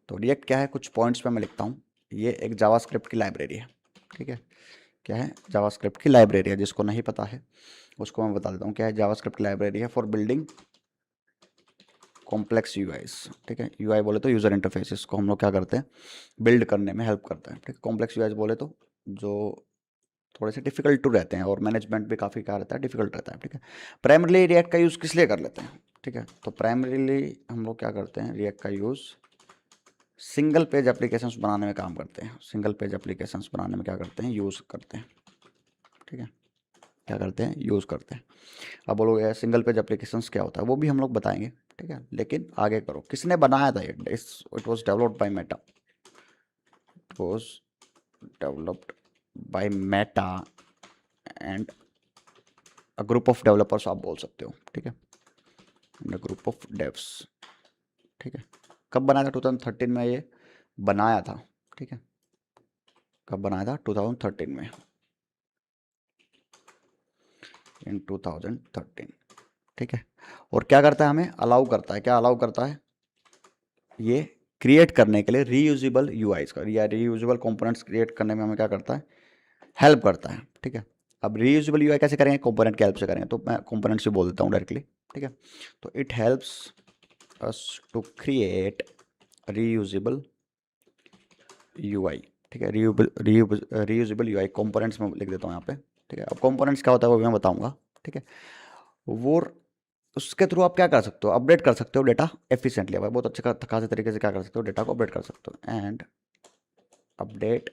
तो रिएक्ट क्या है, कुछ पॉइंट्स पे मैं लिखता हूँ। ये एक जावास्क्रिप्ट की लाइब्रेरी है, ठीक है। क्या है, जावास्क्रिप्ट की लाइब्रेरी है। जिसको नहीं पता है उसको मैं बता देता हूँ क्या है। जावास्क्रिप्ट की लाइब्रेरी है फॉर बिल्डिंग कॉम्प्लेक्स यूआईस, ठीक है। यूआई बोले तो यूज़र इंटरफेस, इसको हम लोग क्या करते हैं, बिल्ड करने में हेल्प करता है, ठीक है। कॉम्प्लेक्स यूआईस बोले तो जो थोड़े से डिफिकल्ट टू रहते हैं, और मैनेजमेंट भी काफ़ी क्या रहता है, डिफिकल्ट रहता है, ठीक है। प्राइमरीली रिएक्ट का यूज़ किस लिए कर लेते हैं, ठीक है। तो प्राइमरीली हम लोग क्या करते हैं, रिएक्ट का यूज़ सिंगल पेज एप्लीकेशंस बनाने में काम करते हैं। सिंगल पेज एप्लीकेशंस बनाने में क्या करते हैं, यूज़ करते हैं, ठीक है। क्या करते हैं, यूज़ करते हैं। अब बोलोगे सिंगल पेज एप्लीकेशंस क्या होता है, वो भी हम लोग बताएंगे, ठीक है। लेकिन आगे करो, किसने बनाया था ये, it was developed by Meta, it was developed by Meta and a group of developers आप बोल सकते हो, ठीक है। ग्रुप ऑफ डेव्स, ठीक है। कब बनाया था, 2013 में ये बनाया था, ठीक है। कब बनाया था, 2013 में, इन 2013, ठीक है। और क्या करता है, हमें अलाउ करता है, क्या अलाउ करता है, ये क्रिएट करने के लिए रीयूजेबल यूआईज का या रीयूजेबल कंपोनेंट्स क्रिएट करने में हमें क्या करता है, हेल्प करता है, ठीक है। अब रीयूजेबल यूआई कैसे करेंगे, कंपोनेंट की हेल्प से करेंगे, तो मैं कंपोनेंट से बोल देता हूँ डायरेक्टली, ठीक है। तो it helps us to create reusable UI, ठीक है। रीयूजेबल यूआई कंपोनेंट्स में लिख देता हूँ यहाँ पे, ठीक है। अब कंपोनेंट्स क्या होता है वो भी मैं बताऊँगा, ठीक है। वो उसके थ्रू आप क्या कर सकते हो, अपडेट कर सकते हो डेटा एफिशिएंटली। बहुत अच्छे खासे तरीके से क्या कर सकते हो, डेटा को अपडेट कर सकते हो, एंड अपडेट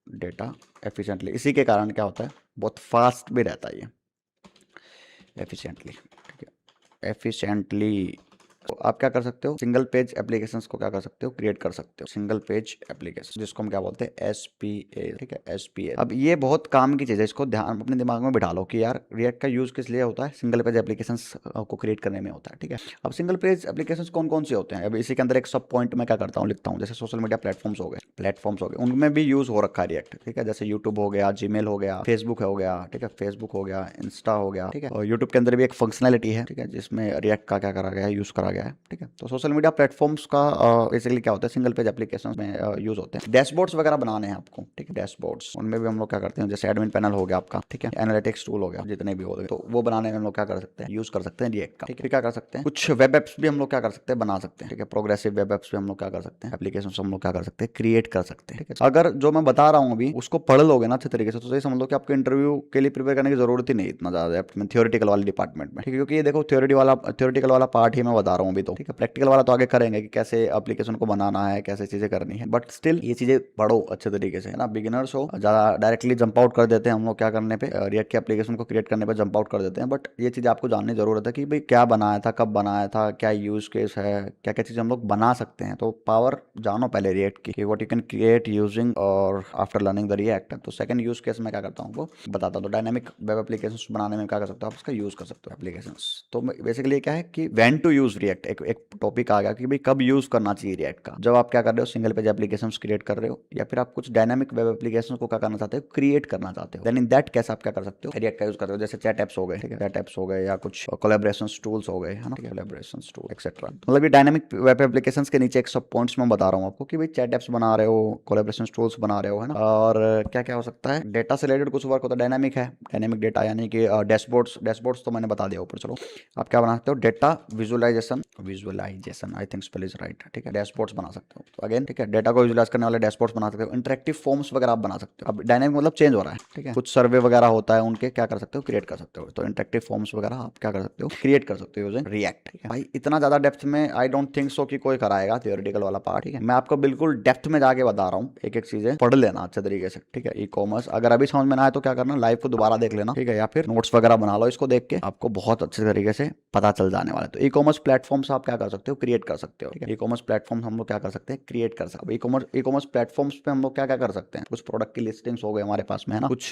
डेटा एफिशिएंटली। इसी के कारण क्या होता है, बहुत फास्ट भी रहता है ये, एफिशिएंटली, ठीक है, एफिशिएंटली। तो आप क्या कर सकते हो, सिंगल पेज एप्लीकेशंस को क्या कर सकते हो, क्रिएट कर सकते हो, सिंगल पेज एप्लीकेशन, जिसको हम क्या बोलते हैं, एसपीए, ठीक है, एसपीए। अब ये बहुत काम की चीज़ है, इसको ध्यान अपने दिमाग में बिठा लो कि यार रिएक्ट का यूज़ किस लिए होता है, सिंगल पेज एप्लीकेशंस को क्रिएट करने में होता है, ठीक है। अब सिंगल पेज एप्लीकेशंस कौन कौन से होते हैं, अब इसी के अंदर एक सब पॉइंट में क्या करता हूँ, लिखता हूँ, जैसे सोशल मीडिया प्लेटफॉर्म्स हो गए, उनमें भी यूज़ हो रखा है रिएक्ट, ठीक है। जैसे यूट्यूब हो गया, जीमेल हो गया, फेसबुक हो गया, ठीक है, फेसबुक हो गया, इंस्टा हो गया, ठीक है। और यूट्यूब के अंदर भी एक फंक्शनैलिटी है, ठीक है, जिसमें रिएक्ट का क्या करा गया है, यूज़ करा गया है, ठीक है। तो सोशल मीडिया प्लेटफॉर्म्स का बेसिकली क्या होता है, सिंगल पेज एप्लीकेशन में यूज़ होते हैं। डैशबोर्ड्स वगैरह बनाने हैं आपको, ठीक है, डैशबोर्ड्स, उनमें भी हम लोग क्या करते हैं, जैसे एडमिन पैनल हो गया आपका, ठीक है, एनालिटिक्स टूल हो गया, जितने भी हो गए, तो वो बनाने में हम लोग क्या कर सकते हैं, यूज़ कर सकते हैं रिएक्ट का, ठीक है। क्या कर सकते हैं, कुछ वेब एप्स भी हम लोग क्या कर सकते हैं, बना सकते हैं, ठीक है। प्रोग्रेसिव वेब एप्स भी हम लोग क्या कर सकते हैं, एप्लीकेशन हम लोग क्या कर सकते हैं, क्रिएट कर सकते हैं, ठीक है। अगर जो मैं बता रहा हूँ अभी उसको पढ़ लोगे ना अच्छे तरीके से, तो सही समझ लो कि आपको इंटरव्यू के लिए प्रिपेयर करने की जरूरत ही नहीं इतना ज़्यादा है थियोरिटिकल वाले डिपार्टमेंट में, ठीक है। क्योंकि ये देखो थ्योरेटिकल वाला पार्ट ही मैं बता रहा हूँ अभी, तो ठीक है। प्रैक्टिकल वाला तो आगे करेंगे कि कैसे एप्लीकेशन को बनाना है, कैसे चीज़ें करनी है, बट स्टिल ये चीज़ें पढ़ो अच्छे तरीके से, है ना। बिगिनर्स हो, ज़्यादा डायरेक्टली जंप आउट कर देते हैं हम लोग क्या करने पे, रिएक्ट के एप्लीकेशन को क्रिएट करने पे जंप आउट कर देते हैं। बट ये चीज़ आपको जानने की जरूरत है कि भाई क्या बनाया था, कब बनाया था, क्या यूज़ केस है, क्या क्या चीज़ें हम लोग बना सकते हैं। तो पावर जानो पहले रिएक्ट की, what you can create using और आफ्टर लर्निंग द रिएक्ट। तो सेकंड यूज़ केस मैं क्या करता हूँ वो बताता हूँ। तो डायनामिक वेब एप्लीकेशन बनाने में क्या कर सकते हो आप, इसका यूज़ कर सकते हो एप्लीकेशन। तो बेसिकली क्या है कि व्हेन टू यूज़ रिएक्ट, एक टॉपिक आ गया कि भाई कब यूज़ करना चाहिए रिएक्ट का। जब आप क्या कर रहे हो, सिंगल पेज एप्लीकेशन क्रिएट कर रहे हो, या फिर आप कुछ डायनामिक वेब एप्लीकेशन को क्या करना चाहते हो, क्रिएट करना चाहते हो, देन इन दैट केस आप क्या कर सकते हो, रिएक्ट का यूज़ करते हो। जैसे चैट एप्स हो गए, ठीक है, चैट एप्स हो गए, या कुछ कोलैबोरेशन टूल्स हो गए, है ना, कोलैबोरेशन टूल एक्सेट्रा। मतलब ये डायनामिक वेब एप्लीकेशन के नीचे एक सब पॉइंट्स में बता रहा हूँ आपको कि भाई चैट एप्स बना रहे हो, कोलैबोरेशन टूल्स बना रहे हो, है ना। और क्या क्या हो सकता है, डेटा से रिलेटेड कुछ वर्क होता है, डायनामिक है, डायनामिक डेटा यानी कि डैशबोर्ड्स तो मैंने बता दिया ऊपर। चलो आप क्या बना सकते हो, data visualisation I think spell is right, ठीक है, डैशबोर्ड्स बना सकते हो। तो अगेन ठीक है, डेटा को विजुअलाइज करने वाले डैशबोर्ड्स बना सकते हो। इंटरेक्टिव फॉर्म्स वगैरह आप बना सकते हो। अब डायनामिक मतलब चेंज हो रहा है, ठीक है, कुछ सर्वे वगैरह होता है, उनके क्या कर सकते हो, क्रिएट कर सकते हो। तो इंटरेक्टिव फॉर्म्स वगैरह आप क्या कर सकते हो, क्रिएट कर सकते हो यूजिंग रिएक्ट, ठीक है। भाई इतना ज्यादा डेप्थ में आई डोंट थिंक सो कि कोई कराएगा थियोरेटिकल वाला पार्ट, ठीक है। मैं आपको बिल्कुल डेप्थ में जाके बता रहा हूँ, एक एक चीजें पढ़ लेना अच्छे तरीके से, ठीक है। ई कॉमर्स अगर अभी समझ में ना आए तो क्या करना, लाइव को दोबारा देख लेना, ठीक है, या फिर नोट्स वगैरह बना लो, इसको देख के आपको बहुत अच्छे तरीके से पता चल जाने वाला है। तो ई कॉमर्स प्लेटफॉर्म्स आप क्या कर सकते हो, क्रिएट कर सकते हो, ठीक है। ई कॉमर्स प्लेटफॉर्म हम लोग क्या कर सकते हैं, क्रिएट कर सकते हैं। ई कॉमर्स प्लेटफॉर्म्स पे हम लोग क्या क्या कर सकते हैं, कुछ प्रोडक्ट की लिस्टिंग्स हो गए हमारे पास में, है ना, कुछ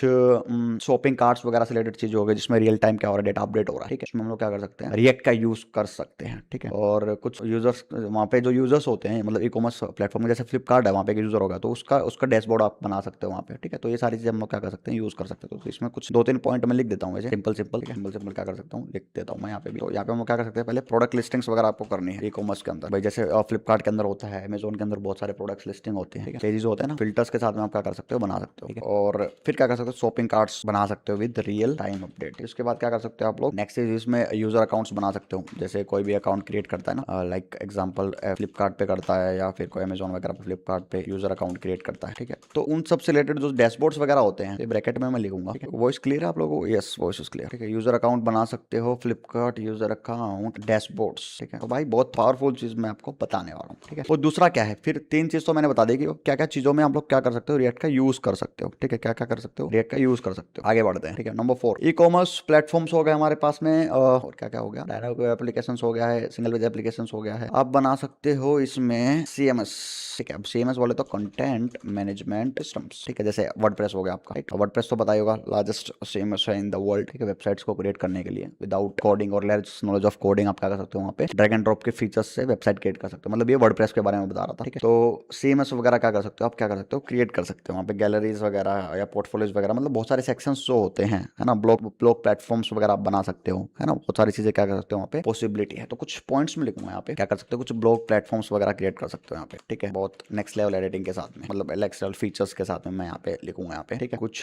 शॉपिंग कार्ट्स वगैरह से रिलेटेड चीज हो गई जिसमें रियल टाइम क्या हो रहा है, डेटा अपडेट हो रहा है, ठीक है। इसमें हम लोग क्या कर सकते हैं, रिएक्ट का यूज कर सकते हैं, ठीक है। और कुछ यूजर्स वहाँ पे जो यूजर्स होते हैं, मतलब ई कॉमर्स प्लेटफॉर्म में जैसे फ्लिपकार्ट है, वहाँ पे एक यूजर होगा तो उसका उसका डैशबोर्ड आप बना सकते हो वहाँ पे, ठीक है। तो ये सारी चीजें हम लोग क्या कर सकते हैं, यूज कर सकते हो। तो इसमें कुछ दो तीन पॉइंट मैं लिख देता हूँ, वैसे सिंपल सिंपल क्या कर सकता हूँ, लिख देता हूँ मैं यहाँ पे भी। तो यहाँ पे हम लोग क्या कर सकते हैं, पहले प्रोडक्ट लिस्टिंग्स लिस्टिंग्स वगैरह आपको करनी है ई कॉमर्स के अंदर। भाई जैसे फ्लिपकार्ट के अंदर होता है, अमेजोन के अंदर बहुत सारे प्रोडक्ट्स लिस्टिंग होते हैं, पेजेस होते हैं ना, फिल्टर्स के साथ में आप क्या कर सकते हो, बना सकते हो, ठीक है। और फिर क्या कर सकते हो, शॉपिंग कार्ट्स बना सकते हो विद रियल टाइम अपडेट। इसके बाद क्या कर सकते हो आप लोग, नेक्स्ट चीज इसमें यूजर अकाउंट्स बना सकते हो। जैसे कोई भी अकाउंट क्रिएट करता है ना, लाइक एग्जांपल फ्लिपकार्ट पे करता है या फिर कोई अमेजोन वगैरह पे फ्लिपकार्ट पे यूजर अकाउंट क्रिएट करता है, ठीक है। तो उन सब से रिलेटेड जो डैशबोर्ड्स वगैरह होते हैं, ब्रैकेट में मैं लिखूंगा, ठीक है। वॉइस क्लियर है आप लोगों को? यस, वॉइस इज क्लियर, ठीक है। यूजर अकाउंट बना सकते हो फ्लिपकार्ट यूजर अकाउंट डैशबोर्ड्स, ठीक है। तो भाई बहुत पावरफुल चीज मैं आपको बताने वाला हूँ, ठीक है। और दूसरा क्या है, फिर 3 चीज तो मैंने बता दी कि क्या क्या चीजों में आप लोग क्या कर सकते हो, रिएक्ट का यूज कर सकते हो, ठीक है। क्या क्या कर सकते हो, रिएक्ट का यूज कर सकते हो। आगे बढ़ते हैं, ठीक है। नंबर 4 ई कॉमर्स प्लेटफॉर्म्स हो गए हमारे पास में, और क्या क्या हो गया, डायनामिक एप्लीकेशन हो गया है, सिंगल पेज एप्लीकेशन हो गया है। आप बना सकते हो इसमें CMS, ठीक है। अब CMS बोले तो कंटेंट मैनेजमेंट सिस्टम्स, ठीक है। जैसे वर्डप्रेस हो गया आपका, वर्डप्रेस तो पता ही होगा, लार्जेस्ट CMS है इन द वर्ल्ड, ठीक है। वेबसाइट्स को क्रिएट करने के लिए विदाउट कोडिंग और लेस नॉलेज ऑफ कोडिंग आप क्या कर सकते हो, वहाँ पे ड्रैग एंड ड्रॉप के फीचर्स से वेबसाइट क्रिएट कर सकते हो। मतलब ये वर्डप्रेस के बारे में बता रहा था, ठीक है। तो CMS वगैरह क्या कर सकते हो आप, क्या कर सकते हो, क्रिएट कर सकते हो वहाँ पे गैलरीज वगैरह या पोर्टफोलियोज वगैरह, मतलब बहुत सारे सेक्शंस जो होते हैं, है ना, ब्लॉग प्लेटफॉर्म्स वगैरह आप बना सकते हो, है ना। बहुत सारी चीजें क्या कर सकते हो वहाँ पे पॉसिबिलिटी है। तो कुछ पॉइंट्स में लिखूंगा यहाँ पे, क्या कर सकते हो, कुछ ब्लॉग प्लेटफॉर्म्स वगैरह क्रिएट कर सकते हो यहाँ पे, ठीक है। बहुत नेक्स्ट लेवल एडिटिंग के साथ में, मतलब एक्सेल फीचर्स के साथ में मैं यहाँ पे लिखूंगा यहाँ पे, ठीक है। कुछ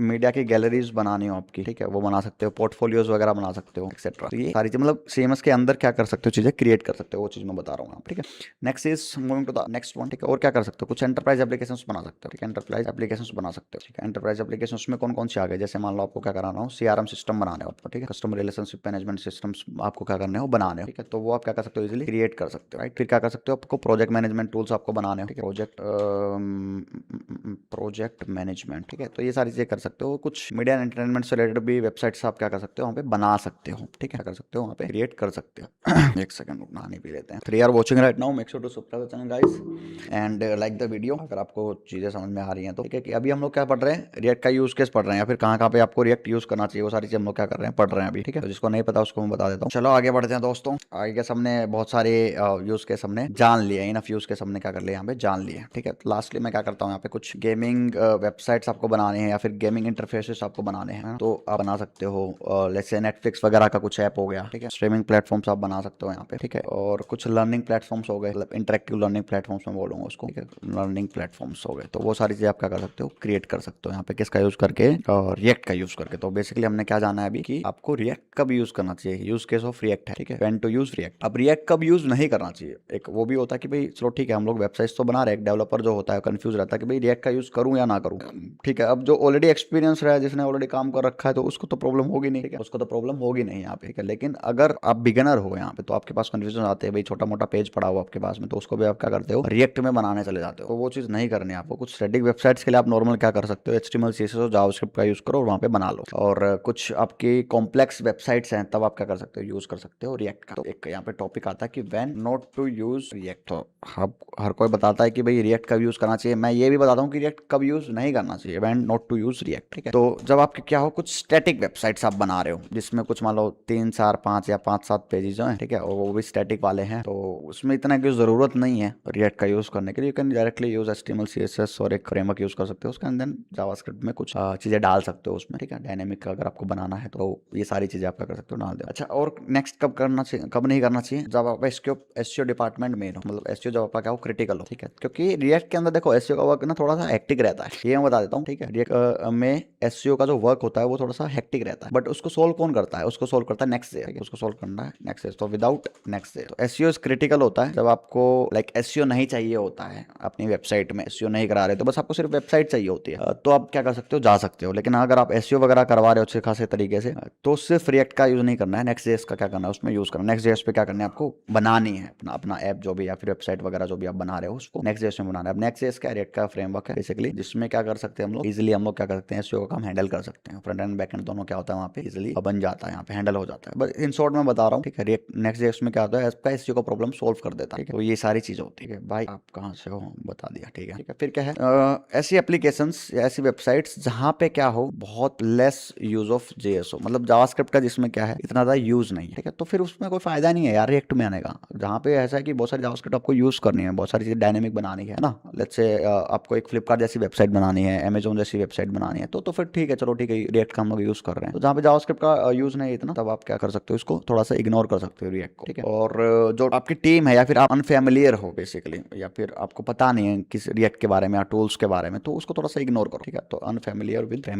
मीडिया की गैलरीज बनानी हो आपकी, ठीक है, वो बना सकते हो, पोर्टफोलियोज वगैरह बना सकते हो, एक्सेट्रा। तो ये सारी चीज मतलब CMS के अंदर क्या कर सकते हो, चीजें क्रिएट कर सकते हो, वो चीज मैं बता रहा हूँ, ठीक है। Next is moving to the next one, ठीक है। और क्या कर सकते हो, कुछ एंटरप्राइज एप्लीकेशन बना सकते हो, ठीक है। एंटरप्राइज एप्लीकेशन बना सकते हो, ठीक है। एंटरप्राइज एप्लीकेशन में कौन कौन से आ गए, जैसे मान लो आपको क्या कराना हो, CRM सिस्टम बनाने हो आपको, ठीक है। कस्टमर रिलेशनशिप मैनेजमेंट सिस्टम्स आपको क्या करने हो, बनाने हो, ठीक है। तो वो आप क्या कर सकते हो, इजीली क्रिएट कर सकते हो, राइट। फिर क्या कर सकते हो, आपको प्रोजेक्ट मैनेजमेंट टूल्स आपको बनाने हो, ठीक है। प्रोजेक्ट मैनेजमेंट, ठीक है। तो ये सारी चीजें कर सकते हो। कुछ मीडिया एंड एंटरटेनमेंट से रिलेटेड भी वेबसाइट्स आप क्या कर सकते हो, वहाँ पे बना सकते हो, ठीक है। क्या कर सकते हो, वहाँ पे क्रिएट कर सकते हो। एक सेकंड रुकना, नहीं पी लेते हैं। 3 are watching right now, make sure to subscribe the channel guys and like the video अगर आपको चीजें समझ में आ रही हैं तो, ठीक है। कि अभी हम लोग क्या पढ़ रहे हैं, रिएक्ट का यूज केस पढ़ रहे हैं, या फिर कहाँ पे आपको रिएक्ट यूज करना चाहिए, वो सारी चीजें हम लोग क्या कर रहे हैं, पढ़ रहे हैं अभी, ठीक है। तो जिसको नहीं पता उसको मैं बता देता हूँ। चलो आगे बढ़ते हैं दोस्तों। आगे के हमने बहुत सारे यूज केस हमने जान लिए, इनफ यूज केस हमने क्या कर लिया, यहाँ पे जान लिए, ठीक है। लास्टली मैं क्या करता हूँ, यहाँ पे कुछ गेमिंग वेबसाइट्स आपको बनाने हैं या फिर गेमिंग इंटरफेसेस आपको बनाने हैं, तो आप बना सकते हो। जैसे नेटफ्लिक्स वगैरह का कुछ ऐप हो गया, ठीक है। स्ट्रीमिंग प्लेटफॉर्म्स आप बना सकते हो यहाँ पे, ठीक है। और कुछ लर्निंग प्लेटफॉर्म्स हो गए, मतलब इंटरेक्टिव लर्निंग प्लेटफॉर्म्स में बोलूंगा उसको, ठीक है। लर्निंग प्लेटफॉर्म्स हो गए, तो वो सारी चीजें आप क्या कर सकते हो, क्रिएट कर सकते हो यहाँ पे, किसका यूज करके, और रिएक्ट का यूज करके। तो बेसिकली हमने क्या जाना है अभी कि आपको रिएक्ट कब यूज करना चाहिए, यूज केस ऑफ रिएक्ट है, ठीक है। When to use React. अब रिएक्ट कब यूज नहीं करना चाहिए, एक वो भी होता है कि भाई चलो ठीक है हम लोग वेबसाइट्स तो बना रहे हैं, डेवलपर जो होता है कंफ्यूज रहता है कि भाई रिएक्ट का यूज करूं या ना करूं, ठीक है। अब जो ऑलरेडी एक्सपीरियंस रहा है, जिसने ऑलरेडी काम कर रखा है, तो उसको तो प्रॉब्लम होगी नहीं, ठीक है, उसको तो प्रॉब्लम होगी नहीं यहाँ पे, ठीक है। लेकिन अगर आप बिगिनर हो यहाँ पे, तो आपके पास कंफ्यूजन आते हैं, भाई छोटा मोटा पेज पड़ा हुआ आपके पास में, तो उसको भी आप क्या करते हो, रिएक्ट में बनाने चले जाते हो। तो वो चीज नहीं करनी है आपको। कुछ स्टैटिक वेबसाइट्स के लिए आप नॉर्मल क्या कर सकते हो, HTML CSS और जावास्क्रिप्ट का यूज करो और वहाँ पे बना लो। और कुछ आपकी कॉम्प्लेक्स वेबसाइट्स हैं, तब आप क्या कर सकते हो, यूज कर सकते हो रिएक्ट का। तो एक यहाँ पे टॉपिक आता है कि when not to use React. तो हर कोई बताता है कि भाई रिएक्ट कब यूज करना चाहिए, मैं ये भी बताता हूँ कि रिएक्ट कब यूज नहीं करना चाहिए, when not to use React, ठीक है। तो जब आपके क्या हो, कुछ स्टैटिक वेबसाइट्स आप बना रहे हो, जिसमें कुछ मान लो 3 4 5 या 5 7 पेजेस हैं, ठीक है, और वो भी स्टैटिक वाले हैं, तो उसमें इतना की जरूरत नहीं है रिएक्ट का यूज करने के लिए। You can directly use HTML CSS और एक फ्रेमवर्क यूज कर सकते हो उसका, एंड देन जावास्क्रिप्ट में कुछ चीजें डाल सकते हो उसमें, ठीक है। डायनेमिक अगर आपको बनाना है तो ये सारी चीजें आप क्या कर सकते हो, डाल दो। अच्छा, और नेक्स्ट कब करना चाहिए, कब नहीं करना चाहिए, जब आप SEO डिपार्टमेंट में हो, मतलब SEO जब आपका क्या हो, क्रिटिकल हो, ठीक है। क्योंकि रिएक्ट के अंदर देखो SEO का वर्क ना थोड़ा सा हेक्टिक रहता है, ये मैं बता देता हूँ, ठीक है। रिएक्ट में SEO का जो वर्क होता है वो थोड़ा सा हेक्टिक रहता है, बट उसको सोल्व कौन करता है, उसको सोल्व करता है नेक्स्ट.js, उसको सोल्व करना है नेक्स्ट.js। तो विदाउट नेक्स्ट.js तो SEO क्रिटिकल होता है। जब आपको लाइक SEO नहीं चाहिए होता है अपनी वेबसाइट में, SEO नहीं करा रहे, तो बस आपको सिर्फ वेबसाइट चाहिए होती है, तो आप क्या कर सकते हो, जा सकते हो। लेकिन अगर आप SEO वगैरह करवा रहे हो अच्छे खासे तरीके से, तो सिर्फ रिएक्ट का यूज नहीं करना है, नेक्स्ट.js का क्या करना है, उसमें यूज करना है। नेक्स्ट.js पे क्या करना है, आपको बनानी है अपना अपना ऐप जो भी, या फिर वेबसाइट वगैरह जो भी आप बना रहे हो, उसको नेक्स्ट.js में बनाना है। अब नेक्स्ट.js क्या, रिएक्ट का फ्रेमवर्क है बेसिकली, जिसमें क्या कर सकते हैं हम लोग, इजीली हम लोग क्या कर सकते हैं, SEO का काम हैंडल कर सकते हैं। फ्रंट एंड बैक एंड दोनों क्या होता है वहाँ पे इजीली बन जाता है, यहाँ पे हैंडल हो जाता है। बस इन शॉर्ट में बता रहा हूँ, ठीक है। रिएक्ट नेक्स्ट.js में क्या होता है, आपका SEO का प्रॉब्लम सोल्व कर देता है, ठीक है। तो ये सारी चीजें होती है भाई। आप कहाँ से हो बता दिया, ठीक है, ठीक है। फिर क्या है, ऐसी एप्लीकेशंस या ऐसी वेबसाइट्स जहाँ पे क्या हो, बहुत लेस यूज ऑफ JS हो, मतलब जावास्क्रिप्ट का जिसमें क्या है इतना ज्यादा यूज नहीं है, ठीक है। तो फिर उसमें कोई फायदा नहीं है यार रिएक्ट में आने का, जहाँ पे ऐसा है कि बहुत सारी जावास्क्रिप्ट आपको यूज करनी है, हैं, बहुत सारी चीज़ें डायनेमिक बनानी है ना। लेट्स से आपको एक फ्लिपकार्ट जैसी वेबसाइट बनानी है, अमेजोन जैसी वेबसाइट बनानी है, तो फिर ठीक है, चलो ठीक है, रिएक्ट का हम लोग यूज़ कर रहे हैं। तो जहाँ पे जावास्क्रिप्ट का यूज़ नहीं है इतना, तब आप क्या कर सकते हो, इसको थोड़ा सा इग्नोर कर सकते हो रिएक्ट को, ठीक है। और जो आपकी टीम है या फिर आप अनफेमिलियर हो बेसिकली, या फिर आपको पता नहीं है किस रिएक्ट के बारे में या टूल्स के बारे में, तो उसको थोड़ा सा इग्नोर करो, ठीक है। तो unfamiliar with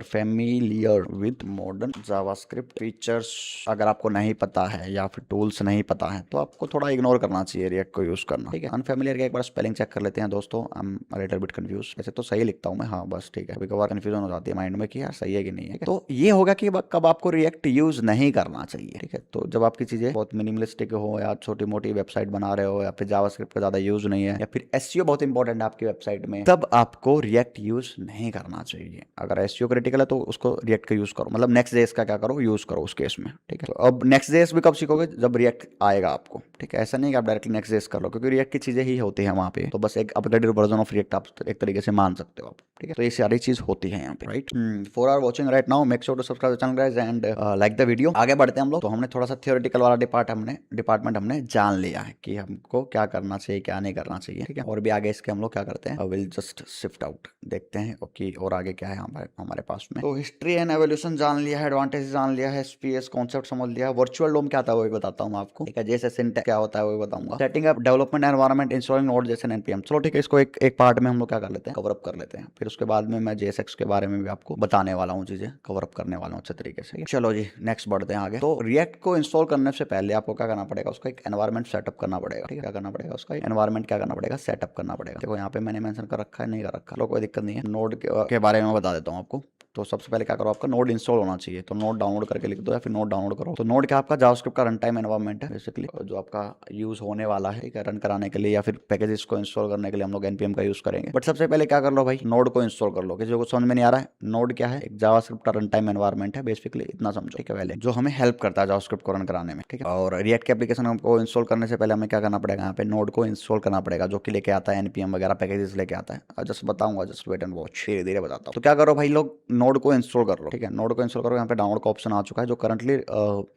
familiar with modern JavaScript features अगर आपको नहीं पता है या फिर टूल्स नहीं पता है, तो आपको थोड़ा इग्नोर करना चाहिए रिएक्ट को यूज करना, ठीक है। अनफेमिलियर का एक बार स्पेलिंग चेक कर लेते हैं दोस्तों। I am a little bit confuse, वैसे तो सही लिखता हूँ मैं, हाँ बस ठीक है, कभी कभार कंफ्यूजन हो जाती है माइंड में कि यार सही है कि नहीं है। तो ये होगा कि कब आपको रिएक्ट यूज नहीं करना चाहिए, ठीक है। तो जब आपकी चीजें बहुत मिनिमलिस्टिक हो या छोटी मोटी वेबसाइट बना रहे हो या फिर जावास्क्रिप्ट का ज्यादा यूज नहीं है या फिर एसईओ बहुत इंपॉर्टेंट है आपकी वेबसाइट में, तब आपको रिएक्ट यूज नहीं करना चाहिए। अगर एसईओ क्रिटिकल है तो उसको रिएक्ट का यूज करो, मतलब नेक्स्ट जेएस का क्या करो, यूज करो उस केस में, ठीक है। तो अब नेक्स्ट जेएस भी कब सीखोगे, जब रिएक्ट आएगा आपको, ठीक है। ऐसा नहीं कि आप डायरेक्टली नेक्स्ट जेएस कर लो, क्योंकि रिएक्ट की चीजें ही होती है वहाँ पे, तो बस एक अपग्रेडेड वर्जन ऑफ रिएक्ट आप एक तरीके से मान सकते हो आप, ठीक है। तो ये सारी चीज होती है यहाँ पे, right. For are watching right now, make sure to subscribe the channel guys and like the video. आगे बढ़ते हैं हम लोग। तो हमने थोड़ा सा थियोरेटिकल वाला डिपार्टमेंट हमने जान लिया है कि हमको क्या करना चाहिए, क्या नहीं करना चाहिए, ठीक है। और भी आगे इसके हम लोग क्या करते हैं, विल जस्ट शिफ्ट आउट, देखते हैं ओके और आगे क्या है हमारे पास में। तो हिस्ट्री एंड एवोल्यूशन जान लिया है, एडवांटेज जान लिया है, एसपीएस कॉन्सेप्ट समझ लिया है, वर्चुअल डोम क्या था वो भी बताता हूँ आपको, ठीक है। जैसे सिंटैक्स क्या होता है वो भी बताऊंगा, setting up development environment, installing node जैसे एनपीएम। चलो ठीक है, इसको एक पार्ट में हम लोग क्या कर लेते हैं, कवर अप कर लेते हैं। फिर उसके बाद में मैं जेएसएक्स के बारे में भी आपको बताने वाला हूँ, चीजें कवर अप करने वाला हूँ अच्छे तरीके से। चलो जी नेक्स्ट बढ़ते हैं आगे। तो रिएक्ट को इंस्टॉल करने से पहले आपको क्या करना पड़ेगा, उसका एक एनवायरनमेंट सेटअप करना पड़ेगा, ठीक है। क्या करना पड़ेगा, उसका एनवायरनमेंट क्या करना पड़ेगा, सेटअप करना पड़ेगा। देखो यहाँ पे मैंने मेंशन कर रखा है, नहीं कर रखा, चलो कोई दिक्कत नहीं है। नोड के बारे में बता देता हूँ आपको। तो सबसे पहले क्या करो, आपका नोड इंस्टॉल होना चाहिए, तो नोड डाउनलोड करके लिख दो या फिर नोड डाउनलोड करो। तो नोड क्या आपका जावास्क्रिप्ट का रन टाइम एनवायरनमेंट है बेसिकली, जो आपका यूज होने वाला है, ठीक है, रन कराने के लिए या फिर पैकेजेस को इंस्टॉल करने के लिए हम लोग एनपीएम का यूज करेंगे। बट सबसे पहले क्या कर लो भाई, नोड को इंस्टॉल कर लो। किसी को समझ में नहीं आ रहा है नोड क्या है, एक जावास्क्रिप्ट का रन टाइम एनवायरनमेंट है बेसिकली, इतना समझो, ठीक है, पहले जो हमें हेल्प करता है जावास्क्रिप्ट को रन कराने में, ठीक है। और रिएक्ट के एप्लीकेशन को इंस्टॉल करने से पहले हमें क्या करना पड़ेगा, यहाँ पे नोड को इंस्टॉल करना पड़ेगा, जो कि लेके आता है एनपीएम वगैरह पैकेजेस लेके आता है। जस्ट बताऊंगा, जस्ट वेट एंड वॉच, धीरे धीरे बताता हूँ। तो क्या करो भाई लोग, नोड को इंस्टॉल कर लो, ठीक है। नोड को इंस्टॉल करो, यहाँ पे डाउनलोड का ऑप्शन आ चुका है, जो करंटली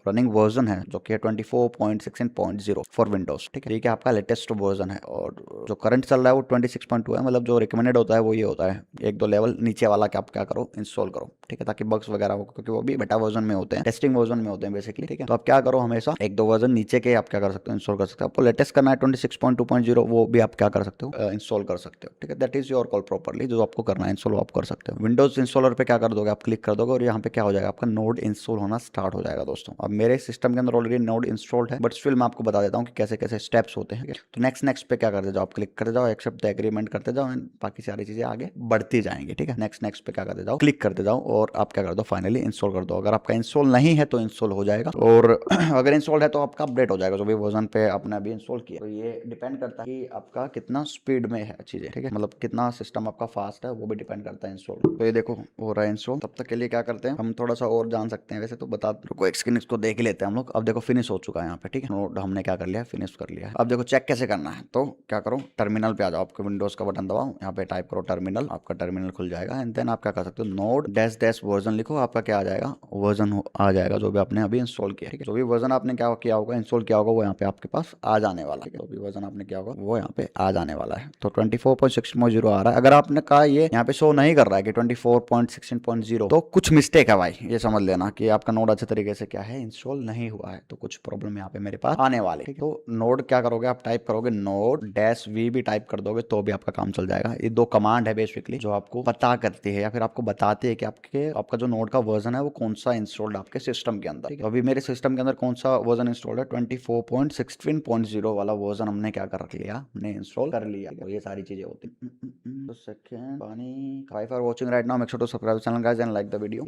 रनिंग वर्जन है जो कि 24.16.0 फॉर विंडोज, ठीक है। ठीक है, आपका लेटेस्ट वर्जन है। और जो करंट चल रहा है वो 26.2 है, मतलब जो रिकमेंडेड होता है वो ये होता है, एक दो लेवल नीचे वाला क्या आप क्या करो, इंस्टॉल करो, ठीक है, ताकि बग्स वगैरह हो, क्योंकि वो भी बेटा वर्जन में होते हैं, टेस्टिंग वर्जन में होते हैं बेसिकली, ठीक है। तो आप क्या करो, हमेशा एक दो वर्जन नीचे के आप क्या कर सकते हो, इंस्टॉल कर सकते हो। आपको लेटेस्ट करना है 26.2.0, वो भी आप क्या कर सकते हो, इंस्टॉल कर सकते हो, ठीक है। That is your call properly, जो आपको करना है इंस्टॉल आप कर सकते हो। विंडोज इंस्टॉलर पे क्या कर दोगे, आप क्लिक कर दोगे और यहाँ पे क्या हो जाएगा, आपका नोड इंस्टॉल होना स्टार्ट हो जाएगा दोस्तों। अब मेरे सिस्टम के अंदर ऑलरेडी नोड इंस्टॉल्ड है, बट स्टिल मैं आपको बता देता हूँ कि कैसे कैसे स्टेप्स होते हैं। तो नेक्स्ट पे क्या करते जाओ, आप क्लिक करते जाओ, एक्सेप्ट द एग्रीमेंट करते जाओ, एंड बाकी सारी चीजें आगे बढ़ती जाएंगी, ठीक है। नेक्स्ट पे क्या करते जाओ, क्लिक करते जाओ और आप क्या कर दो, फाइनली इंस्टॉल कर दो। अगर आपका इंस्टॉल नहीं है तो इंस्टॉल हो जाएगा, और अगर इंस्टॉल है तो आपका अपडेट हो जाएगा, जो भी वर्जन पे आपने अभी इंस्टॉल किया। तो ये डिपेंड करता है कि आपका कितना स्पीड में है चीजें, ठीक है, मतलब कितना सिस्टम आपका फास्ट है, वो भी डिपेंड करता है इंस्टॉल। तो ये देखो हो रहा है इंस्टॉल। तब तक के लिए क्या करते हैं, हम थोड़ा सा और जान सकते हैं, वैसे तो बता रुको, एक स्क्रीन इसको देख ही लेते हैं हम लोग। अब देखो फिनिश हो चुका है यहाँ पे, ठीक है, नोड हमने क्या कर लिया, फिनिश कर लिया है। अब देखो चेक कैसे करना है, तो क्या करो, टर्मिनल पे आ जाओ, आपके विंडोज का बटन दबाओ, यहाँ पे टाइप करो टर्मिनल, आपका टर्मिनल खुल जाएगा। एंड देन आप क्या कर सकते हो, नोड डैश डैश वर्जन लिखो, आपका क्या आ जाएगा, वर्जन आ जाएगा जो भी आपने अभी इंस्टॉल किया, ठीक है। जो भी वर्जन आपने क्या किया होगा, इंस्टॉल किया होगा, वो यहाँ पे आपके पास आ जाने वाला है। जो भी वर्जन आपने किया होगा वो यहाँ पे आ जाने वाला है। तो 24.16.0 आ रहा है। अगर आपने कहा ये यहाँ पे शो नहीं कर रहा है कि 24.16.0, तो कुछ मिस्टेक है भाई, ये समझ लेना कि आपका नोड अच्छे तरीके से क्या है, इंस्टॉल नहीं हुआ है, तो कुछ प्रॉब्लम यहाँ पे मेरे पास आने वाले, ठीक है। तो नोड क्या करोगे, आप टाइप करोगे नोड डैश वी भी टाइप कर दोगे तो भी आपका काम चल जाएगा। ये दो कमांड है बेसिकली जो आपको पता करती है या फिर आपको बताती है कि आपका जो नोड का वर्जन है वो कौन सा इंस्टॉल्ड आपके सिस्टम के अंदर। तो अभी मेरे सिस्टम के अंदर कौन सा वर्जन इंस्टॉल्ड है, 24.16.0 वाला वर्जन हमने क्या कर लिया, हमने इंस्टॉल कर लिया। तो ये सारी चीजें होती हैं। तो सेकंड पानी five are watching right now, make sure to subscribe channel guys and like the video.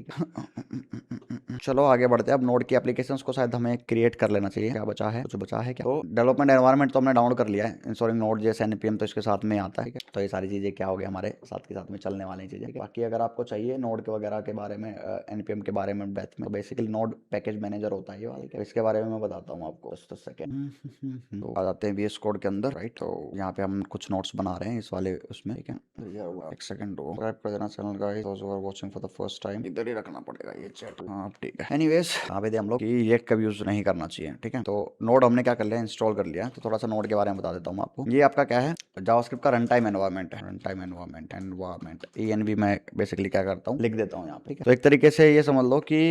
चलो आगे बढ़ते हैं। अब नोड की एप्लीकेशंस को शायद हमें क्रिएट कर लेना चाहिए। क्या बचा है, कुछ बचा है क्या? तो डेवलपमेंट एनवायरनमेंट तो हमने डाउनलोड कर लिया है, इंस्टॉलिंग नोड जैसे एनपीएम तो इसके साथ में आता है। तो ये सारी चीज़ें क्या हो गया हमारे साथ के साथ में चलने वाली चीज़ें। बाकी अगर आपको चाहिए नोड के वगैरह के बारे में, एनपीएम के बारे में डेप्थ में, तो बेसिकली नोड पैकेज मैनेजर होता है ये वाला, तो इसके बारे में मैं बताता हूँ आपको जस्ट सेकंड। तो आ जाते हैं VS कोड के अंदर, राइट। तो यहाँ पे हम कुछ नोट्स बना रहे हैं इस वाले उसमें, ठीक है। एक सेकंड दो, सब्सक्राइब कर देना channel guys, those who are watching for the first time, इधर ही रखना पड़ेगा ये चैट। हाँ ठीक है। एनीवेज यहाँ पे हम लोग कि ये कभी यूज नहीं करना चाहिए, ठीक है। तो नोड हमने क्या कर लिया, इंस्टॉल कर लिया। तो थोड़ा सा नोड के बारे में बता देता हूँ आपको। ये आपका क्या है, जावास्क्रिप्ट का रन टाइम एनवायरनमेंट है। रन टाइम एनवायरनमेंट ENV मैं बेसिकली क्या करता हूँ, लिख देता हूँ यहाँ पे, ठीक है। तो एक तरीके से ये समझ लो कि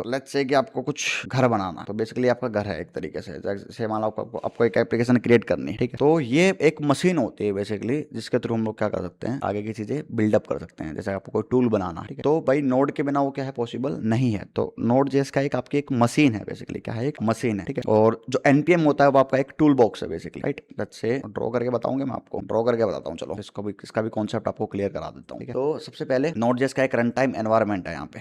लेट्स से कि आपको कुछ घर बनाना, तो बेसिकली आपका घर है एक तरीके से। जैसे मान लो आपको एक एप्लीकेशन क्रिएट करनी है, ठीक है। तो ये एक मशीन होती है बेसिकली, जिसके थ्रू हम लोग क्या कर सकते हैं, आगे की चीजें बिल्डअप कर सकते हैं। जैसे आपको कोई टूल बनाना, ठीक है। तो भाई नोड के बिना वो क्या है, पॉसिबल नहीं है। तो नोड जेएस का एक आपकी एक मशीन है, बेसिकली क्या है, एक मशीन है, ठीक है। और जो एनपीएम होता है वो आपका एक टूल बॉक्स है basically, right. Let's say draw करके बताऊंगा मैं आपको, ड्रॉ करके बताता हूँ। चलो इसका भी कॉन्सेप्ट आपको क्लियर करा देता हूँ, ठीक है। तो सबसे पहले नोड जेएस का एक रन टाइम एनवायरनमेंट है यहाँ पे,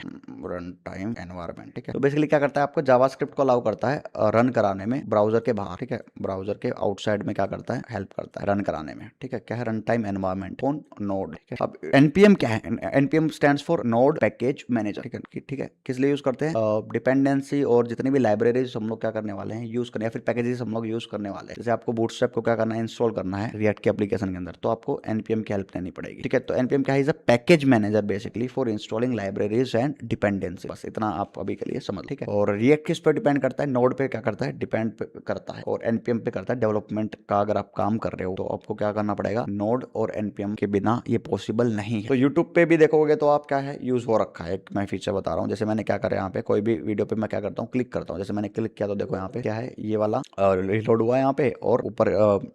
रन टाइम एनवायरनमेंट, ठीक है। तो बेसिकली क्या करता है, आपको जावास्क्रिप्ट को अलाउ करता है रन कराने में ब्राउजर के बाहर, ठीक है। ब्राउजर के आउटसाइड में क्या करता है, हेल्प करता है रन कराने में, ठीक है। क्या है, run time environment on node, ठीक है। अब एनपीएम क्या है, NPM stands for node package manager, ठीक है। ठीक है, किस लिए यूज करते हैं, डिपेंडेंसी और जितनी भी लाइब्रेरीज हम लोग क्या करने वाले हैं, यूज करने, या फिर पैकेजेस हम लोग यूज करने वाले हैं। जैसे आपको बूटस्ट्रैप को क्या करना है, इंस्टॉल करना है रिएक्ट के एप्लीकेशन के अंदर, तो आपको एनपीएम की हेल्प लेनी पड़ेगी, ठीक है। तो एनपीएम क्या है, is a package manager basically for installing libraries and dependency. बस इतना आप अभी के लिए समझ, ठीक है। और रिएक्ट किस पे डिपेंड करता है, नोड पे क्या करता है, डिपेंड करता है। और एनपीएम पे करता है डेवलपमेंट का। अगर आप काम कर रहे हो तो आपको क्या करना पड़ेगा, नोड और एनपीएम के बिना ये पॉसिबल नहीं है। तो यूट्यूब पे भी देखोगे तो आप क्या है, यूज हो रखा है। एक मैं फीचर बता रहा हूँ, जैसे मैंने क्या करा यहाँ पे, कोई भी वीडियो पे मैं क्या करता हूँ, क्लिक करता हूँ। जैसे मैंने क्लिक किया तो देखो यहाँ पे क्या है, ये वाला रिलोड हुआ है यहाँ पे, और ऊपर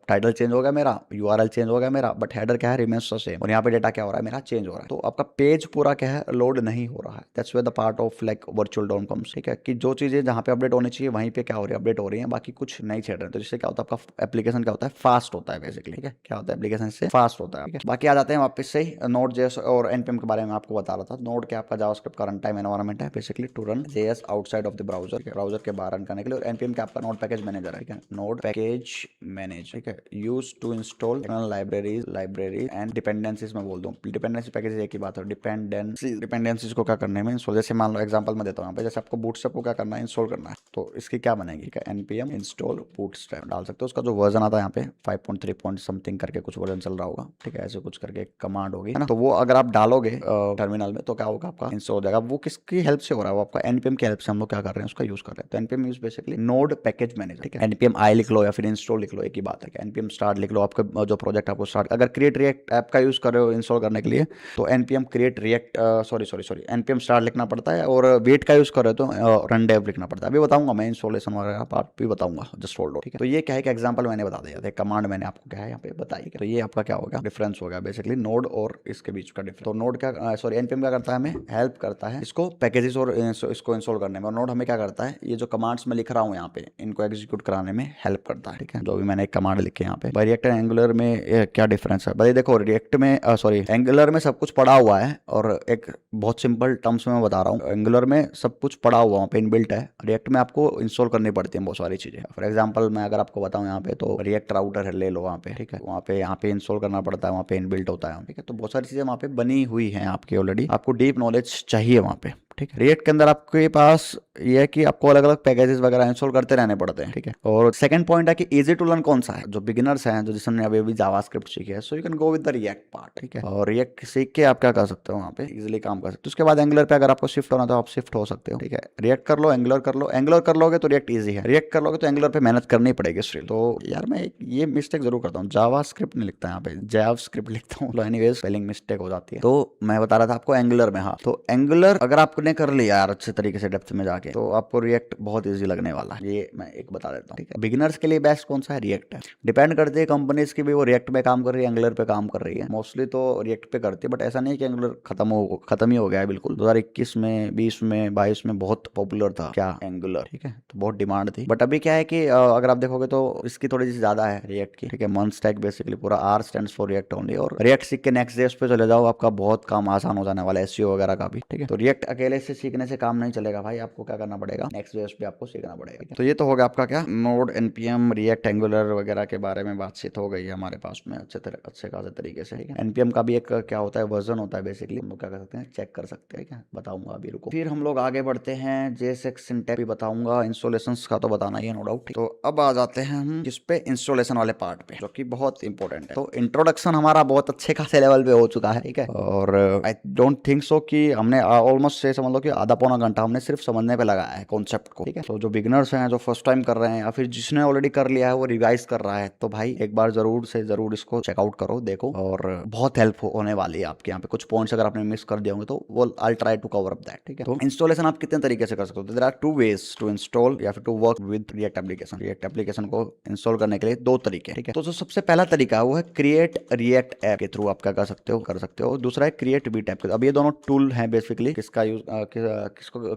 टाइटल चेंज हो गया मेरा, यूआरएल चेंज हो गया मेरा, बट हेडर क्या है, रिमेन्स द सेम। और यहाँ पे डेटा क्या हो रहा है, मेरा चेंज हो रहा है। तो आपका पेज पूरा क्या है, लोड नहीं हो रहा है। That's where the part of like virtual DOM comes, ठीक है। कि जो चीजें जहाँ पे अपडेट होनी चाहिए वहीं पे क्या हो रही है, अपडेट हो रही है, बाकी कुछ नहीं छेड़ रहे। तो जिससे क्या होता है, आपका एप्लीकेशन क्या होता है, फास्ट होता है बेसिकली, ठीक है। क्या होता है, एप्लीकेशन से फास्ट होता है, ठीक है। बाकी आ जाते हैं वापस से नोड जेएस और एनपीएम के बारे में आपको बता रहा था। नोड क्या आपका जावास्क्रिप्ट का रन टाइम एनवायरनमेंट है basically to run JS outside of the browser, browser के बाहर रन करने के लिए। और एनपीएम क्या आपका नोड पैकेज मैनेजर है, ठीक है। नोड पैकेज मैनेज, ठीक है। Use to install libraries and dependencies में बोल दूं, डिपेंडेंसी पैकेज एक ही बात है। डिपेंडेंसीज को क्या करने में इंस्टॉल, जैसे मान लो एग्जांपल मैं देता हूँ यहाँ पे, जैसे आपको बूटस्ट्रैप को क्या करना है, इंस्टॉल करना है। तो इसकी क्या बनेगी, ठीक है, एनपीएम इंस्टॉल बूटस्ट्रैप डाल सकते हो। उसका जो वर्जन आता है यहाँ पे 5.3 समथिंग करके कुछ वर्जन चल रहा होगा, ठीक है। ऐसे कुछ करके एक कमांड होगी, है ना। तो वो अगर आप डालोगे टर्मिनल में तो क्या होगा, आपका इंस्टॉल हो जाएगा। वो किसकी हेल्प से हो रहा है, वो आपका एनपीएम की हेल्प से हम लोग क्या कर रहे हैं, उसका यूज कर रहे हैं। तो NPM use basically node package manager, ठीक है। एनपीएम आई लिख लो या फिर इंस्टॉल लिख लो, एक ही बात है। एनपीएम स्टार्ट लिख लो, आपका जो प्रोजेक्ट आपको स्टार्ट, अगर क्रिएट रिएक्ट ऐप का यूज कर रहे हो इंस्टॉल करने के लिए तो NPM create react sorry NPM start लिखना पड़ता है। और वेट का यूज कर रहे हो तो रन डेव लिखना पड़ता है। अभी बताऊंगा मैं, इंस्टॉलेशन वगैरह पार्ट भी बताऊंगा, जस्ट होल्ड, ठीक है। तो ये क्या है कि एग्जांपल मैंने बता दिया था, कमांड मैंने आपको क्या है यहाँ पे बताई। तो ये आपका क्या होगा, डिफरेंस होगा बेसिकली नोड और इसके बीच का डिफरेंस। तो नोड क्या सॉरी एनपीएम क्या करता है, हमें हेल्प करता है इसको पैकेजेस और इसको इंस्टॉल करने में। और नोड हमें क्या करता है, ये जो कमांड्स मैं लिख रहा हूँ यहाँ पे, इनको एग्जीक्यूट कराने में हेल्प करता है, ठीक है। जो भी मैंने एक कमांड लिखे यहाँ पे। रिएक्ट एंड एंगुलर में क्या डिफरेंस है भाई, देखो रिएक्ट में सॉरी एंगुलर में सब कुछ पड़ा हुआ है, और एक बहुत सिंपल टर्म्स में मैं बता रहा हूँ, एंगुलर में सब कुछ पड़ा हुआ वहाँ पे इनबिल्ट है। रिएक्ट में आपको इंस्टॉल करनी पड़ती है बहुत सारी चीजें। फॉर एग्जांपल मैं अगर आपको बताऊँ यहाँ पे, तो रिएक्ट राउटर है, ले लो वहाँ पे, ठीक है। वहाँ पे इंस्टॉल करना पड़ता है, वहाँ पे इनबिल्ट होता है, ठीक है। तो बहुत सारी चीजें वहाँ पे बनी हुई हैं आपकी ऑलरेडी, आपको डीप नॉलेज चाहिए वहाँ पे, ठीक है। रिएक्ट के अंदर आपके पास ये है कि आपको अलग अलग पैकेजेस वगैरह इंस्टॉल करते रहने पड़ते हैं, ठीक है। और सेकंड पॉइंट है कि इजी टू लर्न कौन सा है, जो बिगिनर्स हैं, जो जिसने अभी जावास्क्रिप्ट सीखी है, so you can go with the react part, ठीक है। और रिएक्ट सीख के आप क्या कर सकते हो, वहाँ पे इजीली काम कर सकते हो। उसके बाद एंगुलर पे अगर आपको शिफ्ट होना तो आप शिफ्ट हो सकते हो, ठीक है। रिएक्ट कर लो, एंगुलर कर लो, एंगुलर कर लोगे तो रिएक्ट ईजी है, रिएक्ट कर लोगे तो एंगुलर पे मेहनत करनी पड़ेगी स्टिल। तो यार मैं ये मिस्टेक जरूर करता हूँ, जावास्क्रिप्ट नहीं लिखता यहाँ पे, जावास्क्रिप्ट लिखता हूँ। एनीवेज स्पेलिंग मिस्टेक हो जाती है। तो मैं बता रहा था आपको एंगुलर में, हाँ। तो एंगुलर अगर आपने कर लिया यार अच्छे तरीके से डेप्थ में जाके, तो आपको रिएक्ट बहुत इजी लगने वाला है। ये मैं एक बता देता हूँ, ठीक है। बिगिनर्स के लिए बेस्ट कौन सा है, रिएक्ट है। डिपेंड करती है कंपनीज की भी, वो रिएक्ट पे काम कर रही है, एंगुलर पे काम कर रही है। मोस्टली तो रिएक्ट पे करती है, बट ऐसा नहीं कि एंगुलर खत्म ही हो गया है बिल्कुल। 2021 में, 20 में, 22 में बहुत पॉपुलर था क्या, एंगुलर, ठीक है। तो बहुत डिमांड थी। बट अभी क्या है कि अगर आप देखोगे तो इसकी थोड़ी सी ज्यादा है रिएक्ट की, ठीक है। मंथ स्टैक बेसिकली पूरा R stands for React only. और रिएक्ट सीख के नेक्स्ट डे उस पे चले जाओ, आपका बहुत काम आसान हो जाने वाला है, एसईओ वगैरह का भी, ठीक है। तो रिएक्ट अकेले पहले से सीखने से काम नहीं चलेगा भाई, आपको क्या करना पड़ेगा, नेक्स्ट बेस पे आपको सीखना पड़ेगा। तो ये तो हो गया आपका क्या, नोड, एनपीएम, रिएक्ट, एंगुलर वगैरह के बारे में बातचीत हो गई है हमारे पास में अच्छे खासे तरीके से। एनपीएम का भी एक क्या होता है, वर्जन होता है बेसिकली, हम लोग क्या कर सकते हैं, चेक कर सकते हैं, क्या बताऊंगा अभी, रुको। फिर हम लोग आगे बढ़ते हैं, JSX सिंटैक्स भी बताऊंगा, इंस्टॉलेशंस का तो बताना ही है नो डाउट। तो अब आ जाते हैं हम जिस पे इंस्टॉलेशन वाले पार्ट पे, जो कि बहुत इंपॉर्टेंट है। तो इंट्रोडक्शन हमारा बहुत अच्छे खासे लेवल पे हो चुका है, ठीक है, और आई डोंट थिंक सो कि हमने ऑलमोस्ट से समझ लो कि आधा पौना घंटा हमने सिर्फ समझने पे लगाया है कॉन्सेप्ट को, ठीक है। तो जो बिगनर्स हैं, जो फर्स्ट टाइम कर रहे हैं, या फिर जिसने ऑलरेडी कर लिया है वो रिवाइज कर रहा है, तो भाई एक बार जरूर से जरूर इसको चेकआउट करो, देखो, और बहुत हेल्प होने वाली है आपके। यहाँ पे कुछ पॉइंट्स अगर आपने मिस कर दिए होंगे तो वो I try to cover up that, ठीक है। तो इंस्टॉलेशन आप कितने तरीके से कर सकते हो, there are two ways to install या फिर to work with React application. React application को इंस्टॉल करने के लिए दो तरीके, ठीक है। तो जो सबसे पहला तरीका है वो है क्रिएट रिएक्ट ऐप के थ्रू आप क्या कर सकते हो। दूसरा है क्रिएट वीट ऐप। अब ये दोनों टूल हैं बेसिकली किसका यूज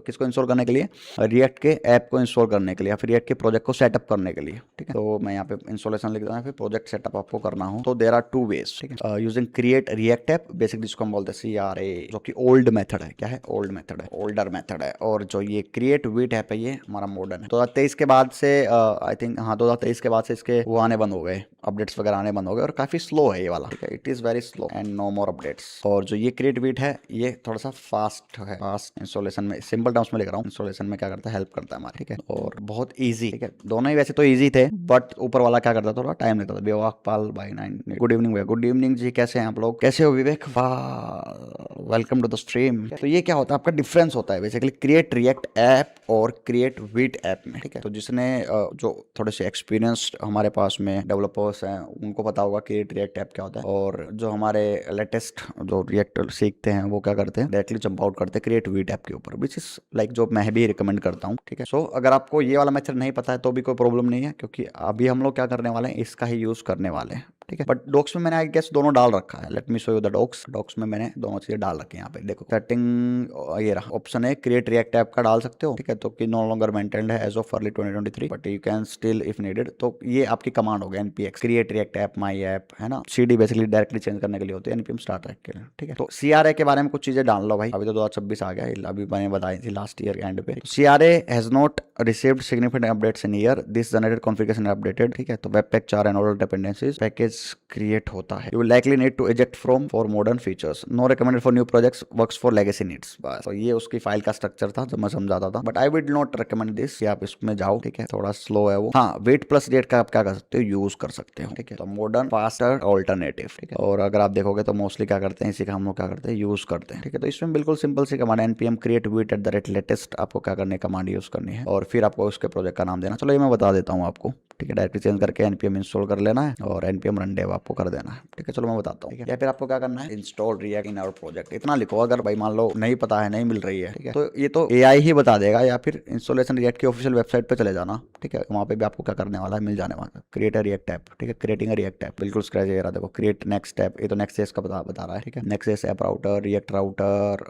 किसको इंस्टॉल करने के लिए, रिएक्ट के ऐप को इंस्टॉल करने के लिए या फिर रिएक्ट के प्रोजेक्ट को सेटअप करने के लिए, ठीक है। तो मैं यहाँ पे इंस्टॉलेशन लिख दूंगा, फिर प्रोजेक्ट सेटअप आपको करना हो तो देयर आर टू वेज, ठीक है। Using create React app, basically जिसको हम बोलते हैं CRA, जो कि ओल्ड मेथड है, क्या है, ओल्ड मेथड है, ओल्डर मेथड है। और जो ये क्रिएट वीट ऐप है ये हमारा मॉडर्न है। 2023 के बाद से आई थिंक, हाँ 2023 के बाद से इसके वो आने बंद हो गए, अपडेट्स वगैरह आने बंद हो गए, और काफी स्लो है ये वाला, ठीक है, it is very slow and no more updates. और जो ये क्रिएट वीट है ये थोड़ा सा फास्ट है, फास्ट इंस्टॉलेशन में, सिंपल टर्म्स में लिख रहा हूँ, इंस्टॉलेशन में क्या करता है, हेल्प करता है हमारे, ठीक है, और बहुत ईजी, ठीक है। दोनों ही वैसे तो ईजी थे, बट ऊपर वाला क्या करता था, थोड़ा टाइम लेता था। बेवाक पाल भाई 9, गुड इवनिंग भैया, गुड इवनिंग जी, कैसे हैं आप लोग, कैसे हो विवेक, वाह वेलकम टू द स्ट्रीम। तो ये क्या होता है, आपका डिफरेंस होता है बेसिकली क्रिएट रिएक्ट ऐप और क्रिएट वीट ऐप में, ठीक है। तो जिसने जो थोड़े से एक्सपीरियंस्ड हमारे पास में डेवलपर्स हैं उनको पता होगा क्रिएट रिएक्ट ऐप क्या होता है, और जो हमारे लेटेस्ट जो रिएक्ट सीखते हैं वो क्या करते हैं, डायरेक्टली जंप आउट करते हैं क्रिएट वीट ऐप के ऊपर, विच इज लाइक जो मैं भी रिकमेंड करता हूँ, ठीक है। सो अगर आपको ये वाला मेथड नहीं पता है तो भी कोई प्रॉब्लम नहीं है, क्योंकि अभी हम लोग क्या करने वाले हैं, इसका ही यूज करने वाले हैं, ठीक है। बट डॉक्स में मैंने आई गेस दोनों डाल रखा है, let me show you the docs में मैंने दोनों चीजें डाल रखी है। यहाँ पे देखो सेटिंग, ये रहा ऑप्शन है क्रिएट रिएक्ट ऐप का डाल सकते हो, ठीक है। तो कि नो लॉन्गर मेंटेन्ड है as of early 2023, but you can still if needed. तो ये आपकी कमांड हो गया npx create React app my app, है ना। CD बेसिकली डायरेक्टली चेंज करने के लिए होती है, npm स्टार्ट रैक के लिए, ठीक है। तो CRA के बारे में कुछ चीजें डाल लो भाई, अभी तो 2026 आ गया, अभी मैंने बताई थी लास्ट ईयर के एंड पे। CRA has not received significant updates in year, this generated configuration updated, ठीक है। तो webpack 4 and order dependencies package create होता है, you will likely need to eject from for modern features, no recommended for new projects, works for legacy needs. बस तो ये उसकी file का स्ट्रक्चर था जो मैं समझाता था, but I would not recommend this कि आप इसमें जाओ, ठीक है, थोड़ा स्लो है वो। हाँ, वेट प्लस रेट का आप क्या कर सकते हो, यूज कर सकते हो, ठीक है। तो मॉडर्न फास्टर ऑल्टरनेटिव, ठीक है। और अगर आप देखोगे तो मोस्टली क्या करते हैं, इसी का हम लोग क्या करते हैं, यूज करते हैं, ठीक है। तो इसमें बिल्कुल सिंपल सी command npm create Vite at the rate latest, आपको क्या करने कमांड यूज करनी है, और फिर आपको उसके प्रोजेक्ट का नाम देना। चलो ये मैं बता देता हूँ आपको, ठीक है। डायरेक्टली चेंज करके npm इंस्टॉल कर लेना है और npm रन डेव आपको कर देना है, ठीक है। चलो मैं बताता हूँ, या फिर आपको क्या करना है, install React in our project, इतना लिखो। अगर भाई मान लो नहीं पता है, नहीं मिल रही है, ठीक है, तो ये तो AI ही बता देगा, या फिर इंस्टॉलेशन रिएक्ट की ऑफिशियल वेबसाइट पे चले जाना, ठीक है। वहाँ पे भी आपको क्या करने वाला है, मिल जाने वाला, क्रिएट अ रिएक्ट ऐप, ठीक है, क्रिएटिंग अ रिएक्ट ऐप, बिल्कुल स्क्रैच ये रहा, देखो क्रिएट नेक्स्ट ऐप, ये तो नेक्स्ट का बता रहा है, ठीक है। Next app router, react router,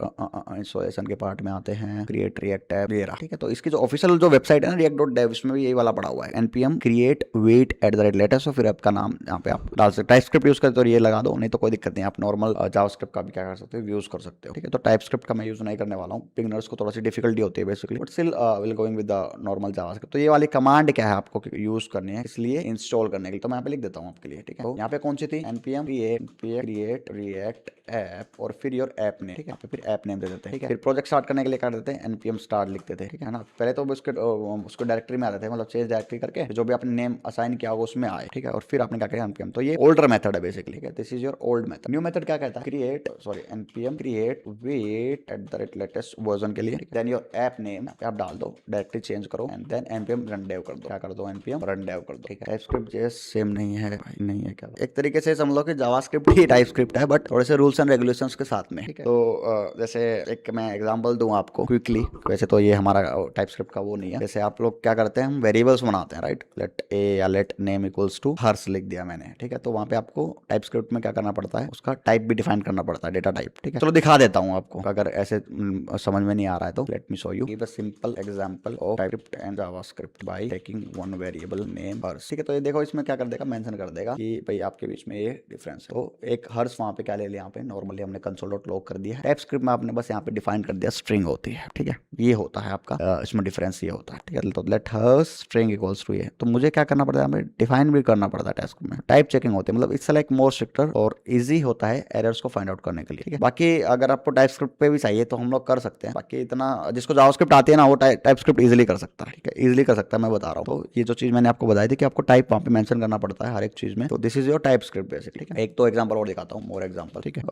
installation के पार्ट में आते हैं, क्रिएट रिएक्ट ऐप, ये रहा, ठीक है। तो इसकी जो ऑफिशियल जो वेबसाइट है ना react.dev, इसमें भी यही वाला पड़ा हुआ है, npm create Vite at the rate latest, और फिर आपका नाम यहाँ पे आप डाल सकते। टाइपस्क्रिप्ट यूज करते हो तो ये लगा दो, नहीं तो कोई दिक्कत नहीं, आप नॉर्मल जावास्क्रिप्ट का भी क्या कर सकते हो, यूज कर सकते हो, ठीक है। तो टाइपस्क्रिप्ट का मैं यूज नहीं करने वाला हूँ, बिगिनर्स को थोड़ा सी डिफिकल्टी होती है basically, but still will going with the normal JavaScript. तो ये वाली कमांड क्या है आपको यूज करनी है, इसलिए इंस्टॉल करने के लिए, तो मैं यहाँ पे लिख देता हूँ आपके लिए, ठीक है। तो यहाँ पे कौन सी थी, npm क्रिएट रिएक्ट ऐप, और फिर योर ऐप नेम, ठीक है, फिर ऐप नेम दे देते हैं, ठीक है। फिर प्रोजेक्ट स्टार्ट करने के लिए कर देते हैं npm स्टार्ट लिख देते हैं, ठीक है ना। पहले तो उसको डायरेक्टरी में आ जाते हैं, मतलब चेंज डायरेक्टरी करके जो भी आपने नेम असाइन किया होगा उसमें आए, ठीक है। और फिर आपने क्या किया npm, तो ये ओल्डर मेथड है basically, this is your old method. New method क्या कहता है, create npm create Vite at the rate latest version के लिए, देन योर ऐप नेम आप डाल दो, डायरेक्टली चेंज करो, and then npm run dev कर दो, क्या कर दो, npm रन डेव कर दो, ठीक है। टाइपस्क्रिप्ट जैसे सेम नहीं है भाई, नहीं है क्या, एक तरीके से समझ लो कि जावास्क्रिप्ट ही टाइपस्क्रिप्ट है, बट थोड़े से रूल्स एंड रेगुलेशंस के साथ में, ठीक है। तो जैसे एक मैं एग्जांपल दूं आपको क्विकली, वैसे तो ये हमारा टाइपस्क्रिप्ट का वो नहीं है। जैसे आप लोग क्या करते हैं, हम वेरिएबल्स बनाते हैं, राइट, लेट ए या लेट नेम इक्वल्स टू हर्ष लिख दिया मैंने, ठीक है। तो वहां पे आपको टाइपस्क्रिप्ट में क्या करना पड़ता है, उसका टाइप भी डिफाइन करना पड़ता है, डेटा टाइप, ठीक है। चलो दिखा देता हूँ आपको, अगर ऐसे समझ में नहीं आ रहा है तो let me show you, give a simple example of TypeScript and JavaScript by taking one variable name Harsh, ठीक है। तो ये देखो इसमें क्या कर देगा, मेंशन कर देगा कि भाई आपके बीच में ये डिफरेंस है। तो एक हर्ष वहां पे क्या ले लिया, यहाँ पे नॉर्मली हमने कंसोल डॉट लॉग कर दिया है। टाइप स्क्रिप्ट में आपने बस यहाँ पे डिफाइन कर दिया स्ट्रिंग होती है, ठीक है, ये होता है आपका, इसमें डिफरेंस ये होता है, ठीक है। तो let her string equals to ये, तो मुझे क्या करना पड़ता है, हमें डिफाइन भी करना पड़ता है टाइप स्क्रिप्ट में। टाइप चेकिंग होती है, मतलब इट्स लाइक मोर स्ट्रिक्टर और इजी होता है एरर्स को फाइंड आउट करने के लिए, ठीक है। बाकी अगर आपको टाइप स्क्रिप्ट पे भी चाहिए तो हम लोग कर सकते हैं, बाकी इतना जिसको जावास्क्रिप्ट आती है ना वो टाइप स्क्रिप्ट इजीली कर सकता है, ठीक है, इजीली कर सकता है, मैं बता रहा हूँ। तो ये जो चीज मैंने आपको बताई थी कि आपको टाइप वहाँ पे मेंशन करना पड़ता है हर एक चीज में, तो this is your type script basically, ठीक है। एक तो एग्जांपल और दिखाता हूँ, मोर एग्जांपल, ठीक है,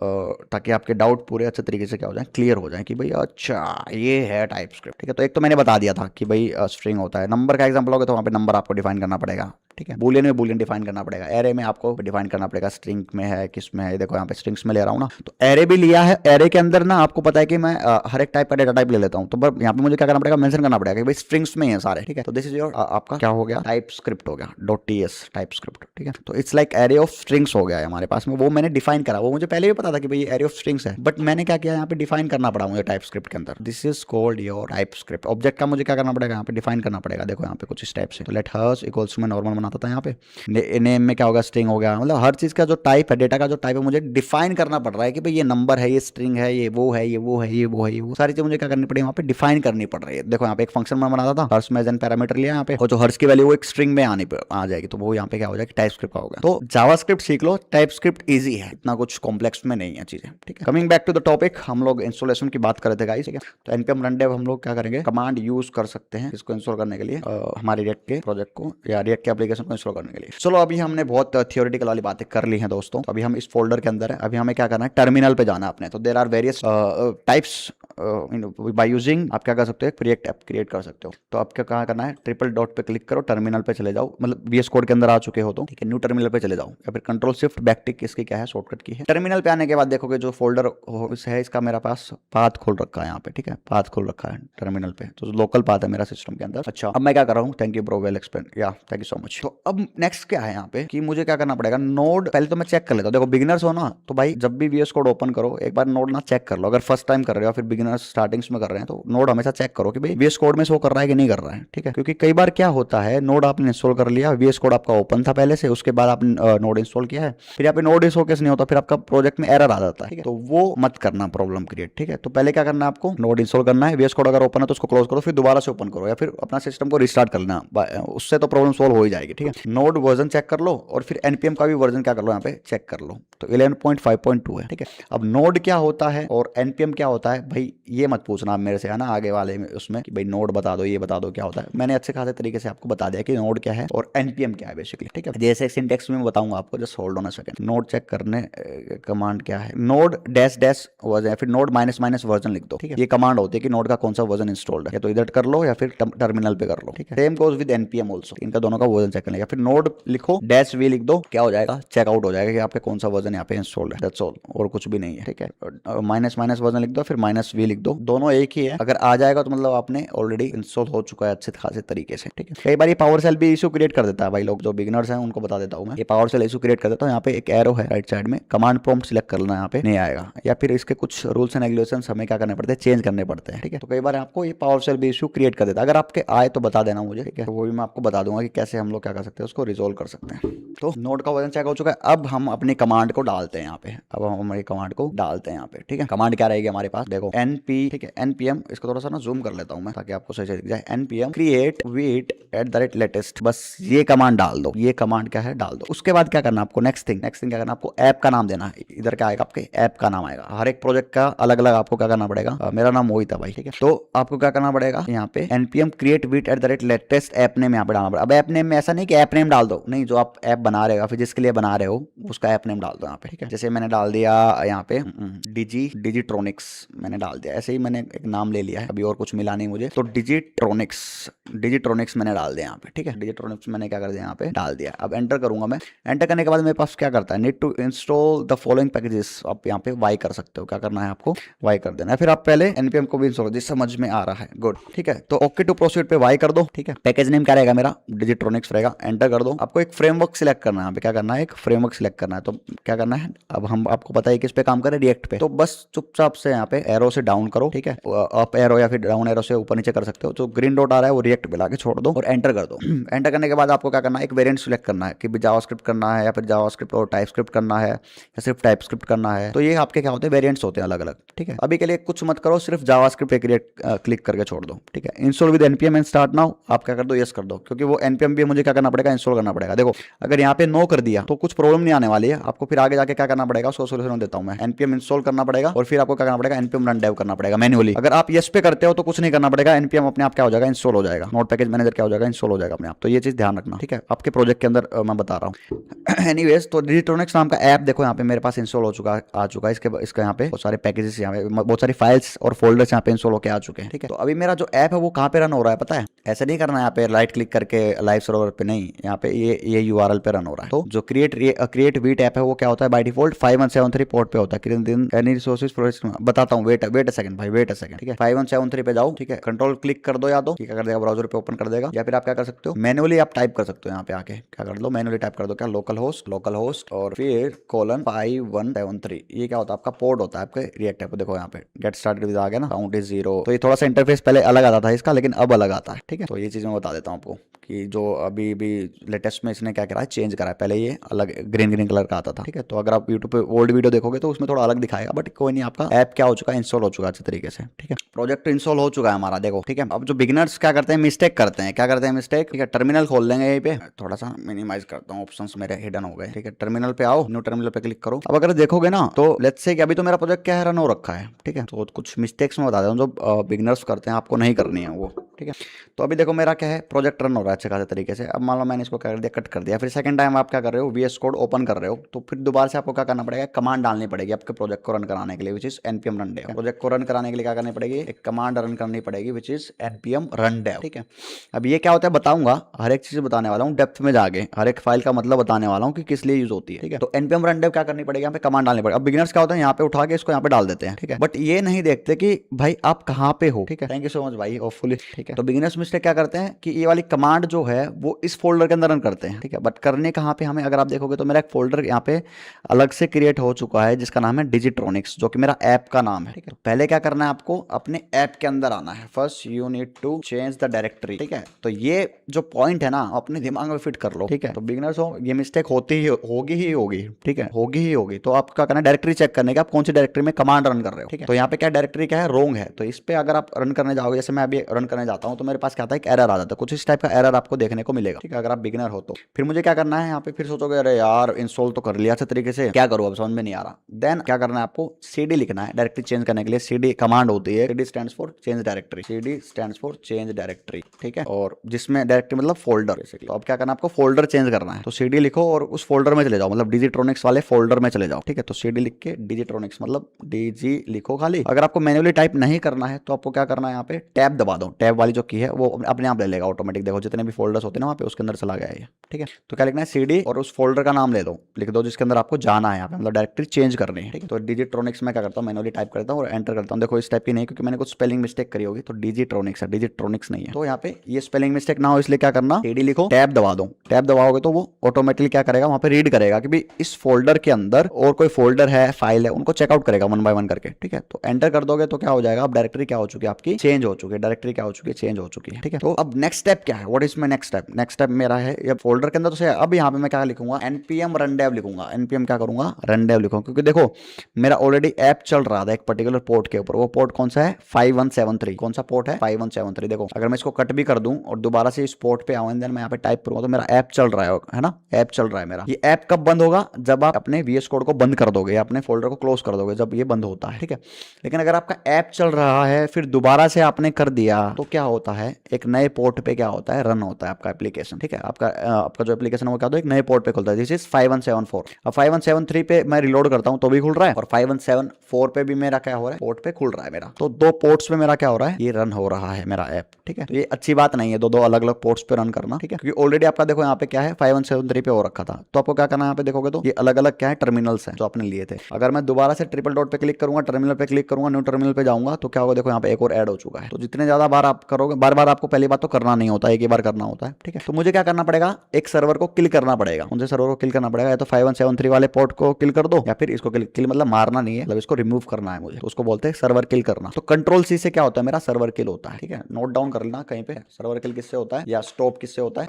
ताकि आपके डाउट पूरे अच्छे तरीके से क्या हो जाए, क्लियर हो जाए कि भाई अच्छा ये है टाइप स्क्रिप्ट, ठीक है। तो एक तो मैंने बता दिया था कि भाई स्ट्रिंग होता है, नंबर का एग्जांपल होगा तो वहाँ पे नंबर आपको डिफाइन करना पड़ेगा, ठीक है। बूलियन में बूलियन डिफाइन करना पड़ेगा, एरे में आपको डिफाइन करना पड़ेगा, स्ट्रिंग में है किस में है, देखो यहाँ पे स्ट्रिंग्स में ले रहा हूँ ना, तो एरे भी लिया है, एरे के अंदर ना आपको पता है कि मैं हर एक टाइप का डेटा टाइप ले लेता हूँ, तो यहाँ पे मुझे क्या करना पड़ेगा, मेंशन करना पड़ेगा कि भाई स्ट्रिंग्स में है सारे, ठीक है। तो दिस इज योर आपका क्या हो गया, टाइप स्क्रिप्ट हो गया, .ts टाइप स्क्रिप्ट, ठीक है। तो it's like array of strings हो गया है हमारे पास में, वो मैंने डिफाइन करा, वो मुझे पहले भी पता था कि भाई एरे ऑफ स्ट्रिंग्स है, बट मैंने क्या किया, यहाँ पे डिफाइन करना पड़ा मुझे टाइप स्क्रिप्ट के अंदर। This is called your type script. Object का मुझे क्या करना पड़ेगा, यहाँ पे डिफाइन करना पड़ेगा, देखो यहाँ पे कुछ इस टाइप से, तो लेट हर्स इक्वल्स मैं नॉर्मल बनाता था, यहाँ पे नेम में क्या होगा, स्ट्रिंग हो गया, मतलब हर चीज का जो टाइप है, डेटा का जो टाइप है, मुझे डिफाइन करना पड़ रहा है कि भाई ये नंबर है, ये स्ट्रिंग है, ये वो है, ये वो है, ये वो है, ये वो सारी चीज मुझे क्या करनी पड़ेगी, वहाँ पे डिफाइन करनी पड़ रही है। देखो यहाँ पे एक फंक्शन मैं बनाता था, हर्स में एज एन पैरामीटर लिया यहाँ पे, और जो हर्स की वैल्यू वो एक स्ट्रिंग में आ जाएगी, तो वो यहाँ पे क्या हो जाएगी, टाइप स्क्रिप्ट का होगा। तो जावास्क्रिप्ट सीख लो, टाइप स्क्रिप्ट ईजी है, इतना कुछ कॉम्प्लेक्स में नहीं है चीजें, ठीक है। Coming back to the topic, हम लोग इंस्टॉलेशन की बात कर रहे थे गाइस, ठीक है। तो npm run dev हम लोग क्या करेंगे, कमांड यूज कर सकते हैं इसको इंस्टॉल करने के लिए, हमारे रिएक्ट के प्रोजेक्ट को या रिएक्ट के एप्लीकेशन को इंस्टॉल करने के लिए। चलो अभी हमने बहुत थियोरेटिकल वाली बातें कर ली हैं दोस्तों, अभी हम इस फोल्डर के अंदर है, अभी हमें क्या करना है, टर्मिनल पे जाना है अपने। तो there are various types by using, आप क्या कर सकते हो, एक रिएक्ट ऐप क्रिएट कर सकते हो। तो आपको क्या करना है, ट्रिपल डॉट पे क्लिक करो, टर्मिनल पे चले जाओ, मतलब VS कोड के अंदर आ चुके हो तो ठीक है, न्यू टर्मिनल पे चले जाओ, या फिर कंट्रोल शिफ्ट बैक टिक, इसकी क्या है शॉर्टकट की है। टर्मिनल पे आने के बाद देखोगे जो फोल्डर है इसका मेरा पास पाथ खोल रखा है यहाँ पे, ठीक है, पाथ खोल रखा है टर्मिनल पे, तो लोकल पाथ है मेरा सिस्टम के अंदर। अच्छा अब मैं क्या कर रहा हूँ, thank you bro, well explain, या थैंक यू सो मच। तो अब नेक्स्ट क्या है यहाँ पे कि मुझे क्या करना पड़ेगा, नोड पहले तो मैं चेक कर लेता हूँ। देखो बिगिनर्स हो ना, तो भाई जब भी VS कोड ओपन करो एक बार नोड ना चेक कर लो, अगर फर्स्ट टाइम कर रहे हो फिर बिगिनर्स स्टार्टिंग्स में कर रहे हैं तो नोड हमेशा चेक करो कि भाई VS कोड में शो कर रहा है कि नहीं कर रहा है, ठीक है। क्योंकि कई बार क्या होता है, नोड आपने इंस्टॉल कर लिया, VS कोड आपका ओपन था पहले से, उसके बाद आपने नोड इंस्टॉल किया है, फिर यहाँ पे नोड शोकेस नहीं होता, फिर आपका प्रोजेक्ट में एरर आ जाता है, ठीक है। तो वो मत करना, प्रॉब्लम क्रिएट, ठीक है। तो पहले क्या करना है आपको, नोड इंस्टॉल करना है, VS कोड अगर ओपन है तो उसको क्लोज करो, फिर दोबारा से ओपन करो, या फिर अपना सिस्टम को रिस्टार्ट करना, उससे तो प्रॉब्लम सॉल्व हो ही जाएगी, ठीक है। नोड वर्जन चेक कर लो, और फिर npm का भी वर्जन क्या कर लो यहाँ पे चेक कर लो, तो 11.5.2 है, ठीक है। अब नोड क्या होता है और npm क्या होता है, भाई ये मत पूछना आप मेरे से, है ना, आगे वाले में उसमें कि भाई नोड बता दो, ये बता दो क्या होता है, मैंने अच्छे खासे तरीके से आपको बता दिया कि नोड क्या है और npm क्या है बेसिकली, ठीक है। जैसे सिंटेक्स में बताऊंगा आपको, just hold on a second. Node check करने कमांड क्या है, नोड डैश डैश वर्जन, फिर नोड माइनस माइनस वर्जन लिख दो, ठीक है। ये कमांड होती है कि नोड का कौन सा वर्जन इंस्टॉल्ड है, तो इधर कर लो या फिर टर्मिनल पे कर लो, ठीक है। Same goes with npm also, इनका दोनों का वर्जन चेक करना, या फिर नोड लिखो डैश वी लिख दो, क्या हो जाएगा, चेकआउट हो जाएगा कि आपके कौन सा वर्जन यहाँ पे इंस्टॉल्ड है, दैट्स ऑल, और कुछ भी नहीं है, ठीक है। माइनस माइनस वर्जन लिख दो, फिर माइनस वी लिख दो, दोनों एक ही है, अगर आ जाएगा तो मतलब आपने ऑलरेडी इंस्टॉल हो चुका है अच्छे खासे तरीके से, ठीक है। कई बार ये पावर सेल भी इशू क्रिएट कर देता है भाई, लोग जो बिगिनर्स हैं उनको बता देता हूँ मैं, ये पावर सेल इशू क्रिएट कर देता हूँ। यहाँ पे एक एरो है राइट साइड में, कमांड प्रॉम्प्ट सिलेक्ट कर लेना, यहाँ पे नहीं आएगा, या फिर इसके कुछ रूल्स एंड रेगुलेशंस हमें क्या करने पड़ते हैं, चेंज करने पड़ते हैं, ठीक है। तो कई बार आपको ये पावर सेल भी इशू क्रिएट कर देता है, अगर आपके आए तो बता देना मुझे, ठीक है, तो वो भी मैं आपको बता दूंगा कि कैसे हम लोग क्या कर सकते हैं, उसको रिजोल्व कर सकते हैं। तो नोड का वर्जन चेक हो चुका है, अब हम अपनी कमांड को डालते हैं यहाँ पे, अब हम हमारी कमांड को डालते हैं यहाँ पे, ठीक है। कमांड क्या रहेगी हमारे पास, देखो np, ठीक है, npm, इसको थोड़ा सा ना जूम कर लेता हूँ मैं ताकि आपको सही से दिख जाए, npm create wait @latest, बस ये कमांड डाल दो, ये कमांड क्या है डाल दो। उसके बाद क्या करना आपको, नेक्स्ट थिंग क्या करना आपको, ऐप का नाम देना है, इधर क्या आएगा आपके ऐप का नाम आएगा, हर एक प्रोजेक्ट का अलग अलग आपको क्या करना पड़ेगा, मेरा नाम मोहित है भाई, ठीक है। तो आपको क्या करना पड़ेगा, यहाँ पे npm create wait @latest app name यहाँ पे डालना पड़ेगा। अब ऐप नेम में ऐसा नहीं कि ऐप नेम डाल दो, नहीं, जो आप ऐप बना रहे हो फिर जिसके लिए बना रहे हो उसका ऐप नेम डाल दो यहाँ पे, ठीक है। जैसे मैंने डाल दिया यहाँ पे डिजिट्रॉनिक्स मैंने डाल दिया, ऐसे ही मैंने एक नाम ले लिया है, अभी और कुछ मिला नहीं मुझे, तो डिजिट्रॉनिक्स मैंने डाल दिया यहाँ पे, ठीक है। डिजिट्रॉनिक्स मैंने क्या कर दिया यहाँ पे डाल दिया। अब एंटर करूंगा मैं, एंटर करने के बाद मेरे पास क्या करता है, need to install the following packages, आप यहाँ पे वाई कर सकते हो, क्या करना है आपको वाई कर देना है, फिर आप पहले npm को भी इंस्टॉल, जिस समझ में आ रहा है, गुड, ठीक है। तो ओके टू प्रोसीड पे वाई कर दो, ठीक है। पैकेज नेम क्या रहेगा मेरा, डिजिट्रॉनिक्स रहेगा, एंटर कर दो। आपको एक फ्रेमवर्क सिलेक्ट करना है, यहाँ पे क्या करना है, एक फ्रेमवर्क सिलेक्ट करना है, तो क्या करना है, अब हम आपको पता है किस पे काम करें, रिएक्ट पे, तो बस चुपचाप से यहाँ पे एरो से डाउन करो, ठीक है, अप एरो या फिर डाउन एरो से ऊपर नीचे कर सकते हो। जो ग्रीन डॉट आ रहा है वो रिएक्ट पे लाके छोड़ दो और एंटर कर दो। एंटर करने के बाद आपको क्या करना है, एक वेरिएंट सिलेक्ट करना है कि जावास्क्रिप्ट करना है या फिर जावास्क्रिप्ट और टाइपस्क्रिप्ट करना है या सिर्फ टाइपस्क्रिप्ट करना है। तो ये आपके क्या होते हैं, वेरिएंट्स होते हैं अलग अलग, ठीक है। अभी के लिए कुछ मत करो, सिर्फ जावास्क्रिप्ट पे क्लिक करके छोड़ दो, ठीक है। Install with NPM and start now, आप क्या कर दो, यस कर दो, क्योंकि वो एनपीएम भी मुझे क्या करना पड़ेगा, इंस्टॉल करना पड़ेगा। देखो अगर यहाँ पे नो कर दिया तो कुछ प्रॉब्लम नहीं आने वाली है, आपको फिर आगे जाके क्या करना पड़ेगा उसको सोल्यूशन देता हूं मैं। एनपीएम इंस्टॉल करना पड़ेगा और फिर आपको क्या करना पड़ेगा, एनपीएम रन डेव करना पड़ेगा मैन्युअली। अगर आप यस पे करते हो तो कुछ नहीं करना पड़ेगा, एनपीएम अपने आप क्या हो जाएगा, इंस्टॉल हो जाएगा। नोट पैकेज मैनेजर क्या हो जाएगा, इंस्टॉल हो जाएगा अपने आप। तो ये चीज ध्यान रखना, ठीक है, आपके प्रोजेक्ट के अंदर मैं बता रहा हूँ। एनीवेज, तो डिजिट्रॉनिक्स नाम का ऐप देखो यहाँ पे मेरे पास इंस्टॉल हो चुका आ चुका है। इसका यहाँ पे बहुत सारे पैकेजेस, यहाँ पे बहुत सारी फाइल्स और फोल्डर्स यहाँ पे इंस्टॉल होकर आ चुके हैं, ठीक है। तो अभी मेरा जो ऐप है वो कहाँ पे रन हो रहा है पता है, ऐसे नहीं करना है यहाँ पे राइट क्लिक करके लाइव सर्वर पे, नहीं, यहाँ पे ये यूआरएल पे रन हो रहा है। तो जो क्रिएट वीट ऐप है वो क्या होता है, बाय डिफॉल्ट 5173 पोर्ट पे होता है। एनी रिसोर्सेज बताता हूँ, वेट अ सेकंड भाई, वेट अ सेकंड, ठीक है। 5173 पे जाओ, ठीक है, कंट्रोल क्लिक कर दो, या तो क्या कर देगा, ब्राउजर पे ओपन कर देगा, या फिर आप क्या कर सकते हो, मैनुअली आप टाइप कर सकते हो। यहाँ पे आके क्या कर लो, मैनुअली टाइप कर दो, क्या, लोकल होस्ट और फिर कोलन 5173। ये क्या होता है, आपका पोर्ट होता है आपके रिएक्ट ऐप। देखो यहाँ पे गेट स्टार्टेड विद आ गया ना, काउंट इज 0। तो ये थोड़ा सा इंटरफेस पहले अलग आता था इसका, लेकिन अब अलग आता है, ठीक है। तो ये चीज मैं बता देता हूँ आपको कि जो अभी भी लेटेस्ट में इसने क्या करा है, चेंज करा है। पहले ये अलग ग्रीन कलर का आता था, ठीक है। तो अगर आप यूट्यूब पे ओल्ड वीडियो देखोगे तो उसमें थोड़ा अलग दिखाएगा, बट कोई नहीं, आपका ऐप क्या हो चुका है, इंस्टॉल हो चुका है अच्छे तरीके से, ठीक है। प्रोजेक्ट इंस्टॉल हो चुका है हमारा, देखो, ठीक है। अब जो बिगिनर्स क्या करते हैं, मिस्टेक करते हैं, क्या करते हैं मिस्टेक, ठीक है। टर्मिनल खोल लेंगे, यहीं पे थोड़ा सा मिनिमाइज करता हूँ, ऑप्शंस मेरे हिडन हो गए, ठीक है। टर्मिनल पे आओ, न्यू टर्मिनल पे क्लिक करो। अब अगर देखोगे ना तो लेट्स से कि अभी तो मेरा प्रोजेक्ट क्या है, रन हो रखा है, ठीक है। तो कुछ मिस्टेक्स मैं बता देता हूँ जो बिगिनर्स करते हैं, आपको नहीं करनी है वो, ठीक है। तो अभी देखो मेरा क्या है, प्रोजेक्ट रन हो रहा है अच्छे खासे तरीके से। अब मान लो मैंने इसको क्या कर दिया, कट कर दिया, फिर सेकंड टाइम आप क्या कर रहे हो, वीएस कोड ओपन कर रहे हो, तो फिर दोबारा से आपको क्या करना पड़ेगा, कमांड डालनी पड़ेगी आपके प्रोजेक्ट को रन कराने के लिए, which is npm run dev। Project को रन कराने के लिए क्या करनी पड़ेगी, एक कमांड रन करनी पड़ेगी, which is npm run dev, ठीक है। अब ये क्या होता है बताऊंगा, हर एक चीज बताने वाला हूँ डेप्थ में जाके, हर एक फाइल का मतलब बताने वाला हूँ कि किस लिए यूज होती है, ठीक है। तो npm run dev क्या करनी पड़ेगी, यहाँ पे कमांड डालनी पड़ेगी। अब बिगिनर्स क्या होता है, यहाँ पे उठा के इसको यहाँ पे डाल देते हैं, ठीक है, बट ये नहीं देखते कि भाई आप कहाँ पे हो, ठीक है। थैंक यू सो मच भाई, होपफुली, ठीक है। तो बिगिनर्स मिस्टेक क्या करते हैं कि ये वाली कमांड जो है वो इस फोल्डर के अंदर रन करते हैं, ठीक है। बट करने कहाँ पे हमें, अगर आप देखोगे तो मेरा एक फोल्डर यहाँ पे अलग से क्रिएट हो चुका है जिसका नाम है डिजिट्रॉनिक्स, जो कि मेरा ऐप का नाम है, ठीक है। तो पहले क्या करना है, आपको अपने ऐप के अंदर आना है। First you need to change the directory, ठीक है। तो ये जो पॉइंट है ना, अपने दिमाग में फिट कर लो, ठीक है। तो बिगिनर्स हो, ये मिस्टेक होगी, ठीक है, होगी। तो आपका करना है डायरेक्टरी चेक करने का, आप कौन सी डायरेक्टरी में कमांड रन कर रहे हो, ठीक है। तो यहाँ पे क्या डायरेक्टरी क्या है, रोंग है। तो इस पे अगर आप रन करने जाओगे, जैसे मैं अभी रन करने जाता हूँ तो मेरे पास क्या आता है, एक एरर आ जाता है, कुछ इस टाइप का एरर आपको देखने को मिलेगा, ठीक है। अगर आप बिगिनर हो तो फिर मुझे क्या करना है, यहाँ पे फिर सोचोगे अरे यार इंस्टॉल तो कर लिया अच्छे तरीके से, क्या करूँ अब समझ में नहीं आ रहा। देन क्या करना है, आपको cd लिखना है डायरेक्टरी चेंज करने के लिए। cd कमांड होती है, cd stands for change directory, cd stands for change directory, ठीक है। और जिसमें डायरेक्टरी मतलब फोल्डर बेसिकली। तो अब क्या करना है, आपको फोल्डर चेंज करना है। तो cd लिखो और उस फोल्डर में चले जाओ, मतलब डिजिट्रॉनिक्स वाले फोल्डर में चले जाओ, ठीक है। तो cd लिख के डिजिट्रॉनिक्स मतलब dg लिखो खाली। अगर आपको मैन्युअली टाइप नहीं करना है तो आपको क्या करना है, यहाँ पे टैब दबा दो, टैब वाली जो की है वो अपने आप ले लेगा ऑटोमेटिक। देखो जितने भी फोल्डर्स होते हैं ना वहाँ पे, उसके अंदर चला गया है, ठीक है। तो क्या लिखना है, cd और उस फोल्डर का नाम लिख दो जिसके अंदर आपको जाना है, यहाँ पे मतलब डायरेक्टरी चेंज करनी है, ठीक है। तो डिजिट्रॉनिक्स में क्या करता हूँ, मैनुअली टाइप करता हूँ और एंटर करता हूँ। देखो इस टाइप की नहीं, क्योंकि मैंने कुछ स्पेलिंग मिस्टेक करी होगी, तो डिजिट्रॉनिक्स है, डिजिट्रॉनिक्स नहीं है। तो यहाँ पे ये स्पेलिंग मिस्टेक ना हो इसलिए क्या करना, cd लिखो, टैब दबा दो। टैब दबाओगे तो वो ऑटोमेटिकली क्या करेगा, वहाँ पे रीड करेगा कि भाई इस फोल्डर के अंदर और कोई फोल्डर है, फाइल है, उनको चेकआउट करेगा वन बाय वन करके, ठीक है। तो एंटर कर दोगे तो क्या हो जाएगा, अब डायरेक्टरी क्या हो चुकी है आपकी, चेंज हो चुकी है, डायरेक्टरी क्या हो चुकी है, चेंज हो चुकी है, ठीक है। तो अब नेक्स्ट स्टेप क्या है, what is my next step. Next step मेरा है ये फोल्डर के अंदर, तो अब यहाँ पे मैं क्या लिखूंगा, npm run dev लिखूंगा। npm क्या करूंगा, run dev लिखूंगा, क्योंकि देखो मेरा ऑलरेडी ऐप चल रहा था एक पर्टिकुलर पोर्ट के ऊपर। वो पोर्ट कौन सा है, 5173। कौन सा पोर्ट है, 5173। देखो अगर मैं इसको कट भी कर दूं और दोबारा से इस पोर्ट पे आऊं, देन मैं यहाँ पे टाइप करूंगा तो मेरा ऐप चल रहा है ना, ऐप चल रहा है मेरा। ये ऐप कब बंद होगा, जब आप अपने VS कोड को बंद कर दोगे या अपने फोल्डर को क्लोज कर दोगे, जब ये बंद होता है, ठीक है। लेकिन अगर आपका ऐप चल रहा है फिर दोबारा से आपने कर दिया तो क्या होता है, एक नए पोर्ट पे क्या होता है, रन होता है आपका एप्लीकेशन, ठीक है। आपका जो एप्लीकेशन है वो क्या होता है, एक नए पोर्ट पे खुलता है, दिस इज 5174। अब 5173 पे मैं रिलोड करता हूं तो भी खुल रहा है, और 5174 पे भी मेरा क्या हो रहा है, पोर्ट पे खुल रहा है मेरा। तो दो पोर्ट्स पे मेरा क्या हो रहा है, ये रन हो रहा है मेरा ऐप, ठीक है। तो ये अच्छी बात नहीं है दो अलग अलग पोर्ट्स पे रन करना, ठीक है, क्योंकि ऑलरेडी आपका देखो यहाँ पे क्या है, 5173 पे हो रखा था। तो आपको क्या करना है, यहाँ पे देखोगे तो ये अलग अलग क्या है, टर्मिनल्स हैं जो आपने लिए थे। अगर मैं दोबारा से ट्रिपल डॉट पे क्लिक करूंगा, टर्मिनल पे क्लिक करूंगा, न्यू टर्मिनल पे जाऊंगा तो क्या होगा, देखो यहाँ पे एक और ऐड हो चुका है। तो जितने ज्यादा बार आप करोगे, बार बार आपको पहली बात तो करना नहीं होता, एक ही बार करना होता है, ठीक है। तो मुझे क्या करना पड़ेगा, एक सर्वर को किल करना पड़ेगा। उनसे सर्वर को किल करना पड़ेगा, या तो 5173 वाले पोर्ट को किल कर दो, या फिर इसको किल मतलब मारना नहीं है, मतलब इसको रिमूव करना है मुझे, तो उसको बोलते हैं सर्वर किल करना। तो कंट्रोल सी से क्या होता है, मेरा सर्वर किल होता है, ठीक है। नोट डाउन कर लेना कहीं पे, सर्वर किल किससे होता है या स्टॉप किससे होता है,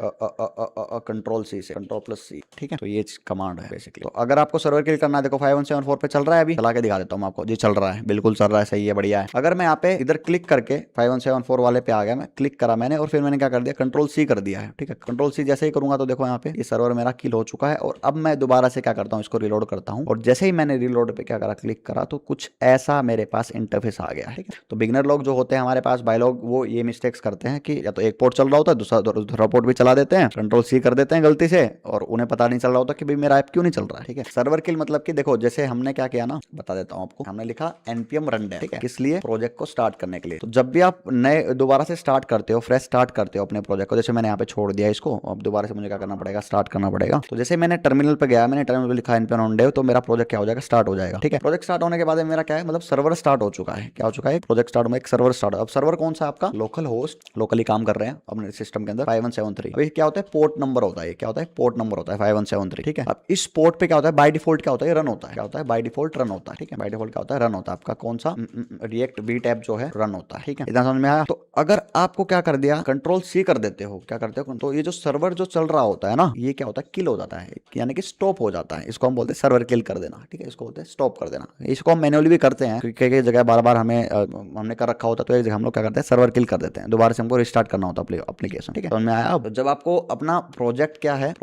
कंट्रोल सी से, कंट्रोल प्लस सी, ठीक है। तो ये कमांड है बेसिकली। तो अगर आपको सर्वर किल करना है, देखो 5174 पे चल रहा है, अभी चला के दिखा देता हूँ आपको जी, चल रहा है, बिल्कुल चल रहा है, सही है, बढ़िया है। अगर मैं यहाँ पे इधर क्लिक करके 5174 वाले पे आ गया, मैं क्लिक करा मैंने, और फिर मैंने क्या कर दिया, कंट्रोल सी कर दिया है, ठीक है। कंट्रोल सी जैसे ही करूंगा तो देखो यहाँ पे ये सर्वर मेरा किल हो चुका है। और अब मैं दोबारा से क्या करता हूँ, इसको रिलोड करता हूँ, और जैसे ही मैंने रिलोड पे क्या करा, क्लिक करा, तो कुछ ऐसा मेरे पास इंटरफेस आ गया, ठीक है। तो बिगनर लोग जो होते हैं हमारे पास, भाई लोग, वो ये मिस्टेक्स करते हैं कि या तो एक पोर्ट चल रहा होता है, दूसरा पोर्ट भी चला देते हैं, कंट्रोल सी कर देते हैं गलती से, और उन्हें पता नहीं चल रहा होता कि भाई मेरा ऐप क्यों नहीं चल रहा है, ठीक है। सर्वर किल मतलब कि देखो, जैसे हमने क्या किया ना, बता देता हूँ आपको, हमने लिखा npm rundev, ठीक है, किस लिए, प्रोजेक्ट को स्टार्ट करने के लिए। तो जब भी आप नए दोबारा से स्टार्ट करते हो, फ्रेश स्टार्ट करते हो अपने प्रोजेक्ट को, जैसे मैंने यहाँ पे छोड़ दिया इसको, अब दोबारा से मुझे क्या करना पड़ेगा, स्टार्ट करना पड़ेगा। तो जैसे मैंने टर्मिनल पे गया, मैंने टर्मिनल पे लिखा npm rundev, तो मेरा प्रोजेक्ट क्या हो जाएगा, स्टार्ट हो जाएगा, ठीक है। प्रोजेक्ट स्टार्ट होने के बाद मेरा क्या है, मतलब सर्वर स्टार्ट हो चुका है, क्या हो चुका है, प्रोजेक्ट स्टार्ट, एक सर्वर स्टार्ट। अब सर्वर कौन सा आपका, लोकल होस्ट, लोकली काम कर रहे हैं अपने सिस्टम के अंदर 5173। अभी क्या होता है, पोर्ट नंबर होता है, क्या होता है, पोर्ट नंबर होता है 5173, ठीक है। अब इस पोर्ट पे क्या होता है, बाय डिफॉल्ट क्या होता है, रन होता है, क्या होता है, बाय डिफॉल्ट रन होता है, ठीक है। बाय डिफॉल्ट क्या होता है, रन होता है आपका कौन सा, रिएक्ट वी टैब जो है रन होता है, ठीक है। इतना समझ में आया। तो अगर आपको क्या कर दिया, कंट्रोल सी कर देते हो, क्या करते हो, तो ये जो सर्वर जो चल रहा होता है ना, ये क्या होता है, किल हो जाता है, यानी कि स्टॉप हो जाता है। इसको हम बोलते हैं सर्वर किल कर देना, ठीक है, इसको बोलते हैं स्टॉप कर देना। इसको हम मैन्युअली भी करते हैं, क्योंकि कई जगह बार बार हमने कर रखा होता है, तो एक जगह हम लोग क्या करते हैं, सर्वर किल कर देते हैं, दोबारा से हमको रिस्टार्ट करना होता है एप्लीकेशन, ठीक है। समझ में आया। अब जब आपको अपना प्रोजेक्ट क्या है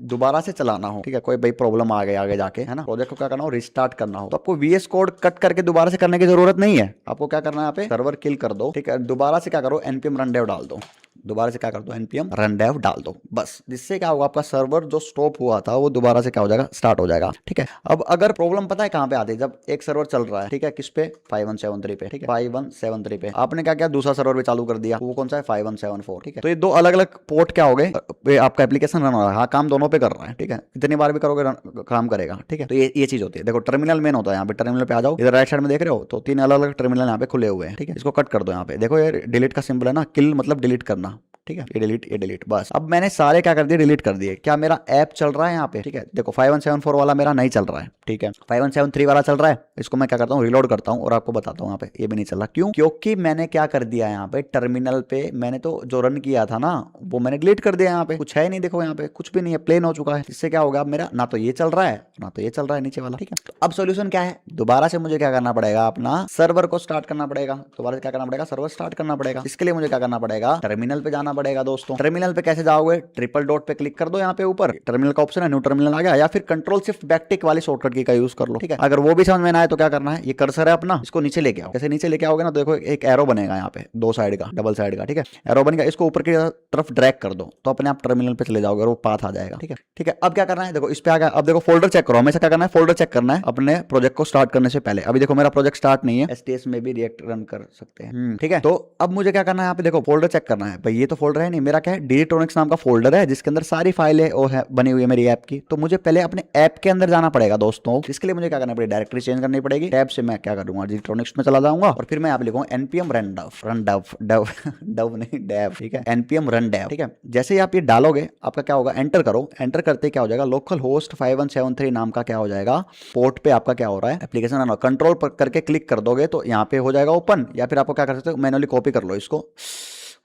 दोबारा से चलाना हो, ठीक है, कोई भाई प्रॉब्लम आ गई आगे जाके, है ना, प्रोजेक्ट को क्या करना हो, रिस्टार्ट करना हो, तो आपको VS कोड कट करके दोबारा से करने की जरूरत नहीं है। आपको क्या करना है, यहाँ पे सर्वर किल कर दो, ठीक है, दोबारा से क्या करो, npm rundev डाल दो, दोबारा से क्या कर दो, npm rundev डाल दो, बस। जिससे क्या होगा, आपका सर्वर जो स्टॉप हुआ था वो दोबारा से क्या हो जाएगा, स्टार्ट हो जाएगा, ठीक है। अब अगर प्रॉब्लम पता है कहां पे आती है, जब एक सर्वर चल रहा है, ठीक है, किस पे, 5173 पे, ठीक है, 5173 पे आपने क्या किया, दूसरा सर्वर भी चालू कर दिया, वो कौन सा है, 5174, ठीक है। तो ये दो अलग अलग पोर्ट क्या हो गए, आपका एप्लीकेशन रन हो रहा है, हाँ, काम दोनों पे कर रहा है, ठीक है, इतनी बार भी करोगे काम करेगा, ठीक है। तो ये चीज होती है। देखो टर्मिनल मेन होता है, यहाँ पे टर्मिनल पे आ जाओ, इधर राइट साइड में देख रहे हो, तो 3 अलग अलग टर्मिनल यहाँ पे खुले हुए हैं, ठीक है। इसको कट कर दो, यहाँ पे देखो ये डिलीट का सिंबल है ना, किल मतलब डिलीट करना, ठीक है, ये डिलीट बस। अब मैंने सारे क्या कर दिए, डिलीट कर दिए। क्या मेरा ऐप चल रहा है यहाँ पे, ठीक है। देखो 5174 वाला मेरा नहीं चल रहा है, ठीक है, 5173 वाला चल रहा है। इसको मैं क्या करता हूँ, रिलोड करता हूँ और आपको बताता हूँ यहाँ पे ये भी नहीं चल रहा। क्यों, क्योंकि मैंने क्या कर दिया यहाँ पे, टर्मिनल पे मैंने तो जो रन किया था ना, वो मैंने डिलीट कर दिया। यहाँ पे कुछ है नहीं, देखो यहाँ पे कुछ भी नहीं है, प्लेन हो चुका है। इससे क्या होगा, मेरा ना तो ये चल रहा है ना तो ये चल रहा है नीचे वाला, ठीक है। तो अब सोल्यूशन क्या है, दोबारा से मुझे क्या करना पड़ेगा, अपना सर्वर को स्टार्ट करना पड़ेगा। दोबारा से क्या करना पड़ेगा, सर्वर स्टार्ट करना पड़ेगा। इसके लिए मुझे क्या करना पड़ेगा, टर्मिनल पे जाना पड़ेगा दोस्तों। टर्मिनल पे कैसे जाओगे, ट्रिपल डॉट पे क्लिक कर दो, यहाँ पे ऊपर टर्मिनल का ऑप्शन है, न्यू टर्मिनल आ गया, या फिर कंट्रोल शिफ्ट बैकटिक वाली शॉर्टकट की का यूज कर लो, ठीक है। अगर वो भी समझ में ना आए तो क्या करना है, ये कर्सर है अपना, इसको नीचे लेके आओ। कैसे नीचे लेके आओगे ना, देखो एक एरो बनेगा यहाँ पे, 2 साइड का, डबल साइड का, ठीक है, एरो बनेगा, इसको ऊपर की तरफ ड्रैग कर दो, तो अपने आप टर्मिनल पे चले जाओगे और वो पाथ आ जाएगा, ठीक है, ठीक है। अब क्या करना है, देखो इस पे आ गया। अब देखो फोल्डर चेक करो, हमेशा क्या करना है, फोल्डर चेक करना है अपने प्रोजेक्ट को स्टार्ट करने से पहले। अभी देखो मेरा प्रोजेक्ट स्टार्ट नहीं है, STS में भी रिएक्ट रन कर सकते हैं, ठीक है। तो अब मुझे क्या करना है, यहाँ पे देखो फोल्डर चेक करना है। भाई ये तो फोल्डर है नहीं, मेरा क्या है, डिजिट्रॉनिक्स नाम का फोल्डर है, जिसके अंदर सारी फाइलें वो है बनी हुई है मेरी ऐप की। तो मुझे पहले अपने ऐप के अंदर जाना पड़ेगा दोस्तों। इसके लिए मुझे क्या करना पड़ेगा, डायरेक्टरी चेंज करनी पड़ेगी। टैब से मैं क्या करूंगा, डिजिट्रॉनिक्स में चला जाऊंगा और फिर मैं यहाँ पे लिखूंगा npm rundev नहीं dev, ठीक है, npm rundev, ठीक है। जैसे ही आप ये डालोगे, आपका क्या होगा, एंटर करो। एंटर करते क्या हो जाएगा, लोकल होस्ट 5173 नाम का क्या हो जाएगा, पोर्ट पे आपका क्या हो रहा है, एप्लीकेशन रन। कंट्रोल करके क्लिक कर दोगे तो यहाँ पे हो जाएगा ओपन, या फिर आपको क्या कर सकते हो, मैनुअली कॉपी कर लो। इसको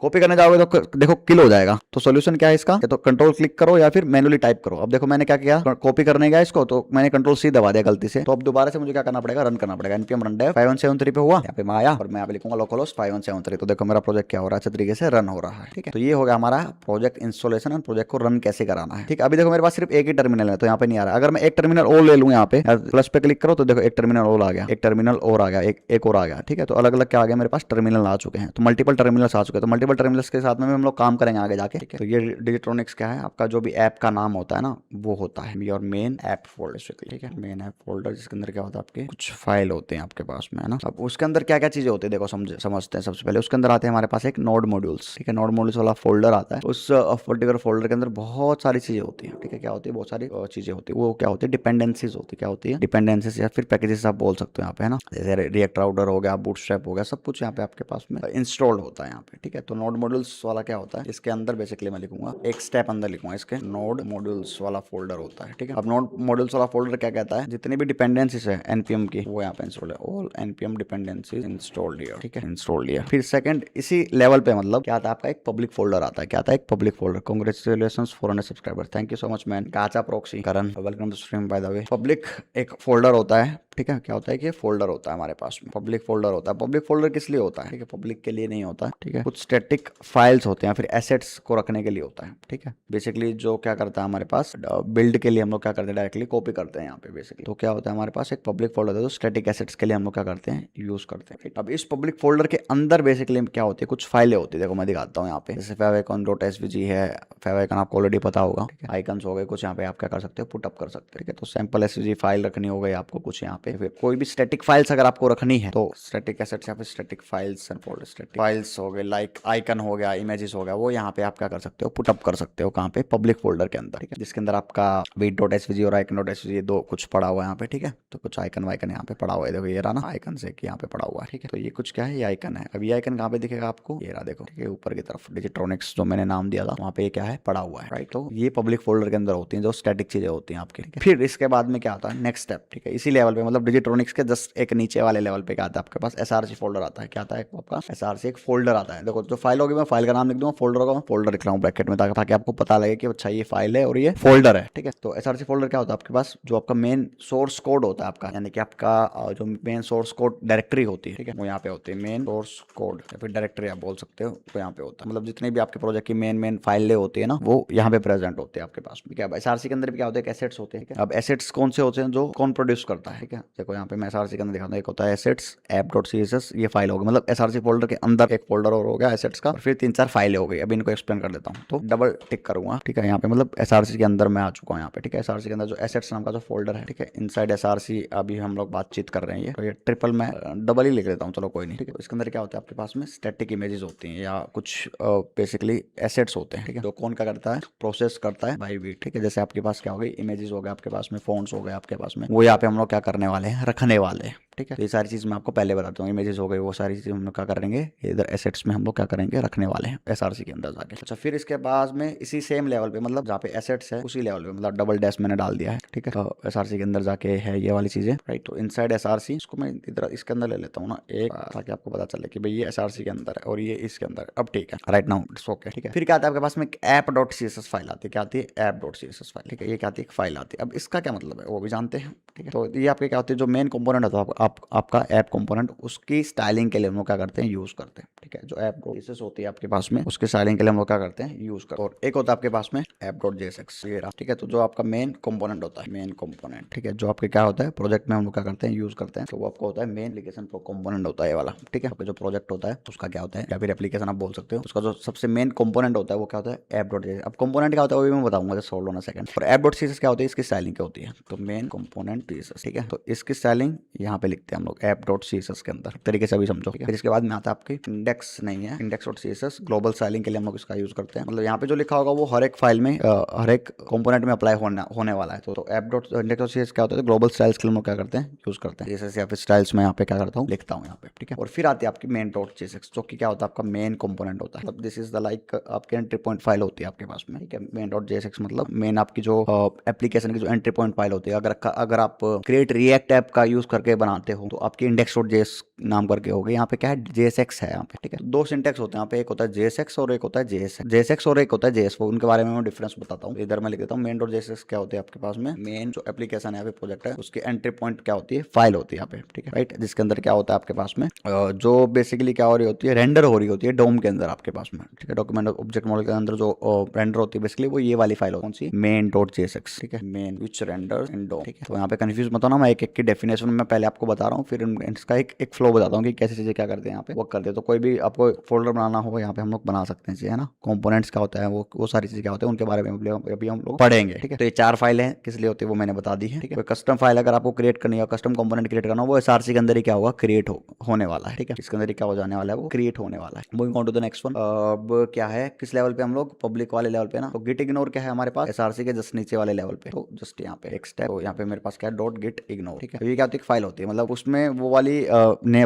कॉपी करने जाओगे तो देखो किल हो जाएगा। तो सॉल्यूशन क्या है इसका, तो कंट्रोल क्लिक करो या फिर मैनुअली टाइप करो। अब देखो मैंने क्या किया, कॉपी करने गया इसको तो मैंने कंट्रोल सी दबा दिया गलती से। तो अब दोबारा से मुझे क्या करना पड़ेगा, रन करना पड़ेगा। npm rundev 5173 पे हुआ, यहाँ पे मैं आया और मैं यहाँ पे लिखूंगा localhost 5173। तो देखो मेरा प्रोजेक्ट क्या हो रहा है, अच्छे तरीके से रन हो रहा है, ठीक है। तो ये हो गया हमारा प्रोजेक्ट इंस्टॉलेशन और प्रोजेक्ट को रन कैसे कराना है, ठीक है। अभी देखो मेरे पास सिर्फ एक ही टर्मिनल है तो यहाँ पे नहीं आ रहा। अगर मैं एक टर्मिनल और ले लूँ, यहाँ पे प्लस पे क्लिक करो तो देखो एक टर्मिनल और आ गया, एक टर्मिनल और आ गया, एक और आ गया, ठीक है। तो अलग अलग क्या आ गया मेरे पास, टर्मिनल आ चुके हैं। तो मल्टीपल टर्मिनल्स आ चुके हैं। तो मल्टीपल मल्टीपल टर्मिनल्स के साथ में भी हम लोग काम करेंगे आगे जाके, ठीक है। तो ये डिजिट्रॉनिक्स क्या है, आपका जो भी ऐप का नाम होता है ना वो होता है योर मेन ऐप फोल्डर, ठीक है, मेन ऐप फोल्डर, जिसके अंदर क्या होता है आपके कुछ फाइल होते हैं आपके पास में, है ना। अब उसके अंदर क्या क्या चीजें होती है देखो समझते हैं। सबसे पहले उसके अंदर आते हैं हमारे पास एक नोड मॉड्यूल्स, ठीक है, नोड मॉड्यूल्स वाला फोल्डर आता है। उस पर्टिकुलर फोल्डर के अंदर बहुत सारी चीजें होती है, ठीक है, क्या होती है, बहुत सारी चीजें होती है। वो क्या होती है, डिपेंडेंसीज होती है, क्या होती है, डिपेंडेंसीज या फिर पैकेजेस आप बोल सकते हो यहाँ पे, है ना। जैसे रिएक्ट राउटर हो गया, बूटस्ट्रैप हो गया, सब कुछ यहाँ पे आपके पास में इंस्टॉल्ड होता है यहाँ पे, ठीक है। तो नोड मॉड्यूल्स वाला क्या होता है, इसके अंदर बेसिकली मैं लिखूंगा एक स्टेप अंदर लिखूंगा इसके, नोड मॉड्यूल्स वाला फोल्डर होता है, ठीक है। अब नोड मॉड्यूल्स वाला फोल्डर क्या कहता है, जितनी भी डिपेंडेंसीज है एनपीएम की वो यहाँ पे इंस्टॉल्ड है, all NPM dependencies installed here, ठीक है, इंस्टॉल्ड हियर। फिर सेकंड इसी लेवल पे मतलब क्या आता है आपका एक पब्लिक फोल्डर आता है, क्या आता है एक public folder. Congratulations 400 subscriber, thank you so much man. गाचा proxy Karan, welcome to stream by the way. Public एक फोल्डर होता है, ठीक है, क्या होता है कि फोल्डर होता है हमारे पास में, पब्लिक फोल्डर होता है। पब्लिक फोल्डर किस लिए होता है, ठीक है, पब्लिक के लिए नहीं होता है, ठीक है। कुछ स्टैटिक फाइल्स होते हैं, फिर एसेट्स को रखने के लिए होता है, ठीक है। बेसिकली जो क्या करता है हमारे पास बिल्ड के लिए हम लोग क्या करते हैं, डायरेक्टली कॉपी करते हैं यहाँ पे बेसिकली। तो क्या होता है हमारे पास एक पब्लिक फोल्डर है, तो स्टैटिक एसेट्स के लिए हम लोग क्या करते हैं, यूज करते हैं। अब इस पब्लिक फोल्डर के अंदर बेसिकली क्या होती है, कुछ फाइलें होती है, देखो मैं दिखाता हूँ यहाँ पे। जैसे favicon.svg है, favicon आपको ऑलरेडी पता होगा, आइकन्स हो गए कुछ, यहाँ पे आप क्या कर सकते हो, पुट अप कर सकते हो, ठीक है। तो सैंपल svg फाइल रखनी हो गई आपको कुछ यहाँ पे। फिर कोई भी स्टैटिक फाइल्स अगर आपको रखनी है तो स्टैटिक एसेट्स या फिर static files and folder, static files हो गए, लाइक आइकन हो गया, इमेजेस हो गया, वो यहाँ पे आप क्या कर सकते हो, पुट अप कर सकते हो, कहाँ पे, पब्लिक फोल्डर के अंदर, ठीक है, जिसके अंदर आपका weight.svg और icon.svg दो कुछ पड़ा हुआ है यहाँ पे, ठीक है। तो कुछ आइकन वाइकन यहाँ पे पड़ा हुआ है, देखो ये रहा ना आइकन से यहाँ पे पड़ा हुआ है, ठीक है। तो ये कुछ क्या है, ये आइकन है। अब ये आइकन कहाँ पे दिखेगा आपको, ये रहा देखो, ठीक है, ऊपर की तरफ डिजिट्रॉनिक्स जो मैंने नाम दिया था वहाँ पे क्या है, पड़ा हुआ है, राइट। तो ये पब्लिक फोल्डर के अंदर होती है जो स्टैटिक चीजें होती हैं आपके, ठीक है। फिर इसके बाद में क्या आता है, नेक्स्ट स्टेप, ठीक है, इसी लेवल पे मतलब डिजिट्रॉनिक्स के जस्ट एक नीचे वाले लेवल पे क्या आता है आपके पास, एसआरसी फोल्डर आता है। क्या आता है आपका एसआरसी एक फोल्डर आता है। देखो जो फाइल होगी मैं फाइल का नाम लिख दूंगा, फोल्डर का मैं फोल्डर लिख रहा हूँ ब्रैकेट में, ताकि आपको पता लगे कि अच्छा ये फाइल है और ये फोल्डर है, ठीक है। तो एसआरसी फोल्डर क्या होता है आपके पास, जो आपका मेन सोर्स कोड होता है आपका, यानी कि आपका जो मेन सोर्स कोड डायरेक्टरी होती है, ठीक है, वो यहाँ पे होती है, मेन सोर्स कोड या फिर डायरेक्टरी आप बोल सकते हो, वो यहाँ पे होता है। मतलब जितने भी आपके प्रोजेक्ट की मेन फाइलें होती है ना वो यहाँ पे प्रेजेंट होते हैं आपके पास में। क्या एसआरसी के अंदर भी क्या होता है, एसेट्स होते हैं। अब एसेट्स कौन से होते हैं, जो कौन प्रोड्यूस करता है, ठीक है। देखो यहाँ पे मैं एसआरसी के अंदर दिखाता हूँ, एक होता है एसेट्स app.css, ये फाइल होगी, मतलब एसआरसी फोल्डर के अंदर एक फोल्डर और हो गया एसेट्स का, और फिर 3-4 फाइलें हो गई। अभी इनको एक्सप्लेन कर देता हूँ, तो डबल टिक करूंगा, ठीक है। यहाँ पे मतलब एसआरसी के अंदर मैं आ चुका हूँ यहाँ पे, ठीक है। एसआरसी के अंदर जो एसेट्स नाम का जो फोल्डर है, ठीक है, इनसाइड एसआरसी अभी हम लोग बातचीत कर रहे हैं। तो ये ट्रिपल मैं डबल ही लिख देता हूँ, चलो कोई नहीं, ठीक है। इसके अंदर क्या होता है आपके पास में, स्टैटिक इमेजेस होती हैं या कुछ बेसिकली एसेट्स होते हैं, ठीक है। तो कौन क्या करता है, प्रोसेस करता है बाय वेट, ठीक है। जैसे आपके पास क्या हो गई, इमेजेस हो गए आपके पास में, फोन्स हो गए आपके पास में, वो यहाँ पे हम लोग क्या करने वाले हैं, रखने वाले हैं, ठीक है। तो ये सारी चीज मैं आपको पहले बताता हूँ, इमेजेस हो गई, वो सारी चीज हम लोग क्या करेंगे, इधर एसेट्स में हम लोग क्या करेंगे, रखने वाले हैं एसआरसी के अंदर जाके। अच्छा, फिर इसके बाद में इसी सेम लेवल पे, मतलब जहाँ पे एसेट्स है उसी लेवल पे, मतलब डबल डैश मैंने डाल दिया है, ठीक है। तो एसआरसी के अंदर जाके है ये वाली चीजें, राइट। तो इनसाइड एसआरसी, इसको मैं इधर इसके अंदर ले लेता हूँ ना एक, ताकि आपको पता चले कि भाई ये एसआरसी के अंदर है और ये इसके अंदर है। अब ठीक है, राइट नाउ इट्स ओके, ठीक है। फिर क्या आता है आपके पास में, app.css फाइल आती है, क्या आती है, app.css फाइल, ठीक है। ये क्या आती है, एक फाइल आती है। अब इसका क्या मतलब है वो भी जानते हैं, ठीक है। तो ये आपके क्या होती है, जो मेन कंपोनेंट होता है आपका ऐप कंपोनेंट, उसकी स्टाइलिंग के लिए हम लोग क्या करते हैं, यूज करते हैं, ठीक है। जो app.css होती है आपके पास में, उसके स्टाइलिंग के लिए हम लोग क्या करते हैं, यूज करते हैं। और एक होता है आपके पास में app.jsx, ये रहा, ठीक है। तो जो आपका मेन कंपोनेंट होता है, मेन कंपोनेंट, ठीक है, जो आपके क्या होता है प्रोजेक्ट में हम लोग क्या करते हैं, यूज करते हैं। तो वो आपका होता है मेन एप्लीकेशन कंपोनेंट होता है ये वाला, ठीक है। आपका जो प्रोजेक्ट होता है उसका क्या होता है, या फिर एप्लीकेशन आप बोल सकते हो, उसका जो सबसे मेन कंपोनेंट होता है वो क्या होता है, app.js। अब कंपोनेंट क्या होता है वो भी मैं बताऊंगा, just hold on a second. और app.css क्या होती है, इसकी स्टाइलिंग क्या होती है, तो मेन कंपोनेंट css, ठीक है। तो इसकी स्टाइलिंग यहाँ पे लिखते हैं हम लोग app.css के अंदर, तरीके से अभी समझो। फिर इसके बाद में आता है आपकी इंडेक्स, नहीं है index.css, ग्लोबल स्टाइलिंग के लिए हम लोग इसका यूज करते हैं। मतलब यहाँ पे जो लिखा होगा वो हर एक फाइल में हर एक कंपोनेंट में अप्लाई होने वाला है। तो app.index.css क्या होता है, ग्लोबल स्टाइल्स के लिए हम लोग क्या करते हैं, यूज करते हैं। css या फिर स्टाइल्स में यहाँ पे क्या करता हूँ, लिखता हूँ यहाँ पे, ठीक है। और फिर आती है आपकी main.jsx, जो कि क्या होता है आपका मेन कंपोनेंट होता है। मतलब दिस इज द लाइक आपके एंट्री पॉइंट फाइल होती है आपके पास में, ठीक है। main.jsx मतलब मेन आपकी जो एप्लीकेशन की जो एंट्री पॉइंट फाइल होती है। अगर आप क्रिएट रिएक्ट ऐप का यूज करके बनाते हो तो आपकी index.js नाम करके होगी। यहाँ पे क्या है, JSX है यहाँ पे, ठीक है। दो सिंटेक्स होते हैं यहाँ पे, एक होता है JSX और एक होता है JSX और एक होता है JS। उनके बारे में मैं डिफरेंस बताता हूँ, इधर मैं लिख देता हूँ। main.jsx क्या होती है आपके पास में, मेन जो एप्लीकेशन है प्रोजेक्ट है उसकी एंट्री पॉइंट क्या होती है, फाइल होती है यहाँ पे, ठीक है, राइट। जिसके अंदर क्या होता है आपके पास में, जो बेसिकली क्या हो रही होती है, रेंडर हो रही होती है डोम के अंदर आपके पास में, ठीक है। डॉक्यूमेंट ऑब्जेक्ट मॉडल के अंदर जो रेंडर होती है बेसिकली वो ये वाली फाइल कौन सी, main.jsx, ठीक है, मेन विच रेंडर इन डोम, ठीक है। तो यहाँ पे कंफ्यूज मत होना, मैं एक एक की डेफिनेशन में पहले आपको बता रहा हूँ, फिर इसका एक फ्लो फ्लो बताता हूँ कि कैसी चीजें क्या करते हैं यहाँ पे वर्क करते हैं। तो कोई भी आपको फोल्डर बनाना होगा यहाँ पे हम लोग बना सकते हैं, है ना। कंपोनेंट्स क्या होता है, वो सारी चीजें क्या होते हैं, उनके बारे में अभी हम लोग पढ़ेंगे, ठीक है। तो ये 4 फाइल है, किस लिए होती है वो मैंने बता दी है, ठीक है। कस्टम फाइल अगर आपको क्रिएट करनी है, कस्टम कंपोनेंट क्रिएट करना, वो एसआरसी के अंदर ही क्या होगा, क्रिएट होने वाला है, ठीक है। इसके अंदर ही क्या हो जाने वाला है, वो क्रिएट होने वाला है। Moving on to the next one. अब क्या है, किस लेवल पे हम लोग, पब्लिक वाले लेवल पे ना। तो गिट इग्नोर क्या है हमारे पास, एसआरसी के जस्ट नीचे वाले लेवल पे। तो जस्ट यहाँ पे एक स्टेप, तो यहाँ पे मेरे पास क्या है, डॉट गिट इग्नोर, ठीक है। तो ये क्या होती है, फाइल होती है, मतलब उसमें वो वाली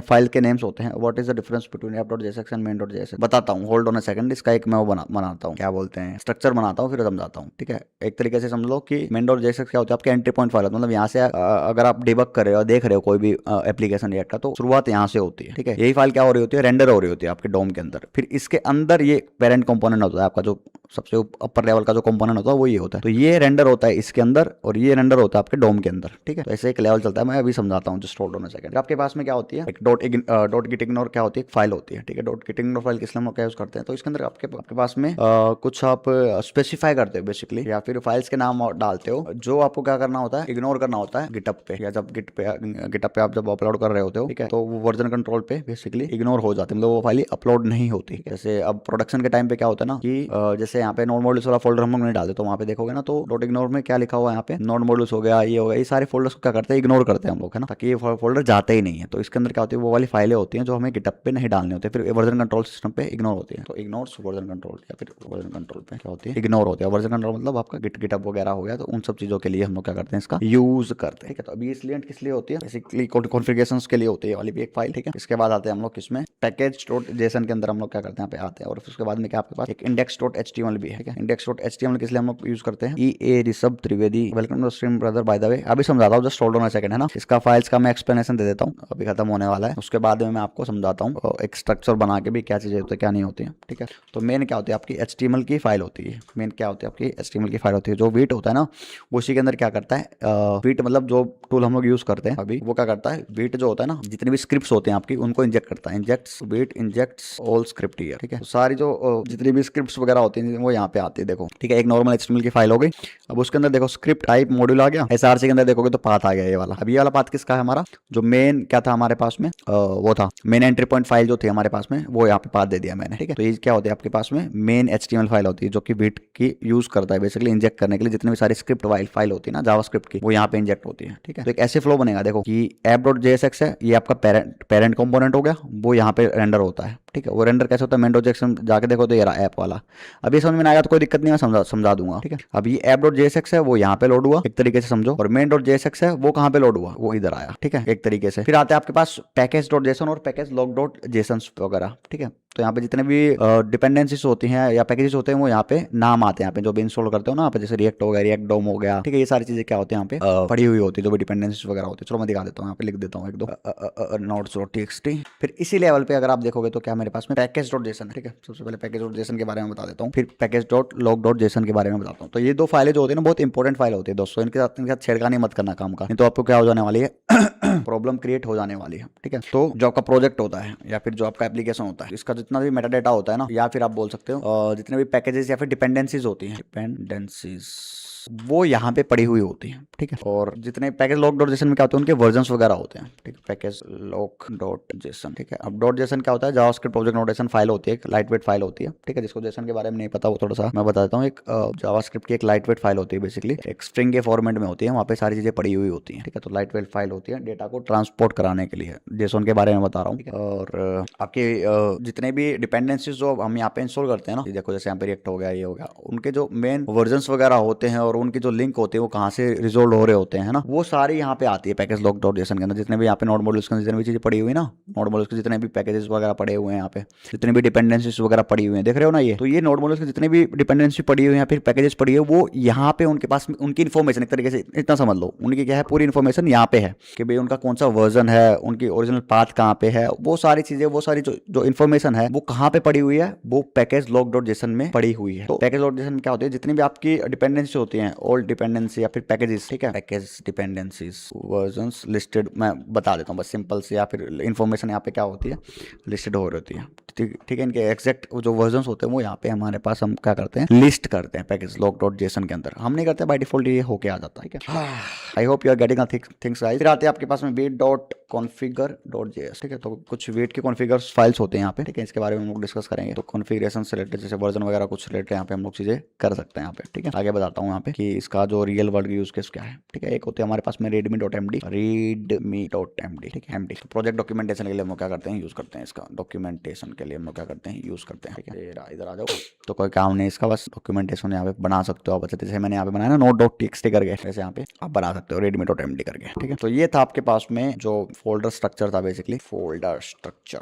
फाइल के नेम्स होते हैं। What is the difference between app.jsx and main.jsx, बताता हूँ, होल्ड ऑन अ सेकंड। इसका एक मैं वो बनाता हूँ, क्या बोलते हैं, स्ट्रक्चर बनाता हूँ, फिर समझाता हूँ, ठीक है। एक तरीके से समझ लो कि main.jsx क्या होता है, आपके एंट्री पॉइंट फाइल होता है। मतलब यहाँ से अगर आप डिबग कर रहे हो, देख रहे हो कोई भी एप्लीकेशन रिएक्ट का, तो शुरुआत यहाँ से होती है, ठीक है। यही फाइल क्या हो रही होती है, रेंडर हो रही होती है आपके डोम के अंदर। फिर इसके अंदर ये पेरेंट कंपोनेंट होता है आपका, जो सबसे अपर लेवल का जो कंपोनेंट होता है वो ये होता है। तो ये रेंडर होता है इसके अंदर, और ये रेंडर होता है आपके डोम के अंदर, ठीक है। तो ऐसे एक लेवल चलता है, मैं अभी समझाता हूँ, just hold on a second. आपके पास में क्या होती है, एक डॉट गिट इग्नोर क्या होती है, एक फाइल होती है, ठीक है। डॉट गिट इग्नोर फाइल किस लिए हम क्या यूज करते हैं, तो इसके अंदर आपके पास में कुछ आप स्पेसिफाई करते हो बेसिकली, या फिर फाइल्स के नाम डालते हो, जो आपको क्या करना होता है, इग्नोर करना होता है गिटअप पे, या जब गिटअप पे आप जब अपलोड कर रहे होते हो, ठीक है। तो वो वर्जन कंट्रोल पे बेसिकली इग्नोर हो जाते हैं, मतलब वो फाइल अपलोड नहीं होती। जैसे अब प्रोडक्शन के टाइम पे क्या होता है ना कि जैसे यहाँ पे नोड मॉड्यूल्स वाला फोल्डर हम लोग नहीं डालते, तो वहाँ पे देखोगे ना, तो डॉट इग्नोर में क्या लिखा हुआ है, यहाँ पे नोड मॉड्यूल्स हो गया, ये हो गया, ये सारे फोल्डर्स को क्या करते हैं, इग्नोर करते हैं हम लोग, है ना, ताकि ये फोल्डर जाते ही नहीं है। तो इसके अंदर क्या होती है, वो वाली फाइलें होती हैं जो हमें गिटअप पे नहीं डालनी होती, फिर वर्जन कंट्रोल सिस्टम पे इग्नोर होती है। तो इग्नोर वर्जन कंट्रोल, या फिर वर्जन कंट्रोल पे क्या होती है, इग्नोर होती है। वर्जन कंट्रोल मतलब आपका गिटअप वगैरह हो गया, तो उन सब चीजों के लिए हम लोग क्या करते हैं, इसका यूज करते हैं, ठीक है। तो अभी इसलिए किस लिए होती है, बेसिकली कॉन्फ़िगरेशंस के लिए होती है वाली भी एक फाइल, ठीक है। इसके बाद आते हैं हम लोग किसमें, पैकेज.json के अंदर हम लोग क्या करते हैं, यहाँ पे आते हैं। और उसके बाद में क्या आपके पास एक index.html भी है, ठीक है। index.html किस लिए हम लोग यूज करते हैं, ए Rishabh Trivedi, welcome to stream brother, by the way. अभी समझाता हूँ, just hold on a second, है ना। इसका फाइल्स का मैं एक्सप्लेनेशन दे देता हूँ, अभी खत्म होने वाला है। उसके बाद में मैं आपको समझाता हूँ एक स्ट्रक्चर बना के भी क्या चीजें होती है क्या नहीं होती है, ठीक है। तो मेन क्या होती है, आपकी HTML की फाइल होती है। मेन क्या होती है, आपकी HTML की फाइल होती है। जो वीट होता है ना, वो उसी के अंदर क्या करता है, वीट मतलब जो टूल हम लोग यूज करते हैं अभी, वो क्या करता है, वीट जो होता है ना, जितने भी स्क्रिप्ट्स होते हैं आपकी, उनको इंजेक्ट करता है। Injects wheat injects all script here, ठीक है। तो सारी जो जितनी भी स्क्रिप्ट्स वगैरह होती हैं वो यहाँ पे आती है, देखो, ठीक है। एक नॉर्मल HTML की फाइल हो गई। अब उसके अंदर देखो स्क्रिप्ट टाइप मॉड्यूल आ गया, SRC के अंदर देखोगे तो पाथ आ गया ये वाला। अब ये वाला पाथ किसका है, हमारा जो मेन क्या था हमारे पास में, वो था मेन एंट्री पॉइंट फाइल जो थी हमारे पास में, वो यहाँ पे पाथ दे दिया मैंने, ठीक है। तो ये क्या होती है आपके पास में, मेन HTML फाइल होती है, जो कि वीट की यूज करता है बेसिकली इंजेक्ट करने के लिए। जितने भी सारी स्क्रिप्ट फाइल होती है ना जावास्क्रिप्ट की, वो यहाँ पे इंजेक्ट होती है, ठीक है। तो एक ऐसे फ्लो बनेगा, देखो कि app.jsx है, ये आपका पेरेंट कंपोनेंट हो गया, वो यहाँ पे रेंडर होता है, ठीक है। वो रेंडर कैसे होता है, main.jsx जाके देखो तो ये रहा ऐप वाला। अब ये समझ में आएगा तो कोई दिक्कत नहीं है, समझा दूंगा, ठीक है। अब ये app.jsx है, वो यहाँ पे लोड हुआ एक तरीके से समझो, और main.jsx है वो कहाँ पे लोड हुआ, वो इधर आया, ठीक है, एक तरीके से। फिर आते हैं आपके पास package.json और package log.json वगैरह, ठीक है। तो यहाँ पे जितने भी डिपेंडेंसीज होती हैं या पैकेजेस होते हैं, वो यहाँ पे नाम आते हैं, यहाँ पे जो भी इंस्टॉल करते हो ना, यहाँ पे जैसे रिएक्ट हो गया, रिएक्ट डोम हो गया, ठीक है। ये सारी चीजें क्या होती है यहाँ पे पड़ी हुई होती है, जो भी डिपेंडेंसीज वगैरह होती है। चलो मैं दिखा देता हूँ, यहाँ पे लिख देता हूँ एक दो nodes.txt। फिर इसी लेवल पे अगर आप देखोगे तो क्या मेरे पास में package.json है, ठीक है। सबसे पहले package.json के बारे में बता देता हूँ, फिर package.log.json के बारे में बताता हूँ। तो ये दो फाइलें जो होती है ना, बहुत इंपॉर्टेंट फाइल होती है दोस्तों, इनके साथ छेड़खानी मत करना काम का, नहीं तो आपको क्या हो जाने वाली है, प्रॉब्लम क्रिएट हो जाने वाली है, ठीक है। तो जो आपका प्रोजेक्ट होता है या फिर जो आपका एप्लीकेशन होता है, इसका जितना भी मेटा डेटा होता है ना, या फिर आप बोल सकते हो जितने भी पैकेजेस या फिर डिपेंडेंसीज होती हैं, वो यहाँ पे पड़ी हुई होती है, ठीक है। और जितने पैकेज log.json में क्या होते हैं, उनके वर्जन्स वगैरह होते हैं, ठीक है। पैकेज log.json, ठीक है। अब .json क्या होता है, जावास्क्रिप्ट ऑब्जेक्ट नोटेशन फाइल होती है, एक लाइट वेट फाइल होती है, ठीक है। जिसको जेसन के बारे में नहीं पता वो थोड़ा सा मैं बता देता हूँ। एक जावास्क्रिप्ट की एक लाइट वेट फाइल होती है, बेसिकली एक स्ट्रिंग के फॉर्मेट में होती है, वहाँ पे सारी चीजें पड़ी हुई होती है, ठीक है। तो लाइट वेट फाइल होती है डेटा को ट्रांसपोर्ट कराने के लिए, जेसन के बारे में बता रहा हूँ। और आपके जितने भी डिपेंडेंसीज जो हम यहाँ पे इंस्टॉल करते हैं ना, देखो जैसे यहाँ पे रिएक्ट हो गया, ये हो गया, उनके जो मेन वर्जन्स वगैरह होते हैं और उनके जो लिंक होते हैं वो कहाँ से रिजोल्व हो रहे होते हैं ना, वो सारी यहाँ पे आती है पैकेज log.json के अंदर। जितने भी यहाँ पे नोड मॉड्यूल्स के जितने भी चीजें पड़ी हुई ना, नोड मॉड्यूल्स के जितने भी पैकेजेस वगैरह पड़े हुए हैं यहाँ पे, जितने भी डिपेंडेंसीज वगैरह पड़ी हुई हैं, देख रहे हो ना ये। तो ये नोड मॉड्यूल्स के जितने भी डिपेंडेंसी पड़ी हुई है, फिर पैकेजेस पड़ी है, वो यहाँ पे उनके पास उनकी इन्फॉर्मेशन एक तरीके से इतना समझ लो, उनकी क्या है पूरी इन्फॉर्मेशन यहाँ पे है कि भाई उनका कौन सा वर्जन है, उनकी ओरिजिनल पाथ कहाँ पे है, वो सारी चीजें, वो सारी जो इन्फॉर्मेशन है वो कहाँ पे पड़ी हुई है, वो पैकेज log.json में पड़ी हुई है। तो पैकेज log.json में क्या होती है, जितनी भी आपकी डिपेंडेंसी होती है हैं ऑल डिपेंडेंसी या फिर पैकेजेस, ठीक है, पैकेज डिपेंडेंसीज वर्जन्स लिस्टेड, मैं बता देता हूँ बस सिंपल से, या फिर इन्फॉर्मेशन यहाँ पे क्या होती है लिस्टेड हो रही होती है, ठीक है। इनके एग्जैक्ट जो वर्जन्स होते हैं वो यहाँ पे हमारे पास हम क्या करते हैं लिस्ट करते हैं पैकेज लॉग डॉट जेसन के अंदर, हम नहीं करते बाय डिफॉल्ट, ये होके आ जाता है, ठीक है। I hope you are getting things right. फिर आते हैं आपके पास में Vite dot configure dot JS, ठीक है। तो कुछ वेट के कॉन्फ़िगर फाइल्स होते हैं यहाँ पे, ठीक है, इसके बारे में हम लोग डिस्कस करेंगे। तो कॉन्फ़िगरेशन से रिलेटेड जैसे वर्जन वगैरह कुछ रिलेटेड यहाँ पे हम लोग चीजें कर सकते हैं यहाँ पे, ठीक है। आगे बताता हूँ यहाँ पे कि इसका जो रियल वर्ल्ड यूज केस क्या है, ठीक है। एक होते हैं हमारे पास में readme डॉट एमडी, ठीक है, एमडी। तो प्रोजेक्ट डॉक्यूमेंटेशन के लिए हम लोग क्या करते हैं यूज करते हैं इसका, डॉक्यूमेंटेशन के लिए हम लोग क्या करते हैं यूज करते हैं, ठीक है। इधर आ जाओ, तो कोई काम नहीं इसका, बस डॉक्यूमेंटेशन यहाँ पे बना सकते हो आप, जैसे मैंने यहाँ पे बनाया ना नोट डॉट टीएक्सटी करके, वैसे यहाँ पे आप बना सकते हो readme डॉट एमडी करके, ठीक है। तो ये था आपके पास में जो फोल्डर स्ट्रक्चर था बेसिकली, फोल्डर स्ट्रक्चर,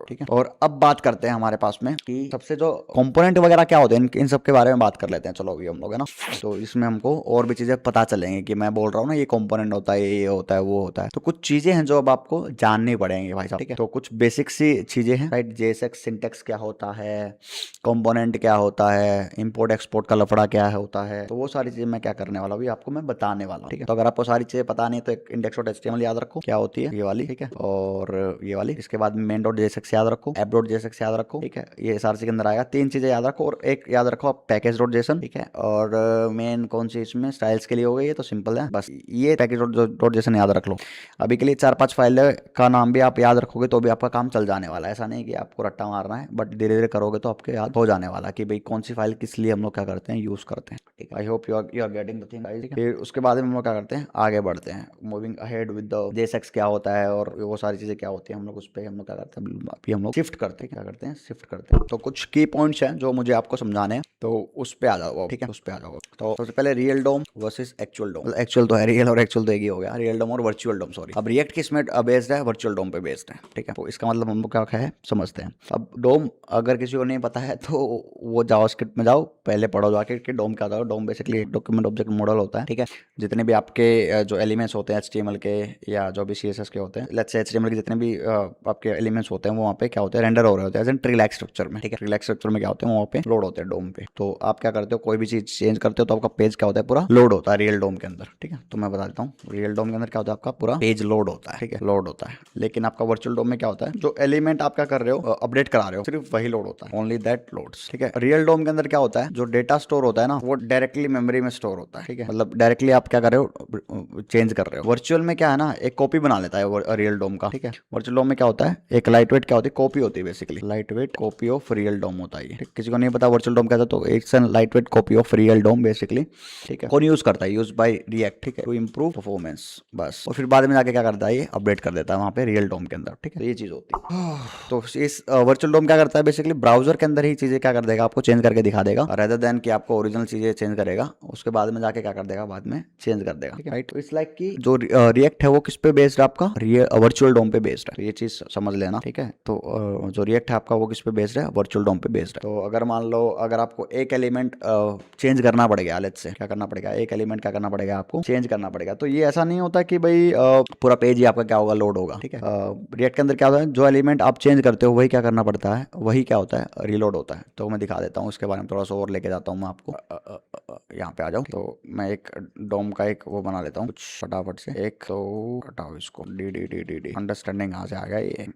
ठीक है। और अब बात करते हैं हमारे पास में कि सबसे जो कंपोनेंट वगैरह क्या होते हैं, इन सब के बारे में बात कर लेते हैं। चलो अभी हम लोग है ना, तो इसमें हमको और भी चीजें पता चलेंगी कि मैं बोल रहा हूँ ना ये कंपोनेंट होता है, ये होता है, वो होता है। तो कुछ चीजें हैं जो अब आपको जाननी पड़ेंगी भाई साहब, ठीक है। तो कुछ बेसिक सी चीजें हैं, राइट। जेएसएक्स सिंटेक्स क्या होता है, कंपोनेंट क्या होता है, इंपोर्ट एक्सपोर्ट का लफड़ा क्या होता है, तो वो सारी चीजें मैं क्या करने वाला हूँ आपको मैं बताने वाला हूँ, ठीक है। तो अगर आपको सारी चीजें पता नहीं तो एक इंडेक्स डॉट एचटीएमएल याद रखो क्या होती है, ये वाली, ठीक है, और ये वाली। इसके बाद मेन डॉट जेएसएक्स याद रखो, ऐप डॉट जेएसएक्स याद रखो, ठीक है। ये सारी चीज के अंदर आएगा, तीन चीजें याद रखो, और एक याद रखो आप पैकेज डॉट जेसन, ठीक है। और मेन कौन सी इसमें स्टाइल्स के लिए हो गई, ये तो सिंपल है, बस ये पैकेज डॉट जेसन याद रख लो। अभी के लिए 4-5 फाइल का नाम भी आप याद रखोगे तो भी आपका काम चल जाने वाला है। ऐसा नहीं कि आपको रट्टा मारना है, बट धीरे धीरे करोगे तो आपके याद हो जाने वाला कि भाई कौन सी फाइल किस लिए हम लोग क्या करते हैं यूज करते हैं, ठीक है। I hope you are getting the thing, ठीक है। फिर उसके बाद में हम लोग क्या करते हैं आगे बढ़ते हैं, moving ahead with the JSX क्या होता है और वो सारी चीजें क्या होती है, हम लोग उस पर हम लोग क्या करते हैं अभी हम लोग शिफ्ट करते हैं, क्या करते हैं शिफ्ट करते हैं। तो कुछ की पॉइंट्स हैं जो मुझे आपको समझाने हैं, तो उस पे आ जाओ, ठीक है, उस पे आ जाओ। तो सबसे पहले रियल डोम वर्सेस एक्चुअल डोम, एक्चुअल तो है रियल और एक्चुअल तो एक ही हो गया, रियल डोम और वर्चुअल डोम, सॉरी। अब रिएक्ट किस में बेस्ड है, वर्चुअल डोम पे बेस्ड है, ठीक है। तो इसका मतलब हम लोग क्या है समझते हैं। अब डोम अगर किसी को नहीं पता है तो वो जावास्क्रिप्ट में जाओ, पहले पढ़ो जाके कि डोम क्या होता है। डोम बेसिकली डॉक्यूमेंट ऑब्जेक्ट मॉडल होता है, ठीक है। जितने भी आपके जो एलिमेंट्स होते हैं एचटीएमएल के या जो भी सीएसएस के होते हैं, लेट्स से एचटीएमएल के जितने भी आपके एलिमेंट्स होते हैं वो वहाँ पे क्या होते हैं रेंडर हो रहे होते हैं, एज ट्री लाइक स्ट्रक्चर में, ठीक है। ट्री लाइक स्ट्रक्चर में क्या होते हैं वहाँ पे लोड होते हैं डोम पे। तो आप क्या करते हो कोई भी चीज चेंज करते हो तो आपका पेज क्या होता है पूरा लोड होता है रियल डोम के अंदर, ठीक है। तो मैं बता देता हूँ रियल डोम के अंदर क्या होता है आपका पूरा पेज लोड होता है, ठीक है, लोड होता है। लेकिन आपका वर्चुअल डोम में क्या होता है जो एलिमेंट आप क्या कर रहे हो अपडेट करा रहे हो सिर्फ वही लोड होता है, ओनली दैट लोड्स, ठीक है। रियल डोम के अंदर क्या होता है जो डेटा स्टोर होता है ना वो डायरेक्टली मेमोरी में स्टोर होता है, ठीक है। मतलब डायरेक्टली आप क्या कर रहे हो चेंज कर रहे हो। वर्चुअल में क्या है ना एक कॉपी बना लेता है रियल डोम का, ठीक है। वर्चुअल डोम में क्या होता है एक लाइट वेट क्या होती है कॉपी होती है, basically lightweight copy of real DOM होता है। किसी को नहीं पता वर्चुअल डोम क्या था तो it's an lightweight copy of real DOM basically, ठीक है। कौन यूज करता है यूज बाय रिएक्ट, ठीक है, टू इंप्रूव परफॉर्मेंस बस। और फिर बाद में जाके क्या करता है ये अपडेट कर देता है वहां पे रियल डोम के अंदर, ठीक है। तो ये चीज होती है। तो इस वर्चुअल डोम क्या करता है बेसिकली ब्राउजर के अंदर ही चीजें क्या कर देगा आपको चेंज करके दिखा देगा, रेदर देन कि आपको ओरिजिनल चीजें चेंज करेगा उसके बाद में जाके क्या कर देगा बाद में चेंज कर देगा, ठीक है, राइट। तो इट्स लाइक कि जो रिएक्ट है वो किस पे बेस्ड है आपका वर्चुअल डोम पे बेस्ड है, तो ये चीज समझ लेना, ठीक है। तो जो रिएक्ट है आपका वो किस पे बेस्ड है वर्चुअल डोम पे बेस्ड है। तो अगर मान लो अगर आपको एक एलिमेंट चेंज करना पड़ेगा, लेट्स से क्या करना पड़ेगा एक एलिमेंट क्या करना पड़ेगा आपको चेंज करना पड़ेगा, तो ये ऐसा नहीं होता कि भाई पूरा पेज ही आपका क्या होगा लोड होगा, ठीक है। रिएक्ट के अंदर क्या होता है जो एलिमेंट आप चेंज करते हो वही क्या करना पड़ता है वही क्या होता है रीलोड होता है। तो मैं दिखा देता हूँ उसके बारे में थोड़ा सा और लेके जाता हूँ मैं आपको, यहाँ पे आ जाओ। तो मैं एक डोम का एक वो बना लेता हूँ कुछ फटाफट से, एक तो हटाओ इसको D D D D D understanding कहाँ से आ गया ये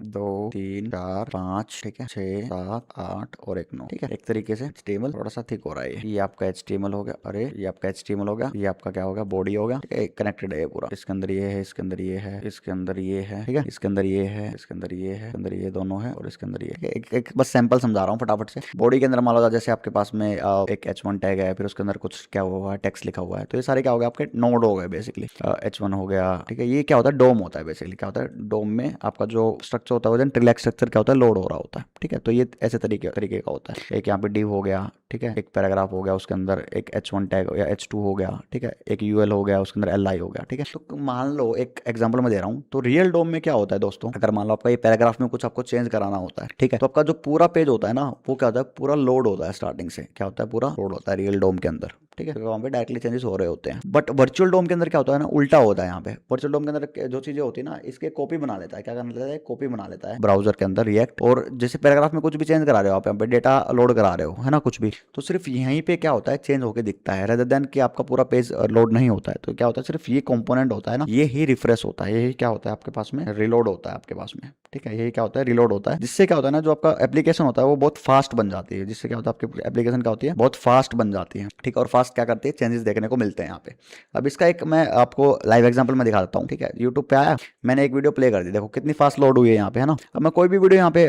2 3 4 5 ठीक है 6 7 8 और एक 9, ठीक है। एक तरीके से HTML थोड़ा सा थिक हो रहा है ये आपका HTML हो गया, अरे ये आपका HTML हो गया, ये आपका क्या होगा बॉडी हो गया, ठीक है, कनेक्टेड है पूरा। इसके अंदर ये है, इसके अंदर ये है, इसके अंदर ये है, ठीक है, इसके अंदर ये है, इसके अंदर ये है, अंदर ये दोनों है और इसके अंदर ये है। एक बस सैंपल समझा रहा हूँ फटाफट से। बॉडी के अंदर मान लो जैसे आपके पास में एक H1 टैग है, फिर उसके अंदर कुछ क्या हुआ है टेक्स्ट लिखा हुआ है, तो ये सारे क्या हो गए आपके नोड हो गए बेसिकली। H1 हो गया, ठीक है। ये क्या होता है डोम होता है बेसिकली, क्या होता है डोम में आपका जो स्ट्रक्चर होता है ट्रिलैक स्ट्रक्चर क्या होता है लोड हो रहा होता है, ठीक है। तो ये ऐसे तरीके का होता है। एक यहाँ पे div हो गया, ठीक है, एक पैराग्राफ हो गया, उसके अंदर एक H1 टैग या H2 हो गया, ठीक है, एक UL हो गया, उसके अंदर LI हो गया, ठीक है। तो मान लो एक एग्जांपल मैं दे रहा हूँ, तो रियल डोम में क्या होता है दोस्तों, अगर मान लो आपका ये पैराग्राफ में कुछ आपको चेंज कराना होता है, ठीक है, तो आपका जो पूरा पेज होता है ना वो क्या होता है पूरा लोड होता है स्टार्टिंग से, क्या होता है पूरा लोड होता है रियल डोम के अंदर, ठीक है। वहाँ पे डायरेक्टली चेंजेस हो रहे होते हैं। बट वर्चुअल डोम के अंदर क्या होता है ना उल्टा होता है। यहाँ पे वर्चुअल डोम के अंदर जो चीजें होती है ना इसके कॉपी बना लेता है, क्या करना लेता है कॉपी बना बना लेता है ब्राउजर के अंदर रिएक्ट। और जैसे पैराग्राफ में कुछ भी चेंज करा रहे हो आप, यहाँ पे डेटा लोड करा रहे हो है ना, कुछ भी, तो सिर्फ यहीं पे क्या होता है, चेंज होके दिखता है, रेदर देन कि आपका पूरा पेज लोड नहीं होता है। तो क्या होता है, सिर्फ ये कंपोनेंट होता है ना, ये ही रिफ्रेश होता है, यही क्या होता है आपके पास में, रिलोड होता है आपके पास में, ठीक है, यही क्या होता है, रिलोड होता है। जिससे क्या होता है ना, जो आपका एप्लीकेशन होता है वो बहुत फास्ट बन जाती है, जिससे क्या होता है आपकी एप्लीकेशन क्या होती है, बहुत फास्ट बन जाती है, ठीक है। और फास्ट क्या करती है, चेंजेस देखने को मिलते हैं यहाँ पे। अब इसका एक मैं आपको लाइव एग्जांपल में दिखा देता हूँ, ठीक है। यूट्यूब पे आया, मैंने एक वीडियो प्ले कर दी, देखो कितनी फास्ट लोड हुई है यहाँ पे, है ना। अब मैं कोई भी वीडियो यहाँ पे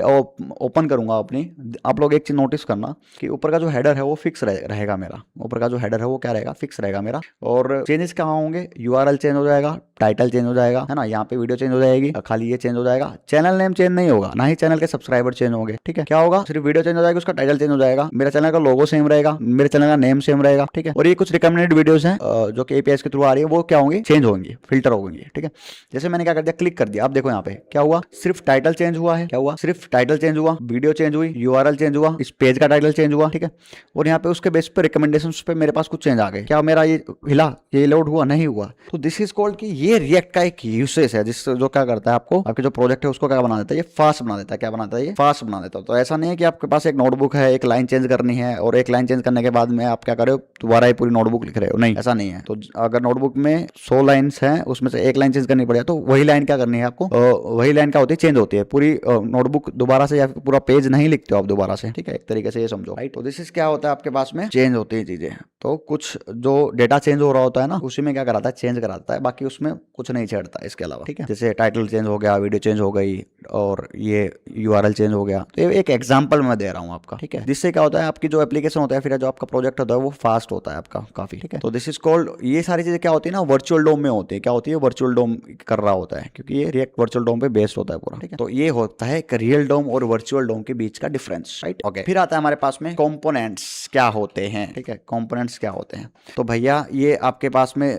ओपन करूंगा अपनी, आप लोग एक चीज नोटिस करना कि ऊपर का जो हेडर है वो फिक्स रहेगा मेरा, ऊपर का जो हेडर है वो क्या रहेगा, फिक्स रहेगा मेरा। और चेंजेस कहाँ होंगे, यूआरएल चेंज हो जाएगा, टाइटल चेंज हो जाएगा, है ना, यहाँ पे वीडियो चेंज हो जाएगी, खाली ये चेंज हो जाएगा, चैनल नेम चेंज नहीं होगा, ना ही चैनल के सब्सक्राइबर चेंज होंगे, ठीक है। क्या होगा, सिर्फ वीडियो चेंज हो जाएगी, उसका टाइटल चेंज हो जाएगा, मेरा चैनल का लोगो सेम रहेगा, मेरे चैनल का नेम सेम रहेगा, ठीक है। और ये कुछ रिकमेंडेड वीडियोस हैं जो कि एपीआई के थ्रू आ रही है, वो क्या होंगी, चेंज होंगी, फिल्टर होंगी, ठीक है। जैसे मैंने क्या कर दिया, क्लिक कर दिया, आप देखो यहाँ पे क्या हुआ, सिर्फ टाइटल चेंज हुआ है, क्या हुआ, सिर्फ टाइटल चेंज हुआ, वीडियो चेंज हुई, यूआरएल चेंज हुआ, इस पेज का टाइटल चेंज हुआ, ठीक है। और यहाँ पे उसके बेस पे रिकमेंडेशंस पे मेरे पास कुछ चेंज आ गए, क्या मेरा ये हिला, ये लोड हुआ, नहीं हुआ। तो दिस इज कॉल्ड कि ये रिएक्ट का एक यूसेज है, जिससे जो क्या करता है, आपको आपके जो प्रोजेक्ट है उसको क्या बना देता है, ये फास्ट बना देता है, क्या बना देता है, ये फास्ट बना देता है। तो ऐसा नहीं है कि आपके पास एक नोटबुक है, एक लाइन चेंज करनी है और एक लाइन चेंज करने के बाद में आप क्या कर रहे हो, दोबारा ही पूरी नोटबुक लिख रहे हो, नहीं, ऐसा नहीं है। तो अगर नोटबुक में 100 लाइन्स हैं, उसमें से एक लाइन चेंज करनी पड़े तो वही लाइन क्या करनी है आपको, वही लाइन क्या होती है, चेंज होती है पूरी नोटबुक दोबारा से, या पूरा पेज नहीं लिखते हो आप दोबारा से, ठीक है, एक तरीके से ये समझो, राइट। तो दिस इज क्या होता है, आपके पास में चेंज होती है चीजें। तो कुछ जो डेटा चेंज हो रहा होता है ना, उसी में क्या कराता है, चेंज कराता है, बाकी उसमें कुछ नहीं छेड़ता इसके अलावा, ठीक है। जैसे टाइटल चेंज हो गया, वीडियो चेंज हो गई, और ये यूआरएल चेंज हो गया। तो ये एक एग्जांपल मैं दे रहा हूँ आपका, ठीक है। जिससे क्या होता है, आपकी जो एप्लीकेशन होता है, फिर जो आपका प्रोजेक्ट होता है वो फास्ट होता है आपका काफी, ठीक है। तो दिस इज कॉल्ड, ये सारी चीजें क्या होती है ना, वर्चुअल डोम में होती है, क्या होती है, वर्चुअल डोम कर रहा होता है, क्योंकि ये रिएक्ट वर्चुअल डोम पे बेस्ड होता है पूरा, ठीक है। तो ये होता है एक रियल डोम और वर्चुअल डोम के बीच का डिफरेंस, राइट, ओके। फिर आता है हमारे पास में कंपोनेंट्स क्या होते हैं, ठीक है, कंपोनेंट्स क्या होते हैं। तो भैया ये आपके पास में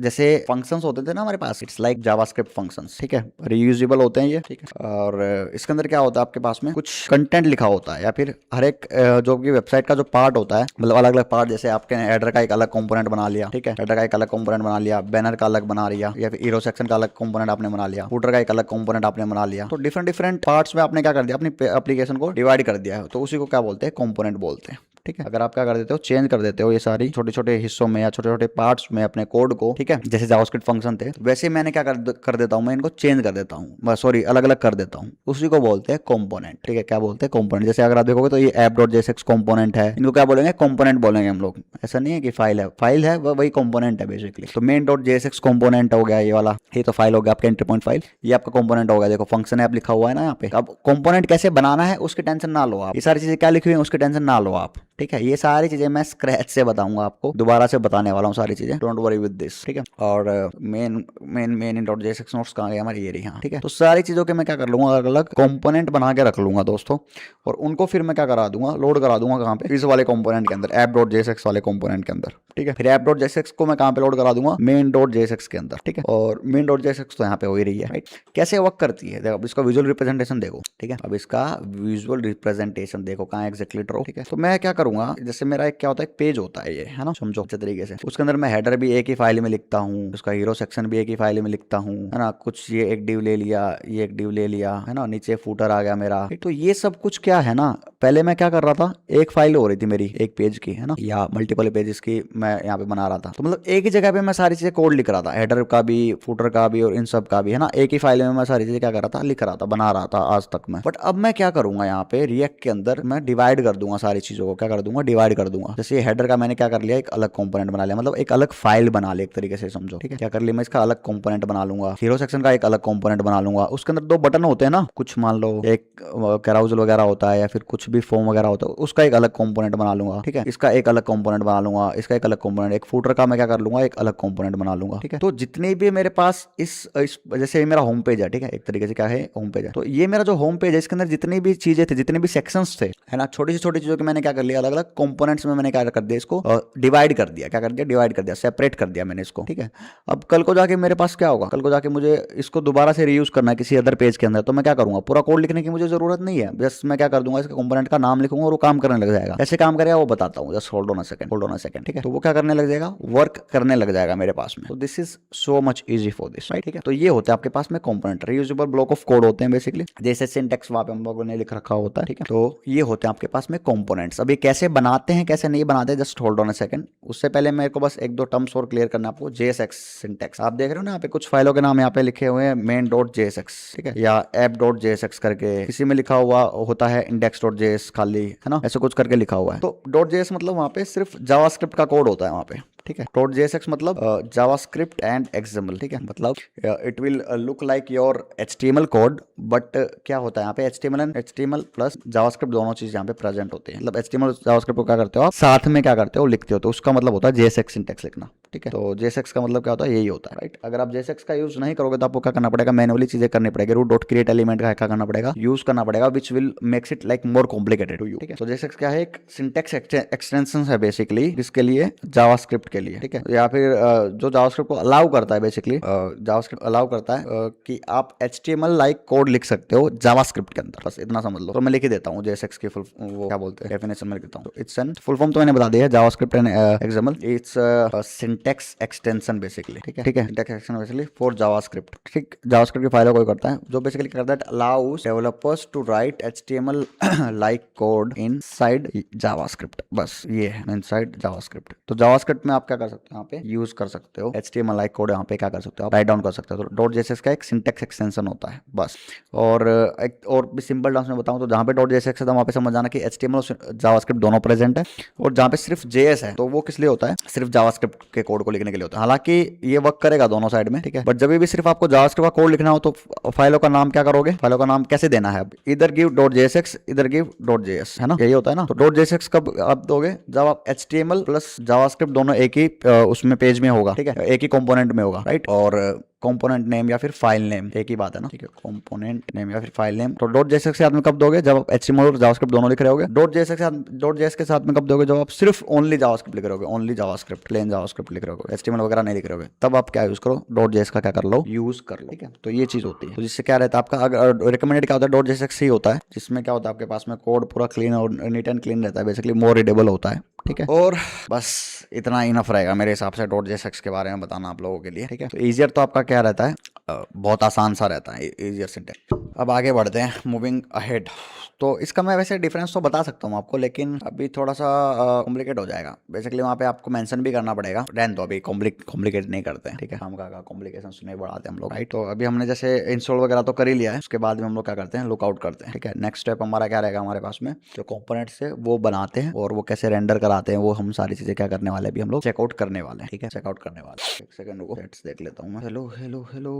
जैसे फंक्शंस होते थे ना हमारे पास, इट्स लाइक जावास्क्रिप्ट फंक्शंस, ठीक है, रीयूजेबल होते हैं ये, ठीक है। और इसके अंदर क्या होता है, आपके पास में कुछ कंटेंट लिखा होता है, या फिर हर एक जो की वेबसाइट का जो पार्ट होता है, मतलब अलग अलग पार्ट, जैसे आपके हेडर का एक अलग कंपोनेंट बना लिया, ठीक है, हेडर का एक अलग कंपोनेंट बना लिया, बैनर का अलग बना लिया, या फिर हीरो सेक्शन का अलग कंपोनेंट आपने बना लिया, फूटर का एक अलग कंपोनेंट आपने बना लिया। तो डिफरेंट डिफरेंट पार्ट्स में आपने क्या कर दिया, अपनी एप्लीकेशन को डिवाइड कर दिया है, तो उसी को क्या बोलते हैं, कंपोनेंट बोलते हैं, ठीक है। अगर आप क्या कर देते हो, चेंज कर देते हो ये सारी छोटे छोटे हिस्सों में या छोटे छोटे पार्ट्स में अपने कोड को, ठीक है, जैसे जावास्क्रिप्ट फंक्शन थे, वैसे मैंने क्या कर देता हूँ, मैं इनको चेंज कर देता हूँ, सॉरी अलग अलग कर देता हूँ, उसी को बोलते हैं कंपोनेंट, ठीक है। क्या बोलते हैं, कंपोनेंट। जैसे अगर आप देखोगे तो ये app.jsx कंपोनेंट है, इनको क्या बोलेंगे, कंपोनेंट बोलेंगे हम लोग। ऐसा नहीं है कि फाइल है वही कंपोनेंट है बेसिकली। तो main.jsx कंपोनेंट हो गया ये वाला, ये तो फाइल हो गया आपका एंट्री पॉइंट फाइल, ये आपका कंपोनेंट हो गया, देखो फंक्शन ऐप लिखा हुआ है ना यहाँ पे। अब कंपोनेंट कैसे बनाना है उसकी टेंशन ना लो आप, ये सारी चीजें क्या लिखी हुई है उसकी टेंशन ना लो आप, ठीक है। ये सारी चीजें मैं स्क्रैच से बताऊंगा आपको, दोबारा से बताने वाला हूँ सारी चीजें, डोंट वरी विद दिस, ठीक है। और main in dot JSX notes कहाँ गए हमारे, ये रही, हाँ, ठीक है। तो सारी चीजों के मैं क्या कर लूंगा, अलग अलग कंपोनेंट बना के रख लूंगा दोस्तों, और उनको फिर मैं क्या करा दूंगा, लोड करा दूंगा कहाँ पे, इस वाले कंपोनेंट के अंदर, app.jsx वाले कंपोनेंट के अंदर, ठीक है। फिर app.jsx को मैं कहाँ पे लोड करा दूंगा, main.jsx के अंदर, ठीक है। और main.jsx तो यहाँ पे हो ही रही है, राइट। कैसे वर्क करती है, देखो अब इसका विजुअल रिप्रेजेंटेशन देखो, ठीक है। अब इसका विजुअल रिप्रेजेंटेशन देखो कहाँ एग्जैक्टली ड्रॉ, ठीक है। तो मैं क्या करूंगा, जैसे मेरा एक क्या होता है, पेज होता है ये, है ना, समझो अच्छे तरीके से। उसके अंदर मैं हेडर भी एक ही फाइल में लिखता हूँ, उसका हीरो सेक्शन भी एक ही फाइल में लिखता हूँ, है ना, कुछ ये एक डिव ले लिया, ये एक डिव ले लिया, है ना, नीचे फूटर आ गया मेरा। तो ये सब कुछ क्या है ना, पहले मैं क्या कर रहा था, एक फाइल हो रही थी मेरी एक पेज की, है ना, या मल्टीपल पेजेस की मैं यहाँ पे बना रहा था। तो मतलब एक ही जगह पे मैं सारी चीजें कोड लिख रहा था, हेडर का भी, फूटर का भी, और इन सब का भी, है ना, एक ही फाइल में मैं सारी चीजें क्या कर रहा था, लिख रहा था, बना रहा था आज तक मैं। बट अब मैं क्या करूंगा, यहाँ पे रिएक्ट के अंदर मैं डिवाइड कर दूंगा सारी चीजों को, क्या कर दूंगा, डिवाइड कर दूंगा। जैसे हेडर का मैंने क्या कर लिया, एक अलग कंपोनेंट बना लिया, मतलब एक अलग फाइल बना लिया एक तरीके से समझो, ठीक है। क्या कर लिया, मैं इसका अलग कंपोनेंट बना लूंगा, हीरो सेक्शन का एक अलग कंपोनेंट बना लूंगा, उसके अंदर 2 बटन होते हैं ना, कुछ मान लो एक कैराउजल वगैरह होता है, या फिर कुछ भी फॉर्म वगैरह होता है, उसका एक अलग कंपोनेंट बना लूंगा, ठीक है। इसका एक अलग कंपोनेंट बना लूंगा, इसका एक अलग कंपोनेंट, एक फूटर का मैं क्या कर लूंगा, एक अलग कंपोनेंट बना लूंगा, ठीक है। तो जितने भी मेरे पास इस जैसे मेरा होम पेज है, ठीक है, एक तरीके से क्या है, होम पेज है। तो ये मेरा जो होम पेज है, इसके अंदर जितनी भी चीजें थी, जितने भी सेक्शंस थे, है ना। छोटी सी चीज़ों की मैंने क्या कर लिया, अलग अलग कंपोनेंट्स में मैंने क्या कर दिया, इसको डिवाइड कर दिया। क्या कर दिया, डिवाइड कर दिया, सेपरेट कर दिया मैंने इसको, ठीक है। अब कल को जाके मेरे पास क्या होगा, कल को जाके मुझे इसको दोबारा से रीयूज करना है किसी अदर पेज के अंदर, तो मैं क्या करूंगा, पूरा कोड लिखने की मुझे जरूरत नहीं है, बस मैं क्या कर दूंगा, इसके कंपोनेंट का नाम लिखूंगा और वो काम करने लग जाएगा। कैसे काम करेगा वो बताता हूँ, just hold on a second, hold on a second, ठीक है। तो वो क्या करने लग जाएगा, वर्क करने लग जाएगा मेरे पास में। तो this is so much easy for this, right, ठीक है। तो ये होता है आपके पास में component, reusable block of code होते हैं बेसिकली, जैसे सिंटैक्स वहां पे हम लोगों ने लिख रखा होता है, ठीक है। तो ये होते हैं आपके पास में कंपोनेंट्स। अब ये कैसे बनाते हैं कैसे नहीं बनाते, just hold on a second. उससे पहले मेरे को बस एक दो टर्म्स और क्लियर करना है आपको। JSX सिंटैक्स आप देख रहे हो ना, यहाँ पे कुछ फाइलों के नाम यहाँ पे लिखे हुए हैं, main.jsx, ठीक है, या app.jsx करके, किसी में लिखा हुआ होता है index.js खाली, है ना, ऐसे कुछ करके लिखा हुआ है। तो .js मतलब वहाँ पे सिर्फ जावास्क्रिप्ट का कोड होता है वहाँ पे, ठीक है। .jsx मतलब जावास्क्रिप्ट एंड एक्सएमएल, ठीक है, मतलब it will look like your HTML code, but क्या होता है यहाँ पे HTML and HTML plus JavaScript दोनों चीज यहाँ पे प्रेजेंट होती है। मतलब HTML जावास्क्रिप्ट को क्या करते हो आप साथ में, क्या करते हो, लिखते हो, तो उसका मतलब होता है JSX सिंटैक्स लिखना, ठीक है। तो JSX का मतलब क्या होता है, यही होता है, राइट। अगर आप JSX का यूज नहीं करोगे तो आपको क्या करना पड़ेगा, मैनुअली चीजें करनी पड़ेगी, रूट डॉट क्रिएट एलिमेंट का क्या करना पड़ेगा, यूज करना पड़ेगा, which will makes it like more complicated to you, ठीक है। तो JSX क्या है, एक सिंटैक्स एक्सटेंशन है बेसिकली, किसके लिए, जावास्क्रिप्ट के लिए, ठीक है। या फिर जो जावास्क्रिप्ट को अलाउ करता है, बेसिकली जावास्क्रिप्ट अलाउ करता है कि आप HTML लाइक कोड लिख सकते हो जावास्क्रिप्ट के अंदर, बस इतना समझ लो। तो मैं लिख ही देता हूँ JSX की फुल, वो क्या बोलते हैं, डेफिनेशन में लिखता हूँ। तो इट्स एन फुल फॉर्म तो मैंने बता दिया है, JavaScript and XML, it's syntax extension basically, ठीक है, ठीक है, syntax extension basically for JavaScript, ठीक। जावास्क्रिप्ट की फाइलों को करता है जो बेसिकली करता है, allows developers to write HTML like code inside JavaScript, बस ये है इनसाइड जावास्क्रिप्ट। तो जावास्क्रिप्ट में आप क्या कर सकते हो, यहाँ पे यूज कर सकते हो HTML लाइक कोड, यहाँ पे क्या कर सकते हो आप राइट डाउन कर सकते हो। तो .jsx का एक सिंटैक्स एक्सटेंशन होता है बस। और एक और भी सिंपल टर्म्स में बताऊं तो जहाँ पे .jsx है वहाँ पे समझ जाना कि HTML और जावास्क्रिप्ट दोनों प्रेजेंट है, और जहाँ पे सिर्फ JS है तो वो किस लिए होता है, सिर्फ जावास्क्रिप्ट के कोड को लिखने के लिए होता है। हालांकि ये वर्क करेगा दोनों साइड में, ठीक है, बट जब भी सिर्फ आपको जावास्क्रिप्ट का कोड लिखना हो तो फाइलों का नाम क्या करोगे, फाइलों का नाम कैसे देना है, इधर गिव .jsx इधर गिव .js, है ना, यही होता है ना। तो .jsx कब आप दोगे, जब आप HTML प्लस जावास्क्रिप्ट दोनों एक ही उसमें पेज में होगा, ठीक है, एक ही कंपोनेंट में होगा, राइट। और कंपोनेंट नेम या फिर फाइल नेम एक ही बात है ना, ठीक है, कंपोनेंट नेम या फिर फाइल नेम। तो .jsx के साथ में कब दोगे, जब आप HTML और जावास्क्रिप्ट दोनों लिख रहे होगे। .js के साथ में कब दोगे, जब आप सिर्फ ओनली जावास्क्रिप्ट लिख रहे होगे, ओनली जावास्क्रिप्ट प्लेन जावास्क्रिप्ट लिख रहे होगे, HTML वगैरह नहीं लिख रहे होगे, तब आप क्या यूज करो, .js का क्या कर लो, यूज कर लो, ठीक है। तो ये चीज होती है, तो जिससे क्या रहता है आपका रिकमेंडेड क्या होता है, .jsx ही होता है, जिसमें क्या होता है आपके पास में कोड पूरा क्लीन और नीट एंड क्लीन रहता है, बेसिकली मोर रीडेबल होता है, ठीक है। और बस इतना इनफ रहेगा मेरे हिसाब से .jsx के बारे में बताना आप लोगों के लिए, ठीक है। तो ईजियर तो आपका क्या रहता है, बहुत आसान सा रहता है, ईजियर सिंटैक्स। अब आगे बढ़ते हैं, मूविंग अहेड। तो इसका मैं वैसे डिफरेंस तो बता सकता हूँ आपको, लेकिन अभी थोड़ा सा कॉम्प्लिकेट हो जाएगा। बेसिकली वहाँ पे आपको मेंशन भी करना पड़ेगा, रहने दो, अभी कॉम्प्लिकेट नहीं करते हैं, ठीक है, हम का कॉम्प्लिकेशन नहीं बढ़ाते हम लोग, राइट। तो अभी हमने जैसे इंस्टॉल वगैरह तो कर ही लिया है, उसके बाद में हम लोग क्या करते हैं, लुकआउट करते हैं, ठीक है। नेक्स्ट स्टेप हमारा क्या रहेगा, हमारे पास में जो कंपोनेंट्स है वो बनाते हैं और वो कैसे रेंडर कराते हैं, वो हम सारी चीजें क्या करने वाले अभी हम लोग चेकआउट करने वाले हैं, ठीक है, चेकआउट करने वाले। एक सेकंड रुको, सेट्स देख लेता हूँ मैं। Hello hello hello,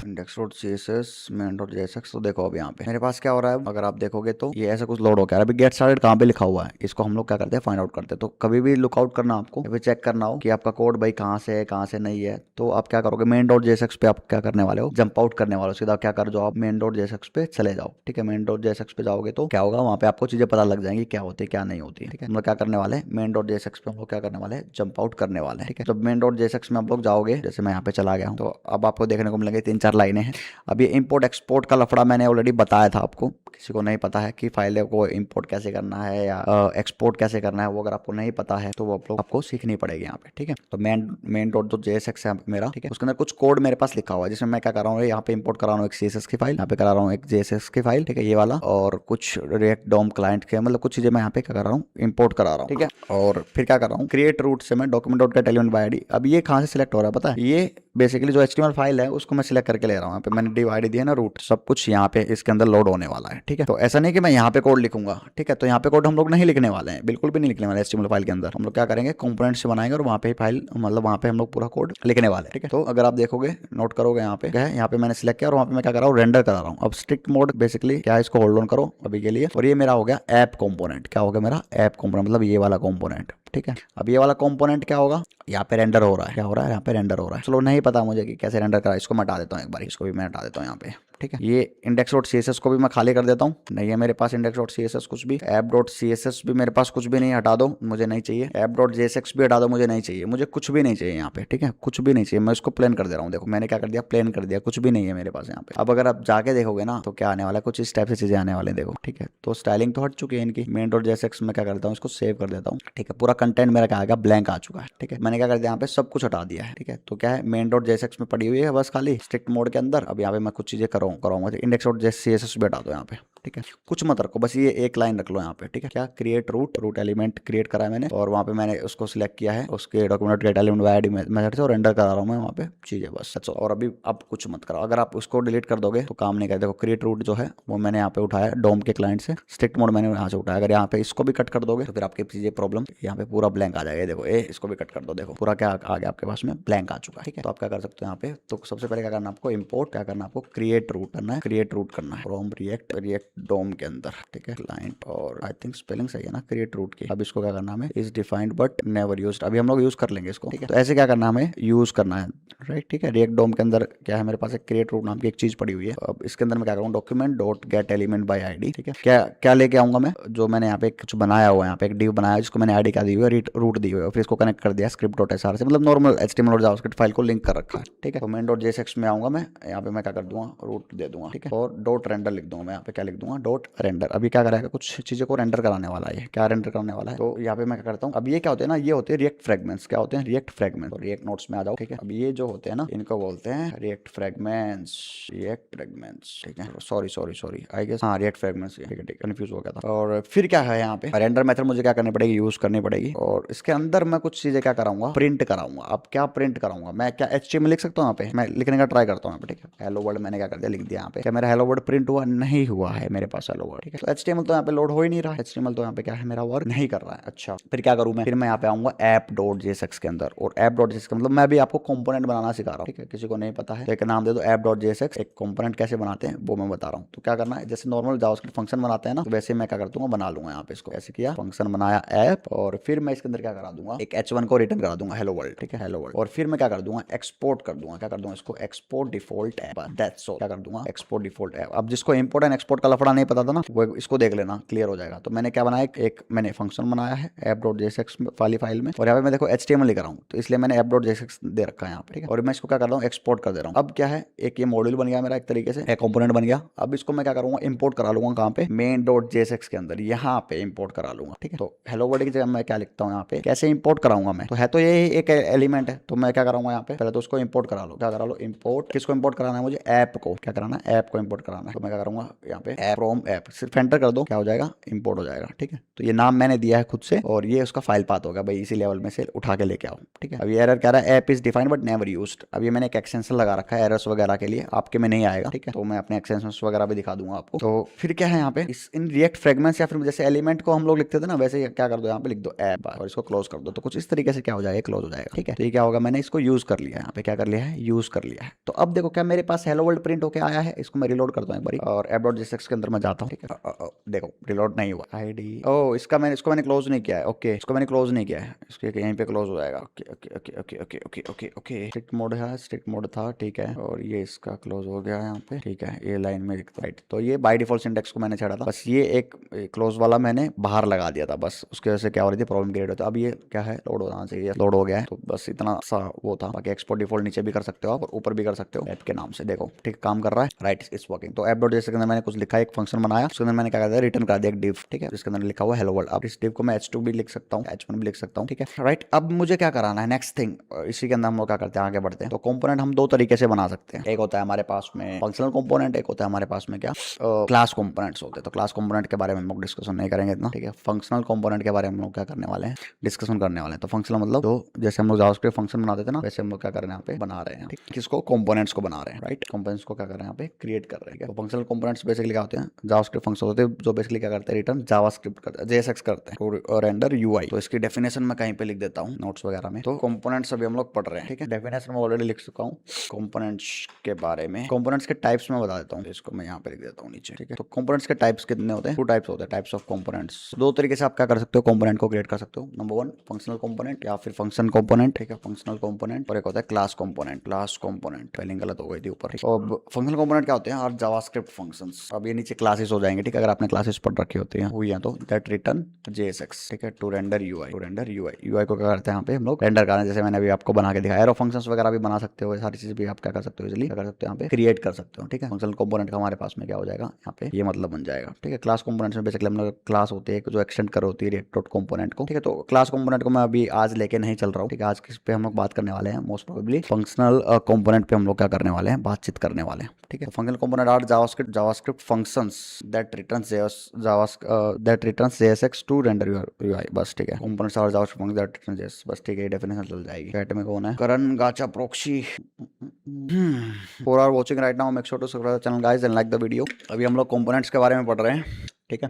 index.css main.jsx। तो देखो अब यहाँ पे मेरे पास क्या हो रहा है, अगर आप देखोगे तो ये ऐसा कुछ लोड हो गया है। अभी गेट स्टार्टेड कहाँ पे लिखा हुआ है, इसको हम लोग क्या करते हैं, फाइंड आउट करते हैं। तो कभी भी लुकआउट करना आपको, फिर चेक करना हो कि आपका कोड भाई कहाँ से है कहाँ से नहीं है, तो आप क्या करोगे, main.jsx पे आप क्या करने वाले हो, जंप आउट करने वाले हो, सीधा क्या कर जाओ आप main.jsx पे चले जाओ, ठीक है। main.jsx पे जाओगे तो क्या होगा, वहाँ पे आपको चीजें पता लग जाएंगी क्या होती है क्या नहीं होती है, ठीक है। हम लोग क्या करने वाले हैं, main.jsx पे हम लोग क्या करने वाले हैं, जंप आउट करने वाले हैं, ठीक है। जब main.jsx में आप लोग जाओगे, जैसे मैं यहाँ पे चला गया हूँ, तो अब आपको देखने को मिलेंगे 3-4 लाइनें हैं। अब ये इंपोर्ट एक्सपोर्ट का लफड़ा मैंने ऑलरेडी बताया था आपको, किसी को नहीं पता है कि फाइल को इंपोर्ट कैसे करना है या एक्सपोर्ट कैसे करना है, वो अगर आपको नहीं पता है तो वो आप लोग आपको सीखनी पड़ेगी यहाँ पे, ठीक है। तो main.jsx है मेरा, ठीक है, उसके अंदर कुछ कोड मेरे पास लिखा हुआ है, जिसमें मैं क्या कर रहा हूँ, यहाँ पे इंपोर्ट करा रहा हूँ एक CSS की फाइल, यहाँ पे करा रहा हूँ एक JSX की फाइल, ठीक है, ये वाला, और कुछ रिएक्ट डॉम क्लाइंट के, मतलब कुछ चीजें मैं यहाँ पे क्या कर रहा हूँ, इंपोर्ट करा रहा हूँ, ठीक है। और फिर क्या कर रहा हूँ, क्रिएट रूट से मैं document.get element by id। अब ये कहाँ से सिलेक्ट हो रहा है पता है, ये बेसिकली जो HTML फाइल है उसको मैं सिलेक्ट करके ले रहा हूँ। यहाँ पे मैंने डिवाइड दिया ना रूट, सब कुछ यहाँ पे इसके अंदर लोड होने वाला है, ठीक है। तो ऐसा नहीं कि मैं यहाँ पे कोड लिखूंगा, ठीक है, तो यहाँ पे कोड हम लोग नहीं लिखने वाले हैं, बिल्कुल भी नहीं लिखने वाले HTML फाइल के अंदर। हम लोग क्या करेंगे, कंपोनेंट से बनाएंगे और वहाँ पे फाइल, मतलब वहाँ पे हम लोग पूरा कोड लिखने वाले हैं, ठीक है। तो अगर आप देखोगे, नोट करोगे, यहाँ पे क्या है, यहाँ पे मैंने सिलेक्ट किया और वहाँ पे मैं क्या कर रहा हूँ, रेंडर करा रहा हूँ। अब स्ट्रिक्ट मोड बेसिकली क्या है, इसको होल्ड ऑन करो अभी के लिए, और ये मेरा हो गया ऐप कंपोनेंट। क्या हो गया मेरा, ऐप कंपोनेंट, मतलब ये वाला कंपोनेंट, ठीक है। अब ये वाला कंपोनेंट क्या होगा, यहाँ पे रेंडर हो रहा है, क्या हो रहा है, यहाँ पे रेंडर हो रहा है। चलो नहीं पता मुझे कि कैसे रेंडर करा, इसको मैं हटा देता हूँ एक बार, इसको भी मैं हटा देता हूँ यहाँ पे, ठीक है। ये index.css को भी मैं खाली कर देता हूँ, नहीं है मेरे पास index.css कुछ भी। app.css भी मेरे पास कुछ भी नहीं, हटा दो, मुझे नहीं चाहिए। app.jsx भी हटा दो, मुझे नहीं चाहिए, मुझे कुछ भी नहीं चाहिए यहाँ पे, ठीक है, कुछ भी नहीं चाहिए। मैं इसको प्लेन कर दे रहा हूँ, देखो मैंने क्या कर दिया, प्लेन कर दिया, कुछ भी नहीं है मेरे पास यहाँ पे। अब अगर आप जाके देखोगे ना तो क्या आने वाला है, कुछ इस टाइप से चीजें आने वाले हैं, देखो, ठीक है। तो स्टाइलिंग तो हट चुकी है इनकी। main.jsx में क्या करता हूँ, इसको सेव कर देता हूँ, ठीक है। पूरा कंटेंट मेरा क्या आएगा, ब्लैंक आ चुका है, ठीक है। मैंने क्या कर दिया, यहाँ पे सब कुछ हटा दिया है, ठीक है। तो क्या है, main.jsx में पड़ी हुई है बस खाली स्ट्रिक्ट मोड के अंदर। अब यहाँ पे मैं कुछ चीजें कराऊंगा, index.css भी हटा दो यहाँ पे, ठीक है। कुछ मत रखो, बस ये एक लाइन रख लो यहाँ पे, ठीक है। क्या, क्रिएट रूट एलिमेंट क्रिएट करा है मैंने, और वहाँ पे मैंने उसको सिलेक्ट किया है, उसके document gate element by ID method से, और रेंडर करा रहा हूँ मैं वहाँ पे चीजें, बस। और अभी आप कुछ मत करो, अगर आप उसको डिलीट कर दोगे तो काम नहीं करेगा। देखो क्रिएट रूट जो है वो मैंने यहाँ पे उठाया डोम के क्लाइंट से, स्ट्रिक्ट मोड मैंने यहाँ से उठाया। अगर यहाँ पे इसको भी कट कर दोगे तो फिर आपकी चीजें प्रॉब्लम, यहाँ पे पूरा ब्लैंक आ जाएगा। देखो इसको भी कट कर दो, देखो पूरा क्या आ गया आपके पास में, ब्लैंक आ चुका है, ठीक है। तो आप क्या कर सकते हो यहाँ पे, तो सबसे पहले क्या करना है आपको, इंपोर्ट क्या करना है आपको, क्रिएट रूट करना है, क्रिएट रूट करना है फ्रॉम रिएक्ट डोम के अंदर, ठीक है। क्लाइंट, और आई थिंक स्पेलिंग सही है ना, क्रिएट रूट की। अब इसको क्या करना है हमें, is defined but never used, अभी हम लोग यूज कर लेंगे इसको, ठीक है। तो ऐसे क्या करना है हमें, यूज करना है, राइट, ठीक है। रिएक्ट डोम के अंदर क्या है, मेरे पास एक क्रिएट रूट नाम की एक चीज पड़ी हुई है। अब इसके अंदर मैं क्या करूँ, document dot gate element by ID, ठीक है। क्या क्या लेके आऊंगा मैं, जो मैंने यहाँ पे कुछ बनाया हुआ है, यहाँ पे एक डिव बनाया है जिसको मैंने आईडी क्या दी हुई है, रूट दी हुई है, फिर इसको कनेक्ट कर दिया script.sr से, मतलब नॉर्मल HTML और जावास्क्रिप्ट फाइल को लिंक कर रखा है, ठीक है। तो main.jsx में आऊंगा मैं, यहाँ पे मैं क्या कर दूंगा, रूट दे दूंगा, ठीक है। और डॉट रेंडर लिख दूंगा मैं, यहाँ पे क्या लिख दूंगा, डॉट रेंडर। अभी क्या करेगा, कुछ चीज़ों को रेंडर कराने वाला है, क्या रेंडर करने वाला है। तो यहाँ पे मैं क्या करता हूँ, अब ये क्या होते हैं ना, ये होते हैं रिएक्ट फ्रेगमेंट्स, क्या होते हैं, रिएक्ट फ्रेगमेंट। और रिएक्ट नोट्स में आ जाओ, ठीक है। अब ये जो होते हैं ना, इनको बोलते हैं रिएक्ट फ्रेगमेंट्स, ठीक है। सॉरी आई गेस, हाँ रिएक्ट फ्रेगमेंट्स, ठीक है, कंफ्यूज हो गया था। और फिर क्या है यहाँ पे, रेंडर मेथड मुझे क्या करनी पड़ेगी, यूज करनी पड़ेगी। और इसके अंदर मैं कुछ चीजें क्या कराऊंगा, प्रिंट कराऊंगा। अब क्या प्रिंट कराऊंगा मैं, क्या HTML लिख सकता हूँ यहाँ पे, मैं लिखने का ट्राई करता हूँ यहाँ पे, ठीक है। हेलो वर्ल्ड मैंने क्या कर दिया, लिख दिया यहाँ पे। क्या मेरा हेलो वर्ल्ड प्रिंट हुआ, नहीं हुआ है मेरे पास हेलो वर्ल्ड, ठीक है। तो HTML तो यहाँ पे लोड हो ही नहीं रहा, HTML तो यहाँ पे क्या है, मेरा वर्क नहीं कर रहा है। अच्छा, फिर क्या करूँ मैं, फिर मैं यहाँ पे आऊंगा app.jsx के अंदर, और app.jsx का मतलब मैं भी आपको कंपोनेंट बनाना सिखा रहा हूँ, ठीक है। किसी को नहीं पता है तो एक नाम दे दो app.jsx, एक कंपोनेंट कैसे बनाते हैं वो मैं बता रहा हूँ। तो क्या करना है, जैसे नॉर्मल जावास्क्रिप्ट फंक्शन बनाते हैं ना, तो वैसे मैं क्या करता हूँ, बना लूंगा यहाँ पे इसको, ऐसे किया, फंक्शन बनाया ऐप, और फिर मैं इसके अंदर क्या करा दूंगा, एक h1 को रिटर्न करा दूंगा, हेलो वर्ल्ड, ठीक है, हेलो वर्ल्ड। और फिर मैं क्या कर दूंगा, एक्सपोर्ट कर दूंगा, क्या कर दूंगा इसको, export default app, that's all. क्या कर दूंगा, एक्सपोर्ट डिफॉल्ट ऐप। अब जिसको इंपोर्ट एंड एक्सपोर्ट का लफड़ा नहीं पता था ना, वो इसको देख लेना, क्लियर हो जाएगा। तो मैंने क्या बनाया, एक मैंने फंक्शन बनाया है app.jsx वाली फाइल में, और यहाँ पे मैं देखो HTML लिख रहा हूँ, तो इसलिए मैंने app.jsx दे रखा है यहाँ पे, ठीक है। और मैं इसको क्या कर रहा हूँ, एक्सपोर्ट कर दे रहा हूँ। अब क्या है, एक ये मॉड्यूल बन गया मेरा, एक तरीके से एक कंपोनेंट बन गया। अब इसको मैं क्या करूंगा, इंपोर्ट करा लूंगा, कहाँ पे, main.jsx के अंदर, यहाँ पे इंपोर्ट करा लूंगा, ठीक है। तो हेलो वर्ल्ड की जगह मैं क्या लिखता हूँ यहाँ पे, कैसे इंपोर्ट कराऊंगा मैं, तो है तो ये एक एलिमेंट है, तो मैं क्या कराऊंगा यहाँ पे, पहले तो उसको इंपोर्ट करा लो, क्या करा लो, इंपोर्ट, किसको इंपोर्ट कराना है मुझे, ऐप को, क्या कराना है, ऐप को इंपोर्ट कराना है। तो मैं क्या करूंगा यहाँ पे, ऐप फ्रॉम ऐप, सिर्फ एंटर कर दो, क्या हो जाएगा, इंपोर्ट हो जाएगा, ठीक है। तो ये नाम मैंने दिया है खुद से, और ये उसका फाइल पाथ होगा भाई, इसी लेवल में से उठा के लेके आओ, ठीक है। अब ये एरर कह रहा है, app is defined but never used. अब ये मैंने एक एक्सटेंशन लगा रखा है एरर्स वगैरह के लिए, आपके में नहीं आएगा, ठीक है। तो मैं अपने एक्सटेंशंस वगैरह भी दिखा दूंगा आपको। तो फिर क्या है यहाँ पे, इन रिएक्ट फ्रेगमेंट्स, या फिर जैसे एलिमेंट को हम लोग लिखते थे ना, वैसे क्या कर दो, यहाँ पे लिख दो ऐप, और इसको क्लोज कर दो। तो कुछ इस तरीके से क्या हो जाएगा, क्लोज हो जाएगा, ठीक है। तो ये क्या होगा, मैंने इसको यूज कर लिया, यहाँ पे क्या कर लिया है, यूज कर लिया है। तो अब देखो क्या मेरे पास हेलो वर्ल्ड प्रिंट होके आया है, इसको मैं रिलोड करता हूँ एक बारी, और app.jsx के अंदर मैं जाता हूँ, ठीक है। देखो रिलोड नहीं हुआ, आईडी, ओ इसको मैंने क्लोज नहीं किया है, ओके, इसको मैंने क्लोज नहीं किया है, इसके यहीं पे क्लोज हो जाएगा, okay okay okay okay okay okay okay okay. Strict mode है, स्ट्रिक्ट मोड था, ठीक है। और ये इसका क्लोज हो गया यहाँ पे, ठीक है। ये लाइन में राइट, तो ये बाय डिफॉल्ट सिंटेक्स को मैंने छेड़ा था, बस ये एक क्लोज वाला मैंने बाहर लगा दिया था, बस उसकी वजह से क्या हो रही थी, प्रॉब्लम क्रिएट होती है। अब ये क्या है, लोड होना चाहिए, लोड हो गया है, तो बस इतना सा वो था। बाकी एक्सपोर्ट डिफॉल्ट नीचे भी कर सकते हो आप, और ऊपर भी कर सकते हो, ऐप के नाम से, देखो ठीक काम कर रहा है, राइट, इट्स वर्किंग। तो app.jsx के अंदर मैंने कुछ लिखा है, एक फंक्शन बनाया, उसके अंदर मैंने क्या किया, रिटर्न कर दिया एक डिव, ठीक है, इसके अंदर लिखा हुआ हेलो वर्ल्ड। अब इस डिव को मैं h2 भी लिख सकता हूँ, h1 भी लिख सकता हूँ, ठीक है, राइट। अब मुझे क्या कराना है, नेक्स्ट थिंग, इसी के अंदर हम लोग क्या करते हैं, आगे बढ़ते हैं। तो कंपोनेंट हम दो तरीके से बना सकते हैं, एक होता है हमारे पास में फंक्शनल कंपोनेंट, एक होता है हमारे पास में क्या, क्लास कंपोनेंट्स होते हैं। तो क्लास कंपोनेंट के बारे में हम लोग डिस्कशन नहीं करेंगे इतना, ठीक है। फंक्शनल कंपोनेंट के बारे में हम लोग क्या करने वाले हैं, डिस्कशन करने वाले हैं। तो फंक्शनल मतलब तो जैसे हम लोग जावास्क्रिप्ट फंक्शन बनाते थे ना, वैसे हम लोग क्या कर रहे हैं, यहाँ पे बना रहे हैं, ठीक, किसको, कंपोनेंट्स को बना रहे हैं, राइट। कंपोनेंट्स को क्या कर रहे हैं, यहाँ पे क्रिएट कर रहे हैं। तो फंक्शनल कंपोनेंट्स बेसिकली क्या होते हैं, हैं? जावास्क्रिप्ट फंक्शन होते हैं जो बेसिकली क्या करते हैं, रिटर्न जावास्क्रिप्ट करते हैं, जेएसएक्स करते हैं और रेंडर यूआई। तो इसकी डेफिनेशन मैं कहीं पे लिख देता हूँ नोट्स वगैरह में। तो कंपोनेंट्स अभी हम लोग पढ़ रहे हैं, ठीक है। डेफिनेशन में ऑलरेडी लिख चुका हूँ कंपोनेंट्स के बारे में। कंपोनेंट्स के टाइप्स में बता देता हूँ, इसको मैं यहाँ पे लिख देता हूँ नीचे, ठीक है। तो कंपोनेंट्स के टाइप्स कितने होते हैं? 2 टाइप्स होते हैं, टाइप्स ऑफ कंपोनेंट्स। 2 तरीके से आप क्या कर सकते हो, कंपोनेंट को क्रिएट कर सकते हो। नंबर 1 फंक्शनल कंपोनेंट या फिर फंक्शन कंपोनेंट, ठीक है, फंक्शनल कंपोनेंट। और एक होता है class component. Class component spelling गलत हो गई थी ऊपर। और फंक्शनल कंपोनेंट क्या होते हैं? और जावास्क्रिप्ट फंक्शंस। अब ये नीचे क्लासेस हो जाएंगे, ठीक है, अगर आपने क्लासेस पढ़ रखी होती हैं हुई हैं तो। दैट रिटर्न जेएसएक्स, ठीक है, to render UI. To render UI, UI को क्या करते हैं यहाँ पे हम लोग? रेंडर करना, जैसे मैंने अभी आपको बना के दिखाया। एरो फंक्शंस वगैरह भी बना सकते हो, सारी चीजें भी आप क्या कर सकते हो, इजीली क्या कर सकते हो यहाँ पे क्रिएट कर सकते हो, ठीक है। फंक्शनल कंपोनेंट का हमारे पास में क्या हो जाएगा यहाँ पे, ये मतलब बन जाएगा, ठीक है। क्लास कंपोनेंट्स में बेसिकली हम लोग क्लास होती है जो एक्सटेंड कर होती है रिएक्ट डॉट कंपोनेंट को, ठीक है। तो क्लास कंपोनेंट को मैं अभी आज लेके नहीं चल रहा हूँ, ठीक है। आज किस पे हम लोग बात करने वाले हैं? मोस्ट प्रोबेबली फंक्शनल कंपोनेंट पे हम लोग क्या करने वाले हैं, बातचीत करने वाले हैं, ठीक है। Functional component are JavaScript functions that returns JSX to render UI, बस, ठीक है। Components are JavaScript functions that return JSX, बस, ठीक है। डेफिनेशन चल जाएगी। चैट में कौन है? करण गाचा proxy. For our watching right now, make sure to subscribe the channel guys and like the video। अभी हम लोग कंपोनेंट्स के बारे में पढ़ रहे हैं, ठीक है।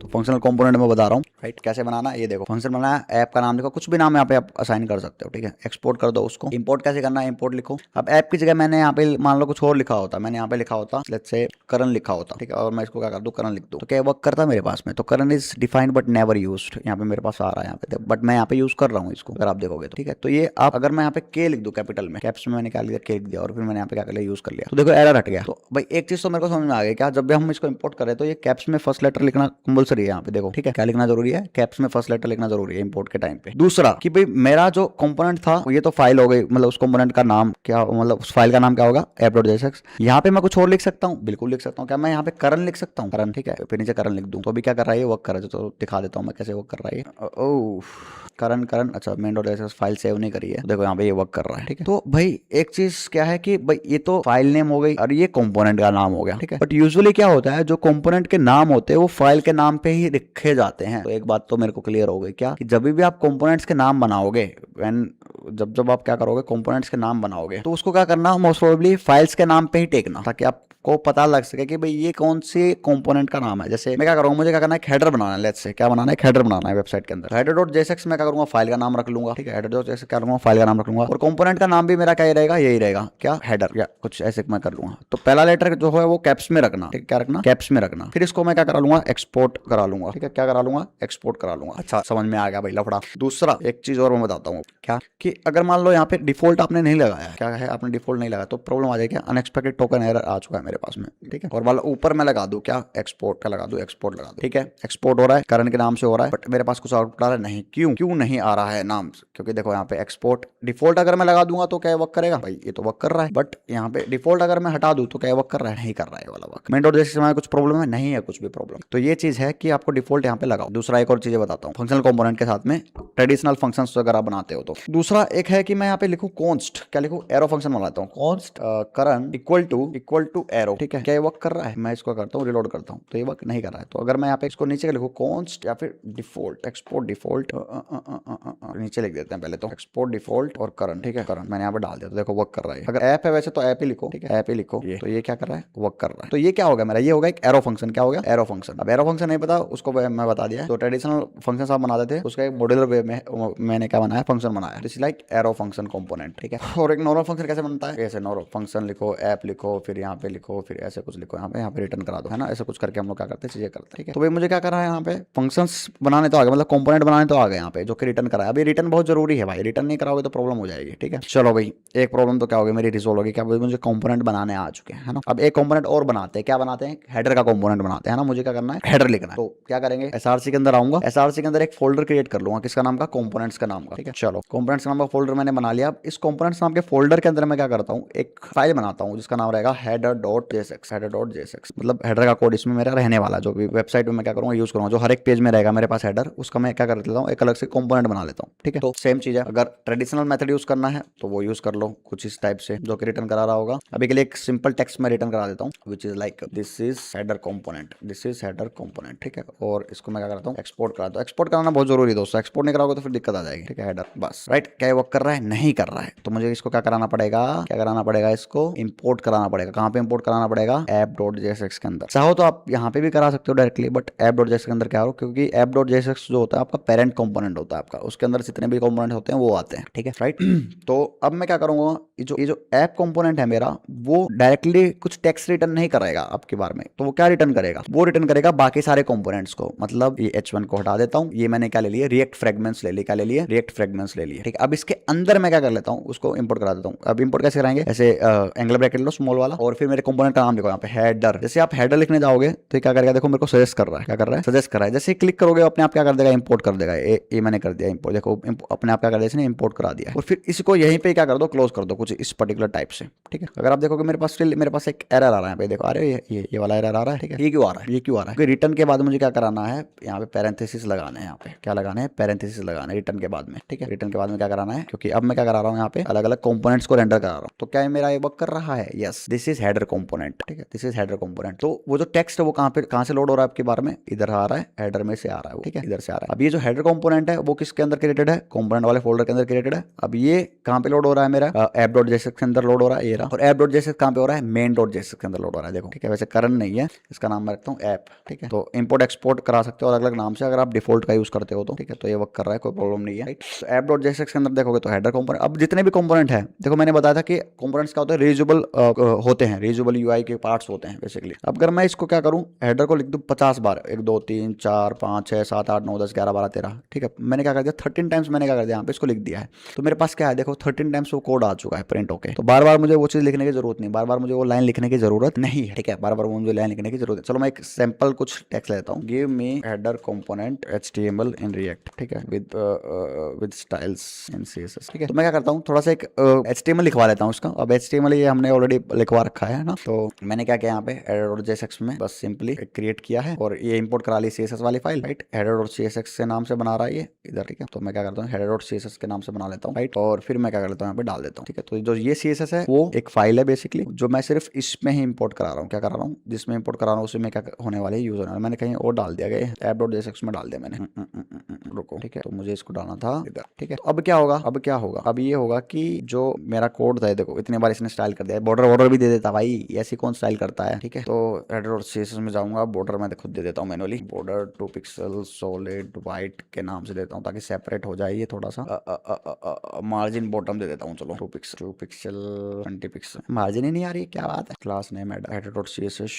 तो फंक्शनल कंपोनेंट में बता रहा हूँ, राइट, कैसे बनाना है। ये देखो फंक्शन बनाया, ऐप का नाम लिखो, कुछ भी नाम यहाँ पे आप असाइन कर सकते हो, ठीक है। एक्सपोर्ट कर दो उसको। इंपोर्ट कैसे करना है? इंपोर्ट लिखो। अब ऐप की जगह मैंने यहाँ पे मान लो कुछ और लिखा होता, मैंने यहाँ पे लिखा होता लेट्स से करण लिखा होता, ठीक है, और मैं इसको क्या कर दूँ, करण लिख दूँ, तो क्या वर्क करता मेरे पास में? तो Karan is defined but never used, यहाँ पे मेरे पास आ रहा है यहाँ पे, बट मैं यहाँ पे यूज कर रहा हूँ इसको, अगर आप देखोगे तो, ठीक है। तो ये आप अगर मैं यहाँ पे के लिख दूँ कैपिटल में, कैप्स में मैंने क्या लिखा, के लिख दिया, और फिर मैंने यहाँ पे क्या कर लिया, यूज कर लिया, तो देखो एरर हट गया। तो भाई एक चीज तो मेरे को समझ में आ गई, क्या जब भी हम इसको इंपोर्ट करें तो ये कैप्स में फर्स्ट लेटर लिखना कंपलसरी है यहाँ पे, देखो, ठीक है। क्या लिखना जरूरी है? कैप्स में फर्स्ट लेटर लिखना जरूरी है इंपोर्ट के टाइम पे। दूसरा कि भाई मेरा जो कंपोनेंट था ये तो फाइल हो गई, मतलब उस कंपोनेंट का नाम क्या, मतलब उस फाइल का नाम क्या होगा, app.jsx। यहाँ पे मैं कुछ और लिख सकता हूँ, बिल्कुल लिख सकता हूँ। क्या मैं यहाँ पे करण लिख सकता हूँ? करण, ठीक है, फिर नीचे करण लिख दूँ, तो अभी क्या कर रहा है, वर्क कर रहा है। तो दिखा देता हूँ मैं कैसे वर्क कर रहा है। ओह, करण करण, अच्छा, main.jsx फाइल सेव नहीं करी है, देखो यहाँ पे ये वर्क कर रहा है, ठीक है। तो भाई एक चीज क्या है कि भाई ये तो फाइल नेम हो गई और ये कंपोनेंट का नाम हो गया, ठीक है। बट यूजुअली क्या होता है, जो कंपोनेंट के नाम होते हैं वो फाइल के नाम पे ही लिखे जाते हैं। तो एक बात तो मेरे को क्लियर हो गई, क्या कि जब भी आप कंपोनेंट्स के नाम बनाओगे, जब आप क्या करोगे, कंपोनेंट्स के नाम बनाओगे, तो उसको क्या करना, मोस्ट प्रोबेबली फाइल्स के नाम पे ही टेकना, ताकि आपको पता लग सके कि भाई ये कौन सी कंपोनेंट का नाम है। जैसे मैं क्या करूँगा, मुझे क्या करना है, हेडर बनाना है, लेट्स से क्या बनाना है, हेडर बनाना है वेबसाइट के अंदर। header.jsx में क्या करूँगा, फाइल का नाम रख लूंगा, ठीक है। header.jsx क्या करूँगा, फाइल का नाम रख लूंगा, और कंपोनेंट का नाम भी मेरा क्या रहेगा, यही रहेगा, क्या, हेडर, या कुछ ऐसे मैं कर लूंगा। तो पहला लेटर जो है वो कैप्स में रखना, ठीक है, क्या रखना, कैप्स में रखना। फिर इसको मैं क्या करा लूंगा, एक्सपोर्ट करा लूंगा, ठीक है, क्या करा लूंगा, एक्सपोर्ट करा लूंगा। अच्छा, समझ में आ गया भाई लफड़ा। दूसरा एक चीज और मैं बताता हूँ, क्या कि अगर मान लो यहाँ पे डिफॉल्ट आपने नहीं लगाया, क्या है, आपने डिफॉल्ट नहीं लगाया, तो प्रॉब्लम आ जाएगी, अनएक्सपेक्टेड टोकन एरर आ चुका है मेरे पास में, ठीक है। और मान लो ऊपर मैं लगा दूं, क्या, एक्सपोर्ट का लगा दूं, एक्सपोर्ट लगा दूं, ठीक है। एक्सपोर्ट हो रहा है, करण के नाम से हो रहा है, बट मेरे पास कुछ आउटपुट आ रहा है नहीं, क्यों नहीं आ रहा है नाम, क्योंकि देखो यहाँ पे एक्सपोर्ट डिफॉल्ट अगर मैं लगा दूंगा तो क्या वर्क करेगा, भाई ये तो वर्क कर रहा है, बट यहाँ पे डिफॉल्ट अगर मैं हटा दूं तो क्या वर्क कर रहा है, नहीं कर रहा है वाला वर्क। main.jsx में कुछ प्रॉब्लम है, नहीं है कुछ भी प्रॉब्लम। तो ये चीज है कि आपको डिफॉल्ट यहाँ पे लगाओ। दूसरा एक और चीज बताता हूँ, फंक्शनल कंपोनेंट के साथ में ट्रेडिशनल फंक्शंस अगर आप बनाते हो तो। दूसरा एक है कि मैं यहाँ पे लिखूं कॉन्स्ट, क्या लिखूं, एरो फंक्शन बनाता हूँ, const Karan equal to arrow, ठीक है। क्या ये वर्क कर रहा है? मैं इसको करता हूँ, रिलोड करता हूँ, तो ये वर्क नहीं कर रहा है। तो अगर मैं यहाँ पे इसको नीचे लिखूं कॉन्स्ट या फिर डिफॉल्ट, एक्सपोर्ट डिफॉल्ट, नीचे लिख देते हैं पहले तो, एक्सपोर्ट डिफॉल्ट और करण, ठीक है, करण मैंने यहाँ पे डाल दिया, तो देखो वर्क कर रहा है। अगर ऐप है वैसे तो ऐप ही लिखो, ठीक है, ऐप ही लिखो, ये तो ये क्या कर रहा है, वर्क कर रहा है। तो ये क्या होगा मेरा, ये होगा एक एरो फंक्शन, क्या हो गया, एरो फंक्शन। अब एरो फंक्शन नहीं पता उसको मैं बता दिया। तो ट्रेडिशनल फंक्शन आप बनाते थे, उसका एक मॉड्यूलर वे में मैंने क्या बनाया, फंक्शन बनाया, this is like arrow function component, ठीक है। और एक नॉर्मल फंक्शन कैसे बनता है, ऐसे नॉर्मल फंक्शन लिखो, ऐप लिखो, फिर यहाँ पे लिखो, फिर ऐसे कुछ लिखो, यहाँ पे रिटर्न करा दो, है ना, ऐसे कुछ करके हम लोग क्या करते हैं, चीजें करते हैं, ठीक है। तो भाई मुझे क्या करना है, यहाँ पे फंक्शंस बनाने तो आ गए, मतलब कंपोनेंट बनाने तो आ गए यहाँ पे, जो कि रिटर्न करा है। अभी रिटर्न बहुत जरूरी है भाई, रिटर्न नहीं कराओगे तो प्रॉब्लम हो जाएगी, ठीक है। चलो भाई, एक प्रॉब्लम तो क्या होगी मेरी, रिजोल्व होगी, क्या मुझे कंपोनेंट बनाने आ चुके हैं, है ना। अब एक कंपोनेंट और बनाते हैं, क्या बनाते हैं, हेडर का कंपोनेंट बनाते हैं, है ना। मुझे क्या करना है, हेडर लिखना है। तो क्या करेंगे, एसआरसी के अंदर आऊंगा, एसआरसी के अंदर एक फोल्डर क्रिएट कर लूंगा, किसका नाम का, कंपोनेंट्स का नाम का, ठीक है। चलो कंपोनेंट्स नाम का फोल्डर मैंने बना लिया। इस कंपोनेंट्स नाम के फोल्डर के अंदर मैं क्या करता हूँ, एक फाइल बनाता हूँ जिसका नाम रहेगा header.jsx, header.jsx, मतलब हेडर का कोड इसमें मेरा रहने वाला, जो भी वेबसाइट में मैं क्या करूँगा, यूज करूँगा, जो हर एक पेज में रहेगा मेरे पास हेडर, उसका मैं क्या कर लेता हूँ, एक अलग से कंपोनेंट बना लेता हूँ, ठीक है। तो सेम चीज है, अगर ट्रेडिशनल मेथड यूज करना है तो वो यूज कर लो कुछ इस टाइप से, जो कि रिटर्न करा रहा होगा। अभी के लिए एक सिंपल टेक्स्ट में रिटर्न करा देता हूँ, which is like this is header component, this is header component, ठीक है। और इसको मैं क्या करता हूँ, एक्सपोर्ट कराता हूँ। एक्सपोर्ट कराना बहुत जरूरी है दोस्तों, एक्सपोर्ट नहीं कराओगे तो फिर दिक्कत आ जाएगी, ठीक है। हेडर बस, राइट। क्या वर्क कर रहा है, नहीं कर रहा है, तो मुझे इसको क्या कराना पड़ेगा, क्या कराना पड़ेगा, इसको इंपोर्ट कराना पड़ेगा। कहाँ पे इंपोर्ट कराना पड़ेगा app.jsx के अंदर। चाहो तो आप यहाँ पे भी करा सकते हो डायरेक्टली, बट app.jsx के अंदर क्या हो, क्योंकि app.jsx जो होता है आपका पेरेंट कंपोनेंट होता है आपका, उसके अंदर जितने भी कंपोनेंट होते हैं वो आते हैं, ठीक है राइट। तो अब मैं क्या करूंगा, ये जो ऐप कंपोनेंट है मेरा, वो डायरेक्टली कुछ टेक्स्ट रिटर्न नहीं करेगा आपकी बार में। तो वो क्या रिटर्न करेगा, वो रिटर्न करेगा बाकी सारे कंपोनेंट्स को। मतलब ये H1 को हटा देता हूँ, ये मैंने क्या ले लिया, रिएक्ट फ्रेगमेंट्स ले लिए, क्या ले लिए, रिएक्ट फ्रेगमेंट्स ले लिए, ठीक है। अब इसके अंदर मैं क्या कर लेता हूँ, उसको इंपोर्ट करा देता हूँ। अब इंपोर्ट कैसे कराएंगे, ऐसे एंगल ब्रैकेट लो स्मॉल वाला, और फिर मेरे कंपोनेंट का नाम लिखो यहाँ पे हेडर। जैसे आप हेडर लिखने जाओगे तो क्या करेगा, देखो मेरे को सजेस्ट कर रहा है, क्या कर रहा है, सजेस्ट कर रहा है। जैसे क्लिक करोगे अपने आप क्या कर देगा, इंपोर्ट कर देगा। ये मैंने कर दिया इंपोर्ट, देखो अपने आप क्या कर दिया, इसने इंपोर्ट करा दिया। और फिर इसको यहीं पे क्या कर दो, क्लोज कर दो कुछ इस पर्टिकुलर टाइप से, ठीक है। अगर आप देखोगे मेरे पास स्टिल मेरे पास एक एरर आ रहा है, देखो आ रहे हो, ये वाला एरर आ रहा है, ठीक है। ये क्यों आ रहा है, ये क्यों आ रहा है, क्योंकि रिटर्न के बाद मुझे क्या कराना है, यहाँ पे पैरेंथेसिस लगाने हैं, यहाँ पे क्या लगाने हैं, पैरेंथेसिस लगाने रिटर्न के बाद में, ठीक है। रिटर्न के बाद में क्या कराना है, क्योंकि अब मैं क्या करा रहा हूँ, यहाँ पे अलग अलग कंपोनेंट्स को रेंडर करा रहा हूँ। तो क्या मेरा ये वर्क कर रहा है, yes, this is header component, ठीक है, दिस इज हेडर कंपोनेंट। तो वो जो टेक्स्ट है वो कहाँ से लोड हो रहा है आपके बारे में, इधर आ रहा है, हेडर में से आ रहा है, ठीक है, इधर से आ रहा है। अब ये जो हेडर कंपोनेंट है वो किसके अंदर क्रिएटेड है, कंपोनेंट वाले फोल्डर के अंदर क्रिएटेड है। अब ये कहाँ पे लोड हो रहा है मेरा, app.jsx के अंदर लोड हो रहा है, ये रहा। और app.jsx कहाँ पे हो रहा है, main.jsx के अंदर लोड हो रहा है, देखो, ठीक है। वैसे करंट नहीं है, इसका नाम मैं रखता हूँ ऐप, ठीक है। तो इंपोर्ट एक्सपोर्ट करा सकते हो अलग अलग नाम से, अगर आप डिफॉल्ट का यूज करते हो तो, ठीक है। तो ये वर्क कर रहा है, कोई प्रॉब्लम नहीं है। तो app.jsx के अंदर देखोगे तो हेडर कंपोनेंट, अब जितने भी कंपोनेंट है, देखो मैंने बताया था कि कंपोनेंट्स क्या होते हैं, रीयूजेबल होते हैं, रीयूजेबल यूआई के पार्ट्स होते हैं बेसिकली। अब अगर मैं इसको क्या करूँ, हेडर को लिख दूँ 50 बार, 1 2 3 4 5 6 7 8 9 10 11 12 13, ठीक है। मैंने क्या कर दिया, 13 टाइम्स मैंने क्या कर दिया, यहाँ पे इसको लिख दिया है। तो मेरे पास क्या है, देखो 13 टाइम्स वो कोड आ चुका है प्रिंट होके। तो बार बार मुझे वो चीज़ लिखने की जरूरत नहीं, बार बार मुझे वो लाइन लिखने की जरूरत नहीं है, ठीक है। बार बार मुझे लाइन लिखने की जरूरत है। चलो मैं एक सैंपल कुछ टेक्स्ट लेता हूँ, give me header component HTML in React, ठीक है, विद स्टाइल्स इन CSS, ठीक है। तो मैं क्या करता हूँ, थोड़ा सा एक HTML लिखवा लेता हूँ उसका। अब HTML ये हमने ऑलरेडी लिखवा रखा है ना। तो मैंने क्या किया यहाँ पे header.jsx में बस सिंपली क्रिएट किया है और ये इंपोर्ट करा ली CSS वाली फाइल, राइट। header.csx के नाम से बना रहा है ये इधर, ठीक है। तो मैं क्या करता हूँ, header.csx के नाम से बना लेता हूँ, राइट। और फिर मैं क्या कर लेता हूँ, यहाँ पे डाल देता हूँ, ठीक है। तो जो ये CSS है वो एक फाइल है बेसिकली, जो मैं सिर्फ इसमें ही इंपोर्ट करा रहा हूँ, क्या करा रहा हूँ, जिसमें इंपोर्ट करा रहा हूँ उसमें क्या होने वाले यूज होने वाले। मैंने कहीं और डाल दिया गया, app.jsx में डाल दिया मैंने, रुको, ठीक है। तो मुझे इसको डालना था इधर, ठीक है। तो अब क्या होगा, अब क्या होगा, अब ये होगा कि जो मेरा कोड था, देखो इतने बार इसने स्टाइल कर दिया, बॉर्डर भी दे देता भाई, ऐसी कौन स्टाइल करता है, ठीक है। तो header.css में जाऊंगा, बॉर्डर मैं खुद दे देता हूँ manually, border 2 pixel solid white के नाम से देता हूँ ताकि सेपरेट हो जाए ये थोड़ा सा। मार्जिन बॉटम दे देता हूँ, चलो 2 पिक्सल 20 पिक्सल, मार्जिन ही नहीं आ रही, क्या बात है। क्लास नेम header.css,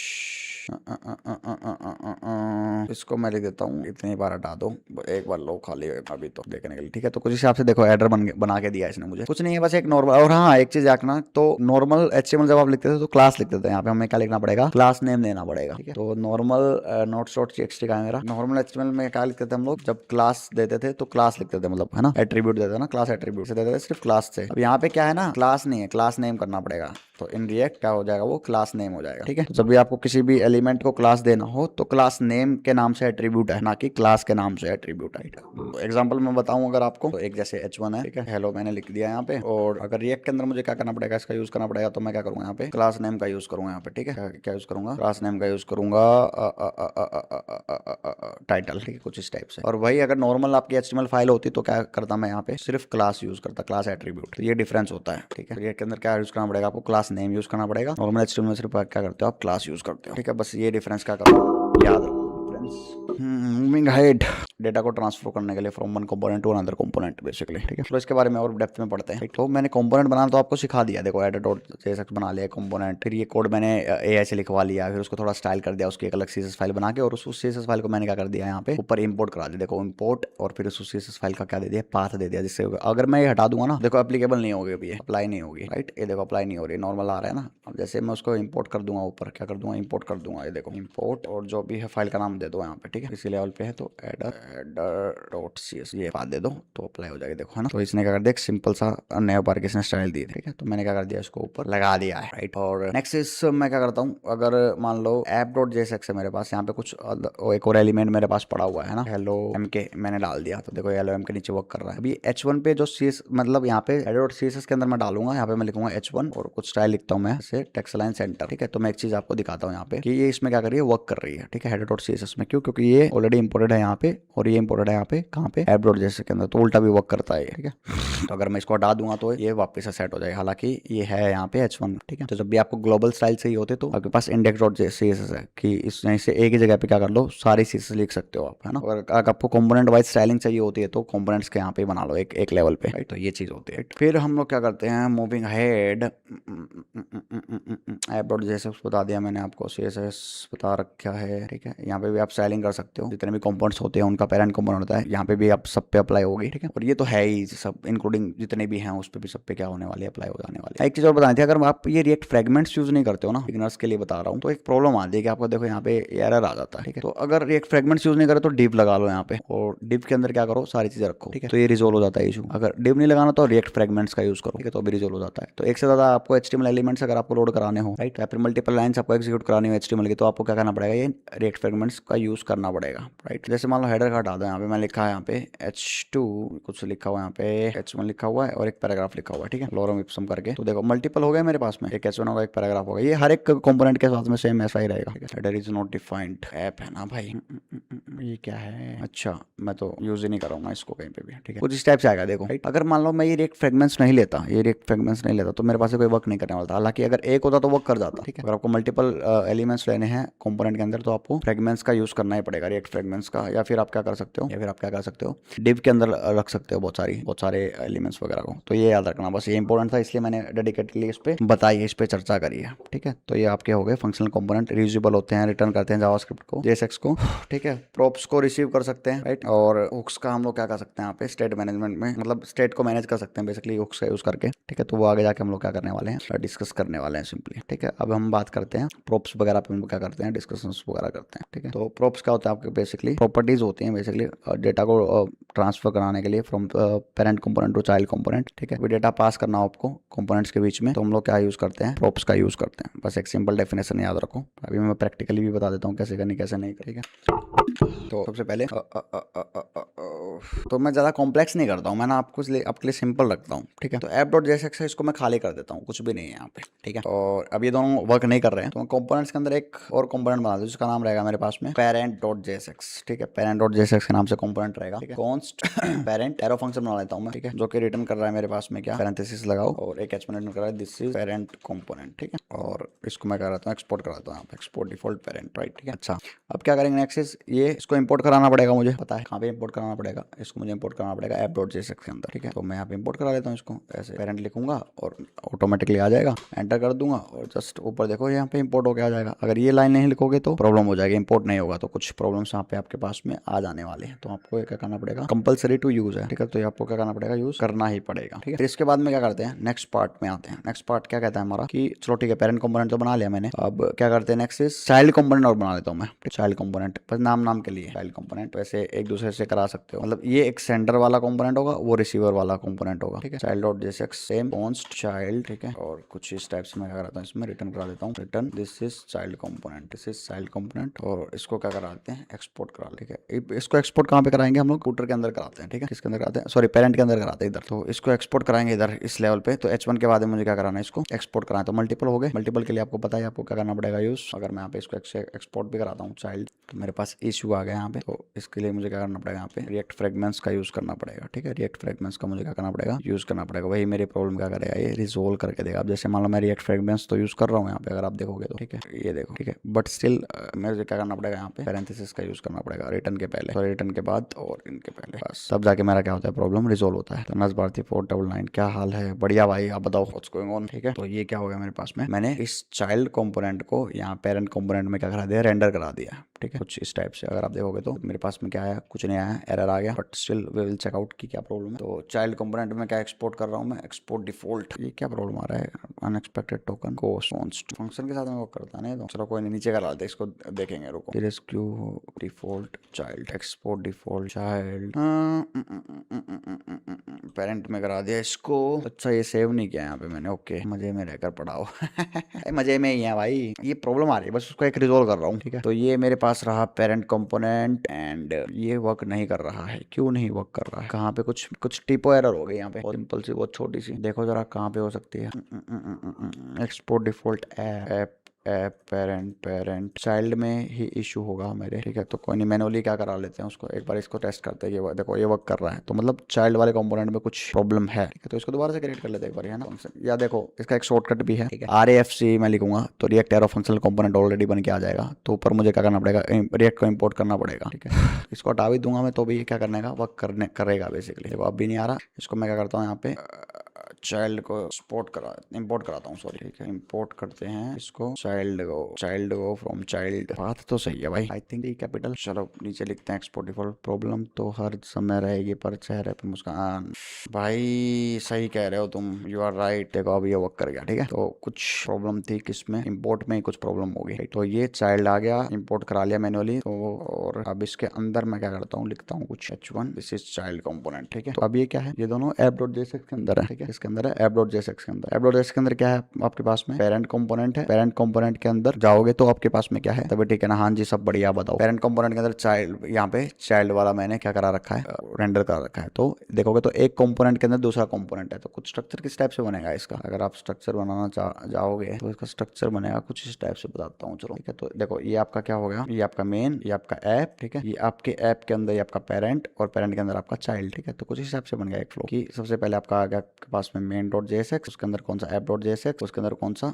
इसको मैं लिख देता हूँ, इतनी बार हटा दो, एक बार लो खाली अभी तो देखने के लिए, ठीक है। तो कुछ हिसाब से देखो हेडर बना के दिया इसने मुझे, कुछ नहीं है बस एक नॉर्मल। और हाँ एक चीज रखना, तो नॉर्मल HTML जब आप लिखते थे तो क्लास लिखते थे, यहाँ पे हमें क्या लिखना पड़ेगा, क्लास नेम देना पड़ेगा, ठीक है। तो नॉर्मल notes.txt का है मेरा, नॉर्मल HTML में क्या लिखते थे हम लोग, जब क्लास देते थे तो क्लास लिखते थे, मतलब है ना, एट्रीब्यूट देते थे ना, क्लास एट्रीब्यूट से देते थे सिर्फ क्लास से। अब यहाँ पे क्या है ना, क्लास नहीं है, क्लास नेम करना पड़ेगा। तो इन रिएक्ट क्या हो जाएगा, वो क्लास नेम हो जाएगा, ठीक है। तो जब भी आपको किसी भी एलिमेंट को क्लास देना हो तो क्लास नेम के नाम से एट्रीब्यूट है, ना कि क्लास के नाम से एट्रीब्यूट है। तो एग्जांपल मैं बताऊं अगर आपको, तो एक जैसे H1 है, ठीक है, हेलो मैंने लिख दिया यहाँ पे। और अगर रिएक्ट के अंदर मुझे क्या करना पड़ेगा, इसका यूज करना पड़ेगा, तो मैं क्या करूंगा, यहाँ पे क्लास नेम का यूज करूंगा यहाँ पे, ठीक है। क्या यूज करूंगा, क्लास नेम का यूज करूंगा, टाइटल, ठीक है, कुछ इस टाइप से। और वही अगर नॉर्मल आपकी HTML फाइल होती तो क्या करता मैं यहाँ पे, सिर्फ क्लास यूज करता, क्लास एट्रीब्यूट। ये डिफरेंस होता है, ठीक है। रिएक्ट के अंदर क्या यूज करना पड़ेगा आपको, क्लास नेम यूज करना पड़ेगा। नॉर्मल HTML में सिर्फ क्या करते हो आप, क्लास यूज करते हो, ठीक है। बस ये डिफरेंस क्या करो, याद रखो। मूविंग हाइट, डेटा को ट्रांसफर करने के लिए from one component to another component basically, ठीक है। तो इसके बारे में और डेप्थ में पढ़ते हैं। तो मैंने कंपोनेंट बनाना तो आपको सिखा दिया, देखो header.jsx बना लिया कंपोनेंट, फिर ये कोड मैंने AI से लिखवा लिया, फिर उसको थोड़ा स्टाइल कर दिया, उसकी एक अलग CSS फाइल बना के, और उस CSS फाइल को मैंने क्या कर दिया, यहाँ पे ऊपर इंपोर्ट करा दिया, देखो इंपोर्ट, और फिर उस CSS फाइल का क्या दे दिया, पाथ दे दिया, जिससे अगर मैं ये हटा दूंगा ना, देखो एप्लीकेबल नहीं होगी, अभी अप्लाई नहीं होगी, राइट। ये देखो अप्लाई नहीं हो रही, नॉर्मल आ रहा है ना। अब जैसे मैं उसको इंपोर्ट कर दूंगा, ऊपर क्या कर दूंगा, इंपोर्ट कर दूंगा, ये देखो इंपोर्ट, और जो भी है फाइल का नाम दे दो यहाँ पे, ठीक है, इसी लेवल पे है। तो header.cs ये बात दे दो तो अप्लाई हो जाएगी, देखो है ना। तो इसने क्या कर दिया, एक सिंपल सा नया बार के स्टाइल दी, ठीक है। तो मैंने क्या कर दिया, इसको ऊपर लगा दिया है, राइट। और नेक्स्ट इस मैं क्या करता हूँ, अगर मान लो app.jsx है मेरे पास, यहाँ पे कुछ एक और एलिमेंट मेरे पास पड़ा हुआ है ना, हेलो mk मैंने डाल दिया। तो देखो हेलो mk नीचे वर्क कर रहा है। अभी H1 पे जो CS मतलब यहाँ पे header.css के अंदर मैं डालूंगा, यहाँ पे मैं लिखूंगा H1 और कुछ स्टाइल लिखता हूँ मैं, जैसे टेक्स्ट लाइन सेंटर, ठीक है। तो मैं एक चीज आपको दिखाता हूँ यहाँ पे कि ये इसमें क्या कर रही है, वर्क कर रही है, ठीक है। header.css में। क्यों? क्योंकि ये ऑलरेडी इंपोर्टेड है यहाँ पे और ये इंपोर्टेड है यहाँ पे, कहाँ पे, ऐप डॉट जेएसएक्स के अंदर, तो उल्टा भी वर्क करता है, ठीक है। तो अगर मैं इसको हटा दूंगा तो ये वापस से सेट हो जाएगा, हालांकि ये है यहाँ पे H1, ठीक है। तो जब भी आपको ग्लोबल स्टाइल चाहिए होते तो आपके पास इंडेक्स डॉट सीएसएस है कि इसमें से एक ही जगह पे क्या कर लो, सारी सीएसएस लिख सकते हो आप, है ना। और अगर आपको कंपोनेंट वाइज स्टाइलिंग चाहिए होती है तो कंपोनेंट्स के यहाँ पे बना लो एक एक लेवल पे, राइट। तो ये चीज होती है। फिर हम लोग क्या करते हैं, moving head, app dot JSX बता दिया मैंने आपको, सीएसएस बता रखा है, ठीक है। यहाँ पे भी आप स्टाइलिंग कर सकते हो, जितने भी कंपोनेंट्स होते हैं उनका पेरेंट कंपोनेंट होता है, यहाँ पे भी आप सब पे अप्लाई होगी, ठीक है। और ये तो है ही सब, इंक्लूडिंग जितने भी हैं उस पे भी सब पे क्या होने वाली है, अप्लाई हो जाने वाली है। एक चीज और बतानी थी, अगर आप ये रिएक्ट फ्रेगमेंट्स यूज नहीं करते हो ना, बिगिनर्स के लिए बता रहा हूँ, तो एक प्रॉब्लम आती है कि आपको देखो यहाँ पे एरर आ जाता है, ठीक है। तो अगर रिएक्ट फ्रेगमेंट्स यूज नहीं करे तो डिव लगा लो यहाँ पे, और डिव के अंदर क्या करो, सारी चीजें रखो, ठीक है। तो ये रिजोल्व हो जाता है इशू। अगर डिव नहीं लगाना तो रिएक्ट फ्रेगमेंट्स का यूज करो, ठीक है, तो भी रिजोल्व हो जाता है। तो एक से ज्यादा आपको एचटीएमएल एलिमेंट्स अगर आपको लोड कराने हो, राइट, या फिर मल्टीपल लाइंस आपको एग्जीक्यूट करानी हो एचटीएमएल की, तो आपको क्या करना पड़ेगा, ये रिएक्ट फ्रेगमेंट्स का यूज करना पड़ेगा, राइट। जैसे मान लो हेडर का हटा दो, यहाँ पे मैं लिखा है यहाँ पे H2 कुछ लिखा हुआ है, यहाँ पे H1 लिखा हुआ है और एक पैराग्राफ लिखा हुआ है, ठीक है, लॉरम इप्सम करके। तो देखो मल्टीपल हो गया मेरे पास में, एक H1 होगा, एक पैराग्राफ होगा, ये हर एक कंपोनेंट के साथ में सेम ऐसा ही रहेगा। Header is not defined, app है ना भाई, ये क्या है, अच्छा मैं तो यूज ही नहीं करूंगा इसको कहीं पे भी, ठीक है। कुछ इस टाइप से आएगा देखो, राइट। अगर मान लो मैं ये रिएक्ट फ्रेगमेंट्स नहीं लेता, ये रिएक्ट फ्रेगमेंट्स नहीं लेता, तो मेरे पास से कोई वर्क नहीं करने वाला था। हालांकि अगर एक होता तो वर्क कर जाता, ठीक है। अगर आपको मल्टीपल एलिमेंट्स लेने हैं कंपोनेंट के अंदर तो आपको फ्रेगमेंट्स का यूज करना ही पड़ेगा, रिएक्ट फ्रेगमेंट्स का। या फिर आप क्या कर सकते हो, डिव के अंदर रख सकते हो बहुत सारे एलिमेंट्स वगैरह को। तो ये याद रखना, बस ये इंपॉर्टेंट था, इसलिए मैंने डेडिकेटली इस पे बताई है, इस पे चर्चा करी है, ठीक है। तो ये आपके हो गए फंक्शनल कंपोनेंट, रीयूजेबल होते हैं, रिटर्न करते हैं जावास्क्रिप्ट को, जेएसएक्स को, ठीक है। प्रोप्स को रिसीव कर सकते हैं, राइट। और हुक्स का हम लोग क्या कर सकते हैं यहाँ पे, स्टेट मैनेजमेंट में, मतलब स्टेट को मैनेज कर सकते हैं बेसिकली हुक्स का यूज करके, ठीक है। तो वो आगे जाके हम लोग क्या करने वाले हैं, डिस्कस करने वाले हैं सिंपली, ठीक है। अब हम बात करते हैं प्रोप्स वगैरह पे, हम लोग क्या करते हैं, डिस्कशंस वगैरह करते हैं, ठीक है। तो प्रोप्स क्या होता है आपके, बेसिकली प्रॉपर्टीज होती हैं बेसिकली डेटा को ट्रांसफर कराने के लिए from parent component to child component, ठीक है। डेटा पास करना हो आपको कंपोनेंट्स के बीच में, तो हम लोग क्या यूज करते हैं, प्रोप्स का यूज करते हैं। बस एक सिंपल डेफिनेशन याद रखो, अभी मैं प्रैक्टिकली भी बता देता हूँ कैसे करनी कैसे नहीं, ठीक है। तो सबसे पहले तो मैं ज़्यादा कॉम्प्लेक्स नहीं करता हूँ, मैं ना आपको आपके लिए सिंपल रखता हूँ, ठीक है। तो ऐप डॉट जेएसएक्स है, इसको मैं खाली कर देता हूँ, कुछ भी नहीं है यहाँ पे, ठीक है। और अब ये दोनों वर्क नहीं कर रहे हैं, तो मैं कंपोनेंट्स के अंदर एक और कंपोनेंट बना दूँ जिसका नाम रहेगा मेरे पास में पेरेंट डॉट जेएसएक्स, ठीक है। पेरेंट डॉट जेएसएक्स के नाम से कंपोनेंट रहेगा, ठीक है। कॉन्स्ट पेरेंट एरो फंक्शन बना लेता हूँ मैं, ठीक है, जो कि रिटर्न कर रहा है मेरे पास में क्या, पैरेंथेसिस लगाओ और एक एच रिटर्न कर रहा है, दिस इज पेरेंट कंपोनेंट, ठीक है। और इसको मैं कराता हूँ एक्सपोर्ट कराता हूँ यहाँ पे, एक्सपोर्ट डिफॉल्ट पेरेंट, राइट, ठीक है। अच्छा अब क्या करेंगे नेक्स्ट, ये इसको इंपोर्ट कराना पड़ेगा, मुझे पता है कहाँ पे इंपोर्ट कराना पड़ेगा, इसको मुझे इंपोर्ट करना पड़ेगा ऐप डॉट जेएसएक्स के अंदर, ठीक है। तो मैं यहाँ पे इंपोर्ट करा लेता हूँ इसको, ऐसे पेरेंट लिखूंगा और ऑटोमेटिकली आ जाएगा, एंटर कर दूंगा और जस्ट ऊपर देखो यहाँ पे इंपोर्ट होकर आ जाएगा। अगर ये लाइन नहीं लिखोगे तो प्रॉब्लम हो जाएगी, इंपोर्ट नहीं होगा तो कुछ प्रॉब्लम्स यहाँ पे आपके पास में आ जाने वाले हैं। तो आपको क्या करना पड़ेगा, कंपलसरी टू यूज है, ठीक है। तो ये आपको क्या करना पड़ेगा, यूज करना ही पड़ेगा, ठीक है। फिर इसके बाद में क्या करते हैं, नेक्स्ट पार्ट में आते हैं। नेक्स्ट पार्ट क्या कहता है हमारा कि चलो ठीक है, पेरेंट कंपोनेंट तो बना लिया मैंने, अब क्या करते हैं नेक्स्ट इज चाइल्ड कंपोनेंट और बना लेता हूँ मैं, चाइल्ड कंपोनेंट बस नाम के लिए चाइल्ड कंपोनेंट, वैसे एक दूसरे से करा सकते हो, मतलब ये एक सेंडर वाला कंपोनेंट होगा, वो रिसीवर वाला कंपोनेंट होगा, ठीक है। Child dot JSX same const child, ठीक है। और कुछ इस टाइप से मैं क्या कराता हूँ, इसमें रिटर्न करा देता हूँ, return this is child component, this is child component. और इसको क्या कराते हैं, एक्सपोर्ट करा, ठीक है। इसको एक्सपोर्ट कहाँ पे कराएंगे हम लोग, फूटर के अंदर कराते हैं, ठीक है। किसके अंदर कराते हैं, सॉरी पेरेंट के अंदर कराते हैं इधर। तो इसको एक्सपोर्ट कराएंगे इधर इस लेवल पे। तो H1 के बाद में मुझे क्या कराना है, इसको एक्सपोर्ट कराना है। तो मल्टीपल हो गए, मल्टीपल के लिए आपको पता है आपको क्या करना पड़ेगा यूज। अगर मैं यहाँ पे इसको एक्सपोर्ट भी कराता हूँ चाइल्ड, तो मेरे पास इशू आ गया यहाँ पे। तो इसके लिए मुझे क्या करना पड़ेगा, यहाँ पे रिएक्ट फ्रेगमेंट्स का यूज करना पड़ेगा, ठीक है। रिएक्ट फ्रेगमेंट्स का मुझे क्या करना पड़ेगा, यूज करना पड़ेगा। वही मेरी प्रॉब्लम क्या करेगा, ये रिजोल्व करके देगा। अब जैसे मान लो मैं रिएक्ट फ्रेगमेंट्स तो यूज कर रहा हूँ यहाँ पे, अगर आप देखोगे तो, ठीक है, ये देखो, ठीक है। बट स्टिल मुझे क्या करना पड़ेगा, यहाँ पे पैरेंथेसिस का यूज करना पड़ेगा, रिटर्न के पहले, सॉरी रिटर्न के बाद और इनके पहले, बस तब जाके मेरा क्या होता है, प्रॉब्लम रिजोल्व होता है। तनस भारती 499, क्या हाल है, बढ़िया भाई, आप बताओ व्हाट्स गोइंग ऑन, ठीक है। तो ये क्या हो गया मेरे पास में, मैंने इस चाइल्ड कंपोनेंट को यहाँ पेरेंट कंपोनेंट में क्या करा दिया, रेंडर करा दिया, ठीक है। कुछ इस टाइप से अगर आप देखोगे तो मेरे पास में क्या आया, कुछ नहीं आया, एरर आ गया, but still we will check out की क्या प्रॉब्लम है। तो चाइल्ड कंपोनेंट में क्या एक्सपोर्ट कर रहा हूँ मैं, एक्सपोर्ट डिफॉल्ट, ये क्या प्रॉब्लम आ रहा है, अनएक्सपेक्टेड टोकन को फंक्शन के साथ में वो करता नहीं, तो चलो कोई नहीं, नीचे करा लेते, इसको देखेंगे, रुको। Rescue default child, export default child, parent में करा दिया इसको। अच्छा ये सेव नहीं किया यहाँ पे मैंने, ओके, मजे में रहकर पढ़ाओ मजे में ही है भाई, ये प्रॉब्लम आ रही है, बस उसको एक रिजोल्व कर रहा हूँ, ठीक है। तो ये मेरे पास रहा पेरेंट कंपोनेंट एंड ये वर्क नहीं कर रहा है, क्यों नहीं वर्क कर रहा है, कहाँ पे कुछ टिपो एरर हो गई यहाँ पे, सिंपल सी बहुत छोटी सी, देखो जरा कहाँ पे हो सकती है। Export default app app parent child में ही इशू होगा मेरे, ठीक है। तो कोई नहीं, मैनुअली क्या करा लेते हैं उसको, एक बार इसको टेस्ट करते हैं। ये देखो ये वर्क कर रहा है, तो मतलब चाइल्ड वाले कंपोनेंट में कुछ प्रॉब्लम है, ठीक है। तो इसको दोबारा से क्रिएट कर लेते हैं एक बार, है ना फंक्शन। या देखो इसका एक शॉर्टकट भी है, ठीक है, RAFC मैं लिखूंगा तो react arrow functional component already बन के आ जाएगा। तो ऊपर मुझे क्या करना पड़ेगा, रिएक्ट को इंपोर्ट करना पड़ेगा, ठीक है। इसको हटा भी दूंगा मैं तो भी ये क्या करने का, वर्क करेगा बेसिकली। देखो अब भी नहीं आ रहा, इसको मैं क्या करता हूँ यहाँ पे चाइल्ड को इंपोर्ट कराता हूँ, सॉरी, ठीक है। इंपोर्ट करते हैं इसको, चाइल्ड को फ्रॉम चाइल्ड। बात तो सही है भाई, आई थिंक ये कैपिटल। चलो नीचे लिखते हैं एक्सपोर्ट डिफॉल्ट। प्रॉब्लम तो हर समय रहेगी पर चेहरे पे मुस्कान। भाई सही कह रहे हो तुम, यू आर राइट। देखो अब ये वर्क कर गया, ठीक है। तो कुछ प्रॉब्लम थी किसमें, इंपोर्ट में कुछ प्रॉब्लम हो गई। तो ये चाइल्ड आ गया, इंपोर्ट करा लिया मैनुअली। तो और अब इसके अंदर मैं क्या करता हूँ, लिखता हूँ कुछ H1 this is child component, ठीक है। तो अब ये क्या है, ये दोनों app.jsx के अंदर है, ठीक है। इसके अंदर है app.jsx के अंदर। app.jsx के अंदर क्या है आपके पास में, पेरेंट कंपोनेंट है। पेरेंट कंपोनेंट के अंदर जाओगे तो आपके पास में क्या है, तभी ठीक है ना। हाँ जी सब बढ़िया, बताओ। पेरेंट कंपोनेंट के अंदर चाइल्ड, यहाँ पे चाइल्ड वाला मैंने क्या करा रखा है, रेंडर करा रखा है। तो देखोगे तो एक कंपोनेंट के अंदर दूसरा कंपोनेंट है। तो कुछ स्ट्रक्चर किस टाइप से बनेगा इसका, अगर आप स्ट्रक्चर बनाना जाओगे तो इसका स्ट्रक्चर बनेगा कुछ इस टाइप से, बताता हूँ चलो, ठीक है। तो देखो ये आपका क्या हो गया, ये आपका मेन, ये आपका ऐप, ठीक है। ये आपके ऐप के अंदर ये आपका पेरेंट, और पेरेंट के अंदर आपका चाइल्ड, ठीक है। तो कुछ इस हिसाब से बन गया एक फ्लो कि सबसे पहले आपका आ गया आपके पास में main.jsx, उसके अंदर कौन सा app.jsx, उसके अंदर कौन सा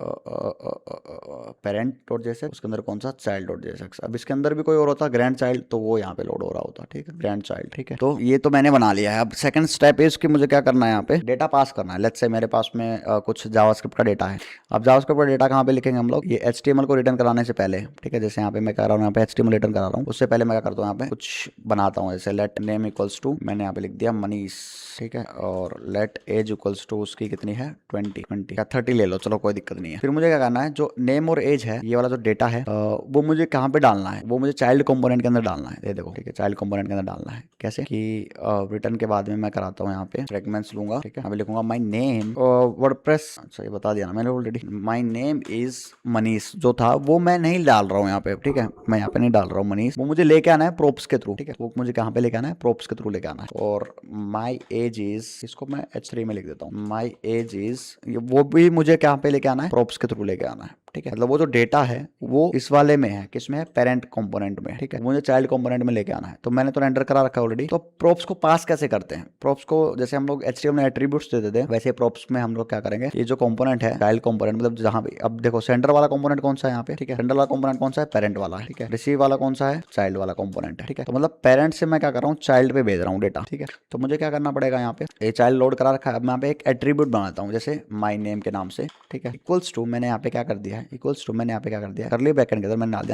parent.jsx, उसके अंदर कौन सा child.jsx। अब इसके अंदर भी कोई और होता ग्रैंड चाइल्ड, तो वो यहाँ पे लोड हो रहा होता, ठीक है, ग्रैंड चाइल्ड, ठीक है। तो ये तो मैंने बना लिया है। अब सेकंड स्टेप इज कि मुझे क्या करना है, यहाँ पे डेटा पास करना है। लेट्स से मेरे पास में कुछ जावास्क्रिप्ट का डेटा है। अब जावास्क्रिप्ट का डेटा कहाँ पे लिखेंगे हम लोग, ये HTML को रिटर्न कराने से पहले, ठीक है। जैसे यहाँ पे मैं कह रहा हूँ, यहाँ पे HTML रिटर्न करा रहा हूँ, उससे पहले मैं क्या करता हूँ, यहाँ पे कुछ बनाता हूँ। जैसे लेट नेम इक्वल्स टू, मैंने यहाँ पे लिख दिया मनीष, ठीक है। और लेट एज इक्वल्स टू, उसकी कितनी है 20 या 30 ले लो, चलो कोई दिक्कत नहीं है। फिर मुझे क्या करना है, जो नेम और एज है, ये वाला जो डेटा है वो मुझे कहाँ पे डालना है, वो मुझे चाइल्ड कंपोनेंट के अंदर डालना है। ये देखो, ठीक है, चाइल्ड कंपोनेंट के अंदर डालना है। कैसे कि रिटर्न के बाद में मैं कराता हूँ यहाँ पे फ्रेगमेंट्स लूंगा, ठीक है। यहाँ पे लिखूंगा माई नेम वर्डप्रेस, अच्छा ये बता दिया ना मैंने already. My name is Manish जो था वो मैं नहीं डाल रहा हूँ यहाँ पे, ठीक है। मैं यहाँ पे नहीं डाल रहा हूँ मनीष, वो मुझे लेके आना है प्रोप्स के थ्रू, ठीक है। वो मुझे कहाँ पे लेके आना है, प्रोप्स के थ्रू लेके आना है। और माई एज इज, इसको मैं H3 में लिख देता हूँ, माई एज इज, वो भी मुझे कहाँ पे लेके आना है, प्रोप्स के थ्रू लेके आना है, ठीक है। मतलब वो जो डेटा है वो इस वाले में है, किसमें है, पेरेंट कंपोनेंट में, ठीक है। मुझे चाइल्ड कंपोनेंट में लेके आना है। तो मैंने तो रेंडर करा रखा है ऑलरेडी। तो प्रोप्स को पास कैसे करते हैं, प्रोप्स को जैसे हम लोग HTML में एट्रीब्यूट्स देते थे, वैसे प्रोप्स में हम लोग क्या करेंगे, ये जो कंपोनेंट है चाइल्ड कंपोनेंट, मतलब जहां भी, अब देखो सेंटर वाला कंपोनेंट कौन सा है यहाँ पे, ठीक है। सेंटर वाला कंपोनेंट कौन सा है, पेरेंट वाला है, ठीक है। रिसीव वाला कौन सा है, चाइल्ड वाला कंपोनेंट है, ठीक है। तो मतलब पेरेंट से मैं क्या कर रहा हूँ, चाइल्ड पे भेज रहा हूँ डेटा, ठीक है। तो मुझे क्या करना पड़ेगा, यहाँ पे ये चाइल्ड लोड करा रखा है। अब मैं यहाँ पे एक एट्रीब्यूट बनाता हूँ, जैसे माई नेम के नाम से, ठीक है। इक्वल्स टू, मैंने यहाँ पे क्या कर दिया है, इक्वल्स टू, मैंने यहाँ पे क्या कर दिया, करली ब्रैकेट के अंदर मैंने डाल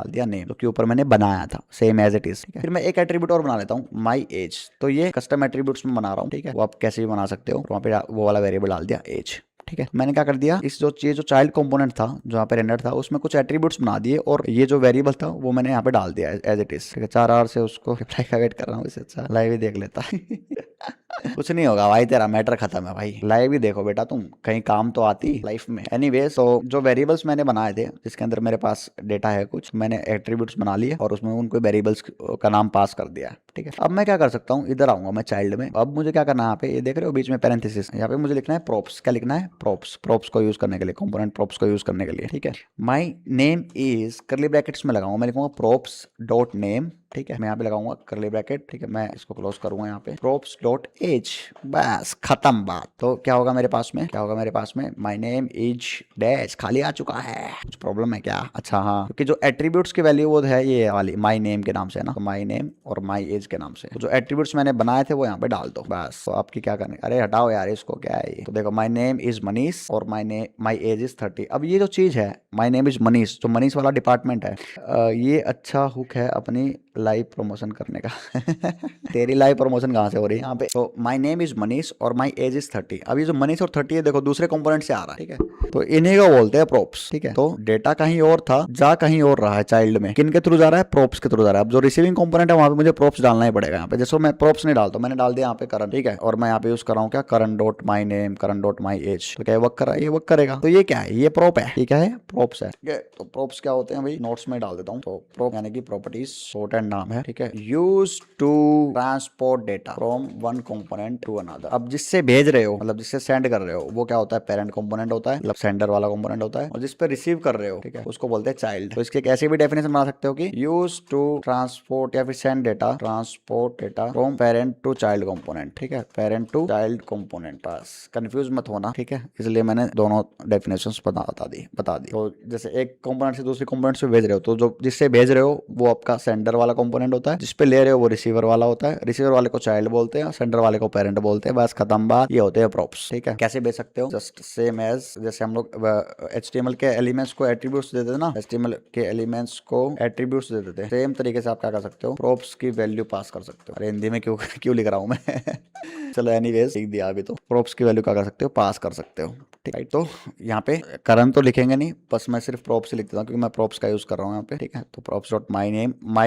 दिया नेम, के ऊपर मैंने बनाया था सेम एज इट इज, ठीक है। फिर मैं एक एट्रीब्यूट और बना लेता हूँ, माई एज। तो ये कस्टम एट्रीब्यूट्स में बना रहा हूँ, ठीक है। वो आप कैसे भी बना सकते हो। वहाँ पे वो वाला वेरिएबल डाल दिया एज, ठीक है। मैंने क्या कर दिया, इस जो चाइल्ड कंपोनेंट था जो यहाँ पे रेंडर था, उसमें कुछ एट्रीब्यूट्स बना दिए, और ये जो वेरिएबल था वो मैंने यहाँ पे डाल दिया एज इट इज, ठीक है। 4 आवर से उसको रिप्लाई का वेट कर रहा हूँ, इससे अच्छा लाइव ही देख लेता कुछ नहीं होगा भाई, तेरा मैटर खत्म है भाई, लाइव ही देखो बेटा, तुम कहीं काम तो आती लाइफ में। एनीवेज, तो जो वेरिएबल्स मैंने बनाए थे, जिसके अंदर मेरे पास डेटा है कुछ, मैंने एट्रीब्यूट्स बना लिए और उसमें उनको वेरिएबल्स का नाम पास कर दिया, ठीक है। अब मैं क्या कर सकता हूँ, इधर आऊंगा मैं चाइल्ड में। अब मुझे क्या करना है, यहाँ पे ये देख रहे हो बीच में पैरेंथेसिस, यहाँ पे मुझे लिखना है प्रोप्स। क्या लिखना है, प्रोप्स को यूज करने के लिए, कंपोनेंट प्रोप्स को यूज करने के लिए, ठीक है। माई नेम इज, करली ब्रैकेट्स में लगाऊंगा, मैं लिखूंगा प्रोप्स डॉट नेम, ठीक है। मैं यहाँ पे लगाऊंगा करली ब्रैकेट, ठीक है। मैं इसको क्लोज करूंगा यहाँ पे, प्रोप्स डॉट एज, बस खत्म बात। तो क्या होगा मेरे पास में, माई नेम इज डैश, खाली आ चुका है। कुछ प्रॉब्लम है क्या, अच्छा हाँ, क्योंकि जो एट्रीब्यूट्स की वैल्यू वो है ये वाली माई नेम के नाम से है ना, तो माई नेम और माई एज के नाम से, तो जो एट्रीब्यूट्स मैंने बनाए थे वो यहाँ पे डाल दो बस। तो आपकी क्या करनी, अरे हटाओ यार इसको, क्या है ये। तो देखो माई नेम इज मनीष और माई एज इज 30। अब ये जो चीज है माई नेम इज मनीष, जो मनीष वाला डिपार्टमेंट है, ये अच्छा हुक है अपनी लाइव प्रमोशन करने का तेरी लाइव प्रमोशन कहाँ से हो रही है यहाँ पे। तो माई नेम इज मनीष और माई एज इज 30। अब ये जो मनीष और 30 है, देखो दूसरे कंपोनेंट से आ रहा है, ठीक है। तो इन्हीं को बोलते हैं प्रोप्स, ठीक है। तो डेटा कहीं और था, जा कहीं और रहा है चाइल्ड में, किन के थ्रू जा रहा है, प्रोप्स के थ्रू जा रहा है। अब जो रिसीविंग कंपोनेंट है वहां पे मुझे प्रोप्स डालना ही पड़ेगा। यहाँ पे जैसे मैं प्रोप्स नहीं डालता, मैंने डाल दिया यहाँ पे करंट, ठीक है। और मैं यहाँ पे यूज कर रहा हूँ क्या, current dot my name, current dot my age. तो क्या वर्क कर रहा है, ये वर्क करेगा। तो ये क्या है, ये प्रोप है, ये क्या है, प्रोप प्रोप्स है, ठीक है। तो प्रोप्स क्या होते हैं भाई, नोट्स में डाल देता हूँ। तो प्रोप यानी कि प्रॉपर्टीज सॉर्ट एंड नाम है, ठीक है। Use to transport data from one component to another. अब जिससे भेज रहे हो मतलब जिससे सेंड कर रहे हो वो क्या होता है, पेरेंट कंपोनेंट होता है, मतलब सेंडर वाला कंपोनेंट होता है। और जिस पे रिसीव कर रहे हो, ठीक है, उसको बोलते हैं चाइल्ड। तो इसके ऐसे भी डेफिनेशन बना सकते हो कि यूज टू ट्रांसपोर्ट या फिर send data, transport data from parent to child component, ठीक है, पेरेंट टू चाइल्ड कंपोनेंट। बस कंफ्यूज मत होना, ठीक है, इसलिए मैंने दोनों डेफिनेशंस बता दी। तो जैसे एक कंपोनेंट से दूसरे कंपोनेंट से भेज रहे हो, तो जो जिससे भेज रहे हो वो आपका सेंडर वाला कंपोनेंट होता है, जिस पे ले रहे हो वो रिसीवर वाला होता है, रिसीवर वाले को चाइल्ड बोलते हैं, सेंडर वाले को पेरेंट बोलते हैं। बस खत्म बात, ये होते हैं प्रॉप्स, ठीक है। कैसे भेज सकते हो, जस्ट सेम एज जैसे हम लोग HTML के एलिमेंट्स को एट्रीब्यूट्स देते थे ना, HTML के एलिमेंट्स को एट्रीब्यूट्स देते थे, सेम तरीके से आप क्या कर सकते हो, प्रॉप्स की वैल्यू पास कर सकते हो। अरे हिंदी में क्यों लिख रहा हूं मैं चलो एनीवेज सीख दिया अभी। तो प्रॉप्स की वैल्यू क्या कर सकते हो, पास कर सकते हो, ठीक है। तो यहाँ पे करंट तो लिखेंगे नहीं, बस मैं सिर्फ प्रॉप्स लिख देता हूँ क्योंकि मैं प्रॉप्स का यूज कर रहा हूँ यहाँ पे, ठीक है। तो प्रॉप्स डॉट माई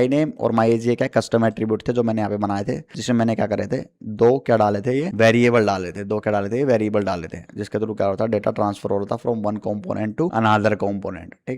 नेम और माई एज ये क्या कस्टम एट्रीब्यूट थे जो मैंने यहाँ पे बनाए थे, जिसमें मैंने क्या करे थे, दो क्या डाले थे, ये वेरिएबल डाले थे, वेरिएबल डाले थे, जिसके थ्रू क्या होता है, डेटा ट्रांसफर हो रहा था from one component to another component, ठीक है।